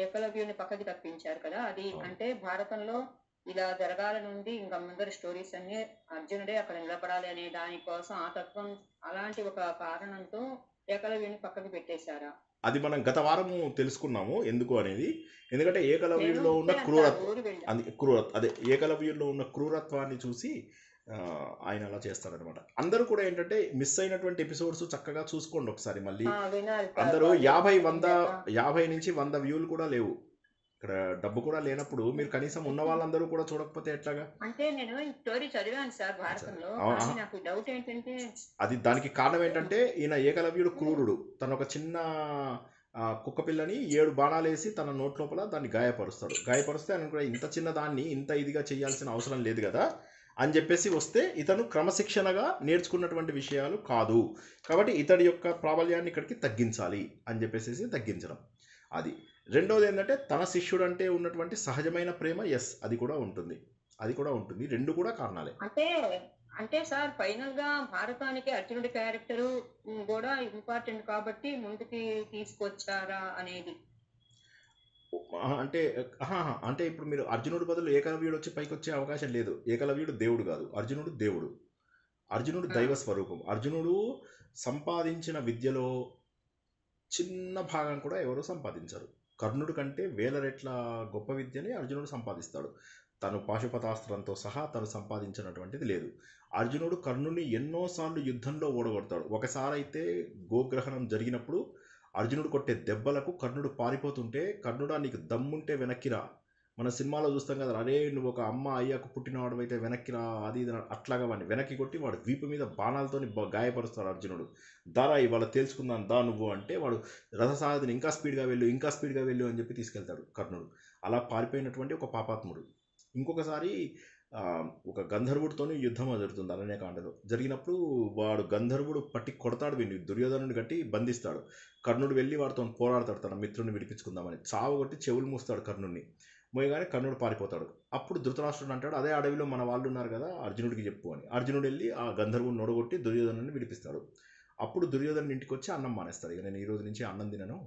ఏకలవ్యుని పక్కకి తప్పించారు కదా, అది అవును. అంటే భారతంలో ఇలా జరగాల నుండి ఇంకా ముందరి స్టోరీస్ అన్ని అర్జునుడే అక్కడ నిలబడాలి అనే దానికోసం ఆ తత్వం అలాంటి ఒక కారణంతో ఏకలవ్యుని పక్కకి పెట్టేశారా? అది మనం గత వారము తెలుసుకున్నాము ఎందుకు అనేది. ఎందుకంటే నేను ఏకలవ్యుల్లో ఉన్న ఇప్పుడే అంత క్రూరత్వం, ఊరు వెళ్ళా. అదే ఏకలవ్యుల్లో ఉన్న క్రూరత్వాన్ని చూసి ఆయన అలా చేస్తారనమాట. అందరూ కూడా ఏంటంటే మిస్ అయినటువంటి ఎపిసోడ్స్ చక్కగా చూసుకోండి ఒకసారి మళ్ళీ. వినాలి సార్, అందరూ వాళ్ళు 50 నుంచి 100 వ్యూలు కూడా లేవు ఇక్కడ, డబ్బు కూడా లేనప్పుడు మీరు కనీసం ఉన్న వాళ్ళందరూ కూడా చూడకపోతే ఎట్లాగా? అంటే నేను ఈ స్టోరీ చదివాను సార్ భారతంలో, అవునా? కానీ నాకు డౌట్ ఏంటంటే అది దానికి కారణం ఏంటంటే ఈయన ఏకలవ్యుడు క్రూరుడు. తను ఒక చిన్న కుక్క పిల్లని 7 బాణాలు వేసి తన నోట్ లోపల దాన్ని గాయపరుస్తే ఆయన కూడా ఇంత చిన్న దాన్ని ఇంత ఇదిగా చేయాల్సిన అవసరం లేదు కదా అని చెప్పేసి వస్తే ఇతను క్రమశిక్షణగా నేర్చుకున్నటువంటి విషయాలు కాదు, కాబట్టి ఇతడి యొక్క ప్రాబల్యాన్ని ఇక్కడికి తగ్గించాలి అని చెప్పేసి తగ్గించడం. అది రెండోది ఏంటంటే తన శిష్యుడు అంటే ఉన్నటువంటి సహజమైన ప్రేమ, అది కూడా ఉంటుంది. రెండు కూడా కారణాలే. అంటే సార్ ఫైనల్ గా భారతానికి అర్జునుడి క్యారెక్టర్ కూడా ఇంపార్టెంట్ కాబట్టి ముందుకి తీసుకొచ్చారా అనేది. అంటే ఇప్పుడు మీరు అర్జునుడి బదులు ఏకలవ్యుడు వచ్చి పైకి వచ్చే అవకాశం లేదు. ఏకలవ్యుడు దేవుడు కాదు, అర్జునుడు దేవుడు. అర్జునుడు దైవ స్వరూపం. అర్జునుడు సంపాదించిన విద్యలో చిన్న భాగం కూడా ఎవరు సంపాదించరు. కర్ణుడి కంటే 1000 రెట్ల గొప్ప విద్యని అర్జునుడు సంపాదిస్తాడు. తను పాశుపతాస్త్రంతో సహా తను సంపాదించినటువంటిది లేదు. అర్జునుడు కర్ణుడిని ఎన్నోసార్లు యుద్ధంలో ఓడగొడతాడు. ఒకసారి అయితే గోగ్రహణం జరిగినప్పుడు అర్జునుడు కొట్టే దెబ్బలకు కర్ణుడు పారిపోతుంటే, కర్ణుడా నీకు దమ్ముంటే వెనక్కిరా, మన సినిమాలో చూస్తాం కదా, అరే నువ్వు ఒక అమ్మ అయ్యాకు పుట్టినవాడు అయితే వెనక్కిరా, అది ఇది అట్లాగా వాడిని వెనక్కి కొట్టి వాడు వీపు మీద బాణాలతో గాయపరుస్తాడు అర్జునుడు. దారా ఇవాళ తేల్చుకుందాం దా నువ్వు అంటే వాడు రథసారథిని ఇంకా స్పీడ్గా వెళ్ళు అని చెప్పి తీసుకెళ్తాడు కర్ణుడు. అలా పారిపోయినటువంటి ఒక పాపాత్ముడు. ఇంకొకసారి ఒక గంధర్వుడితోని యుద్ధం జరుగుతుంది అరణ్యకాండలో. జరిగినప్పుడు వాడు గంధర్వుడు పట్టి కొడతాడు, వీడిని దుర్యోధనుడిని కట్టి బంధిస్తాడు. కర్ణుడు వెళ్ళి వాడితో పోరాడతాడు తన మిత్రుడిని విడిపించుకుందామని. చావగొట్టి చెవులు మూస్తాడు కర్ణుడిని. మోయగానే కర్ణుడు పారిపోతాడు. అప్పుడు ధృతరాష్ట్రుడు అంటాడు, అదే అడవిలో మన వాళ్ళు ఉన్నారు కదా, అర్జునుడికి చెప్పు అని. అర్జునుడు వెళ్ళి ఆ గంధర్వుని నొడగొట్టి దుర్యోధనుడిని విడిపిస్తాడు. అప్పుడు దుర్యోధనుడి ఇంటికి వచ్చి అన్నం మానేస్తాడు. ఇక నేను ఈ రోజు నుంచి అన్నం తినను,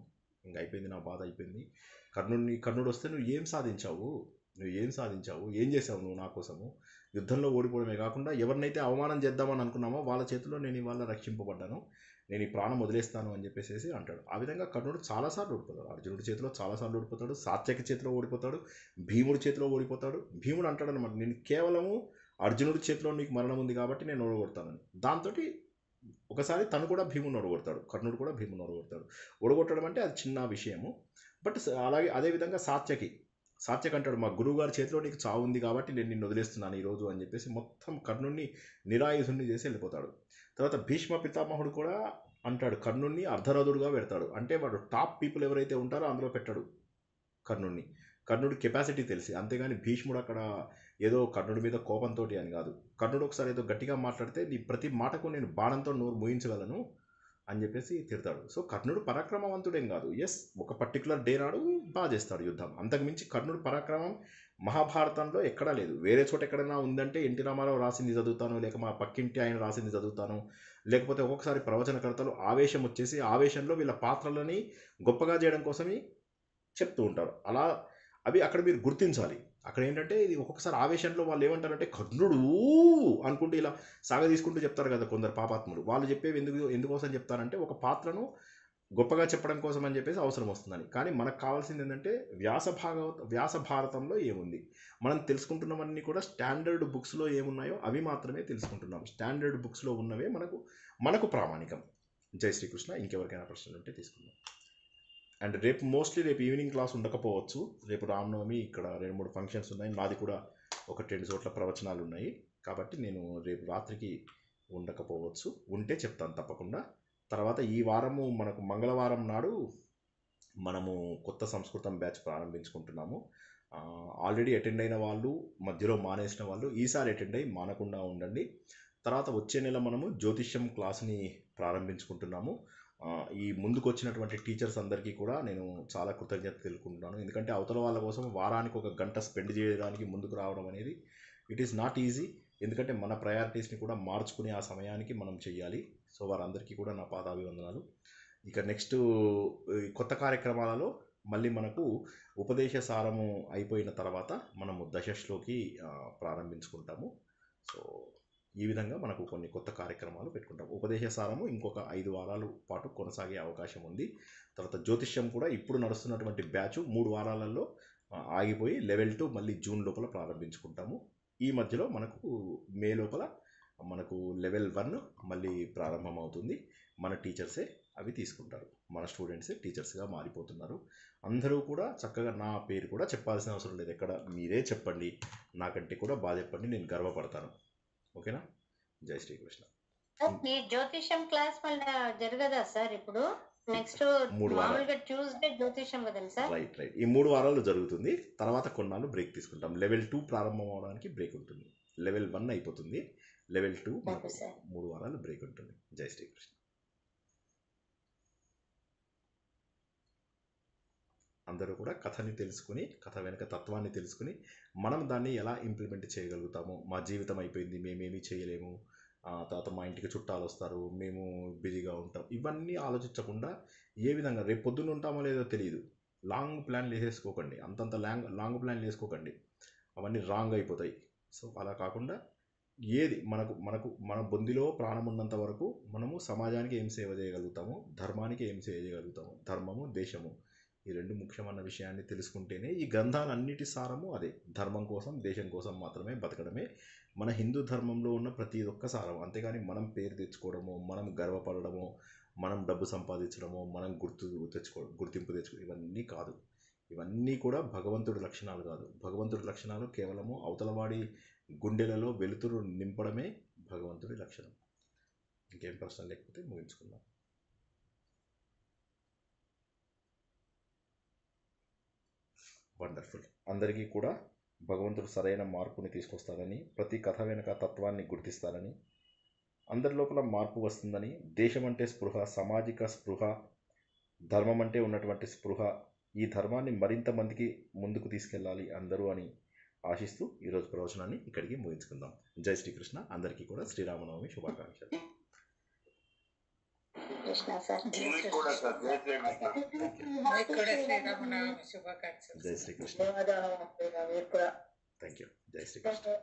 ఇంక అయిపోయింది, నా బాధ అయిపోయింది. కర్ణుడు వస్తే నువ్వు ఏం సాధించావు, ఏం చేసావు నువ్వు నా కోసము? యుద్ధంలో ఓడిపోవడమే కాకుండా ఎవరినైతే అవమానం చేద్దామని అనుకున్నామో వాళ్ళ చేతిలో నేను ఇవాళ రక్షింపబడ్డాను, నేను ఈ ప్రాణం వదిలేస్తాను అని చెప్పేసి అంటాడు. ఆ విధంగా కర్ణుడు చాలాసార్లు ఓడిపోతాడు. అర్జునుడి చేతిలో చాలాసార్లు ఓడిపోతాడు, సాత్యకి చేతిలో ఓడిపోతాడు, భీముడి చేతిలో ఓడిపోతాడు. భీముడు అంటాడు అనమాట, నేను కేవలము అర్జునుడి చేతిలో నీకు మరణం ఉంది కాబట్టి నేను ఓడగొడతానని. దాంతో ఒకసారి తను కూడా భీముని ఓడగొడతాడు, కర్ణుడు కూడా భీముని ఓడగొడతాడు. ఓడగొట్టడం అంటే అది చిన్న విషయము. బట్ అలాగే అదేవిధంగా సాత్యకి అంటాడు, మా గురువుగారి చేతిలో నీకు చావు ఉంది కాబట్టి నేను నిన్ను వదిలేస్తున్నాను ఈరోజు అని చెప్పేసి మొత్తం కర్ణుడిని నిరాయుధుడిని చేసి వెళ్ళిపోతాడు. తర్వాత భీష్మ పితామహుడు కూడా అంటాడు, కర్ణుడిని అర్ధరథుడుగా పెడతాడు. అంటే వాడు టాప్ పీపుల్ ఎవరైతే ఉంటారో అందులో పెట్టాడు కర్ణుడిని. కర్ణుడి కెపాసిటీ తెలిసి, అంతేగాని భీష్ముడు అక్కడ ఏదో కర్ణుడి మీద కోపంతో అని కాదు. కర్ణుడు ఒకసారి ఏదో గట్టిగా మాట్లాడితే నీ ప్రతి మాటకు నేను బాణంతో నోరు మూయించగలను అని చెప్పేసి తిడతాడు. సో కర్ణుడు పరాక్రమవంతుడేం కాదు, ఒక పర్టికులర్ డే నాడు బాగా చేస్తాడు యుద్ధం. అంతకుమించి కర్ణుడు పరాక్రమం మహాభారతంలో ఎక్కడా లేదు. వేరే చోట ఎక్కడైనా ఉందంటే ఎన్టీ రామారావు రాసింది చదువుతాను, లేక మా పక్కింటి ఆయన రాసింది చదువుతాను, లేకపోతే ఒక్కొక్కసారి ప్రవచనకర్తలు ఆవేశం వచ్చేసి ఆవేశంలో వీళ్ళ పాత్రలని గొప్పగా చేయడం కోసమే చెప్తూ ఉంటారు. అవి అక్కడ మీరు గుర్తించాలి. అక్కడ ఏంటంటే ఇది ఒక్కొక్కసారి ఆవేశంలో వాళ్ళు ఏమంటారంటే కర్ణుడు అనుకుంటూ ఇలా సాగ తీసుకుంటూ చెప్తారు కదా కొందరు పాపాత్ములు. వాళ్ళు చెప్పేవి ఎందుకోసం చెప్తారంటే ఒక పాత్రను గొప్పగా చెప్పడం కోసం అని చెప్పేసి అవసరం వస్తుందని. కానీ మనకు కావాల్సింది ఏంటంటే వ్యాస భారతంలో ఏముంది, మనం తెలుసుకుంటున్నవన్నీ కూడా స్టాండర్డ్ బుక్స్లో ఏమున్నాయో అవి మాత్రమే తెలుసుకుంటున్నాం. స్టాండర్డ్ బుక్స్లో ఉన్నవే మనకు ప్రామాణికం. జై శ్రీకృష్ణ. ఇంకెవరికైనా ప్రశ్నలు ఉంటే తీసుకుందాం. అండ్ రేపు ఈవినింగ్ క్లాస్ ఉండకపోవచ్చు. రేపు రామనవమి, ఇక్కడ 2-3 ఫంక్షన్స్ ఉన్నాయి. నాది కూడా 1-2 చోట్ల ప్రవచనాలు ఉన్నాయి. కాబట్టి నేను రేపు రాత్రికి ఉండకపోవచ్చు. ఉంటే చెప్తాను తప్పకుండా. తర్వాత ఈ వారము మనకు మంగళవారం నాడు మనము కొత్త సంస్కృతం బ్యాచ్ ప్రారంభించుకుంటున్నాము. ఆల్రెడీ అటెండ్ అయిన వాళ్ళు, మధ్యలో మానేసిన వాళ్ళు ఈసారి అటెండ్ అయ్యి మానకుండా ఉండండి. తర్వాత వచ్చే నెల మనము జ్యోతిష్యం క్లాస్ని ప్రారంభించుకుంటున్నాము. ఈ ముందుకు వచ్చినటువంటి టీచర్స్ అందరికీ కూడా నేను చాలా కృతజ్ఞత తెలుపుకుంటున్నాను. ఎందుకంటే అవతల వాళ్ళ కోసం వారానికి 1 గంట స్పెండ్ చేయడానికి ముందుకు రావడం అనేది ఇట్ ఈస్ నాట్ ఈజీ. ఎందుకంటే మన ప్రయారిటీస్ని కూడా మార్చుకుని ఆ సమయానికి మనం చెయ్యాలి. సో వారందరికీ కూడా నా పాదాభివందనాలు. ఇక నెక్స్ట్ కొత్త కార్యక్రమాలలో మళ్ళీ మనకు ఉపదేశ సారము అయిపోయిన తర్వాత మనము దశలోకి ప్రారంభించుకుంటాము. సో ఈ విధంగా మనకు కొన్ని కొత్త కార్యక్రమాలు పెట్టుకుంటాం. ఉపదేశ సారము ఇంకొక 5 వారాల పాటు కొనసాగే అవకాశం ఉంది. తర్వాత జ్యోతిష్యం కూడా ఇప్పుడు నడుస్తున్నటువంటి బ్యాచ్ 3 వారాలలో ఆగిపోయి లెవెల్ 2 మళ్ళీ జూన్ లోపల ప్రారంభించుకుంటాము. ఈ మధ్యలో మనకు మే లోపల మనకు లెవెల్ 1 మళ్ళీ ప్రారంభమవుతుంది. మన టీచర్సే అవి తీసుకుంటారు. మన స్టూడెంట్సే టీచర్స్గా మారిపోతున్నారు. అందరూ కూడా చక్కగా, నా పేరు కూడా చెప్పాల్సిన అవసరం లేదు, ఎక్కడ మీరే చెప్పండి, నాకంటే కూడా బాగా చెప్పండి, నేను గర్వపడతాను. ఓకేనా? జై శ్రీకృష్ణ. ఈ జ్యోతిషం క్లాస్ మళ్ళీ జరగదా సార్? ఇప్పుడు నెక్స్ట్ 3 వారాలు మామూలుగా ట్యూస్డే జ్యోతిషం కదండి సార్? రైట్. ఈ 3 వారాలు జరుగుతుంది. తర్వాత కొన్నాళ్ళు బ్రేక్ తీసుకుంటాం. లెవెల్ 2 ప్రారంభం అవడానికి బ్రేక్ ఉంటుంది. లెవెల్ 1 అయిపోతుంది, లెవెల్ 2 మనకు 3 వారాలు బ్రేక్ ఉంటుంది. జై శ్రీకృష్ణ. అందరూ కూడా కథని తెలుసుకుని, కథ వెనుక తత్వాన్ని తెలుసుకుని, మనం దాన్ని ఎలా ఇంప్లిమెంట్ చేయగలుగుతాము. మా జీవితం అయిపోయింది, మేమేమీ చేయలేము, తర్వాత మా ఇంటికి చుట్టాలు వస్తారు, మేము బిజీగా ఉంటాం, ఇవన్నీ ఆలోచించకుండా ఏ విధంగా రేపు పొద్దున్న ఉంటామో లేదో తెలియదు, లాంగ్ ప్లాన్లు వేసేసుకోకండి. అంతంత లాంగ్ ప్లాన్లు వేసుకోకండి, అవన్నీ రాంగ్ అయిపోతాయి. సో అలా కాకుండా ఏది మన బొందిలో ప్రాణం ఉన్నంత వరకు మనము సమాజానికి ఏం సేవ చేయగలుగుతాము, ధర్మానికి ఏం సేవ చేయగలుగుతాము. ధర్మము, దేశము, ఈ 2 ముఖ్యమైన విషయాన్ని తెలుసుకుంటేనే ఈ గ్రంథాలన్నిటి సారము అదే. ధర్మం కోసం, దేశం కోసం మాత్రమే బతకడమే మన హిందూ ధర్మంలో ఉన్న ప్రతి ఒక్క సారం. అంతేగాని మనం పేరు తెచ్చుకోవడము, మనం గర్వపడడము, మనం డబ్బు సంపాదించడము, మనం గుర్తింపు తెచ్చుకోవడం, ఇవన్నీ కాదు. ఇవన్నీ కూడా భగవంతుడి లక్షణాలు కాదు. భగవంతుడి లక్షణాలు కేవలము అవతలవాడి గుండెలలో వెలుతురు నింపడమే భగవంతుడి లక్షణం. ఇంకేం ప్రశ్న లేకపోతే ముగించుకుందాం. వండర్ఫుల్. అందరికీ కూడా భగవంతుడు సరైన మార్పుని తీసుకొస్తారని, ప్రతి కథ వెనుక తత్వాన్ని గుర్తిస్తారని, అందరి లోపల మార్పు వస్తుందని, దేశం అంటే స్పృహ, సామాజిక స్పృహ, ధర్మం అంటే ఉన్నటువంటి స్పృహ, ఈ ధర్మాన్ని మరింత మందికి ముందుకు తీసుకెళ్ళాలి అందరూ అని ఆశిస్తూ ఈరోజు ప్రవచనాన్ని ఇక్కడికి ముగించుకుందాం. జై శ్రీకృష్ణ. అందరికీ కూడా శ్రీరామనవమి శుభాకాంక్షలు. జై శ్రీకృష్ణ. Thank you. జై శ్రీకృష్ణ.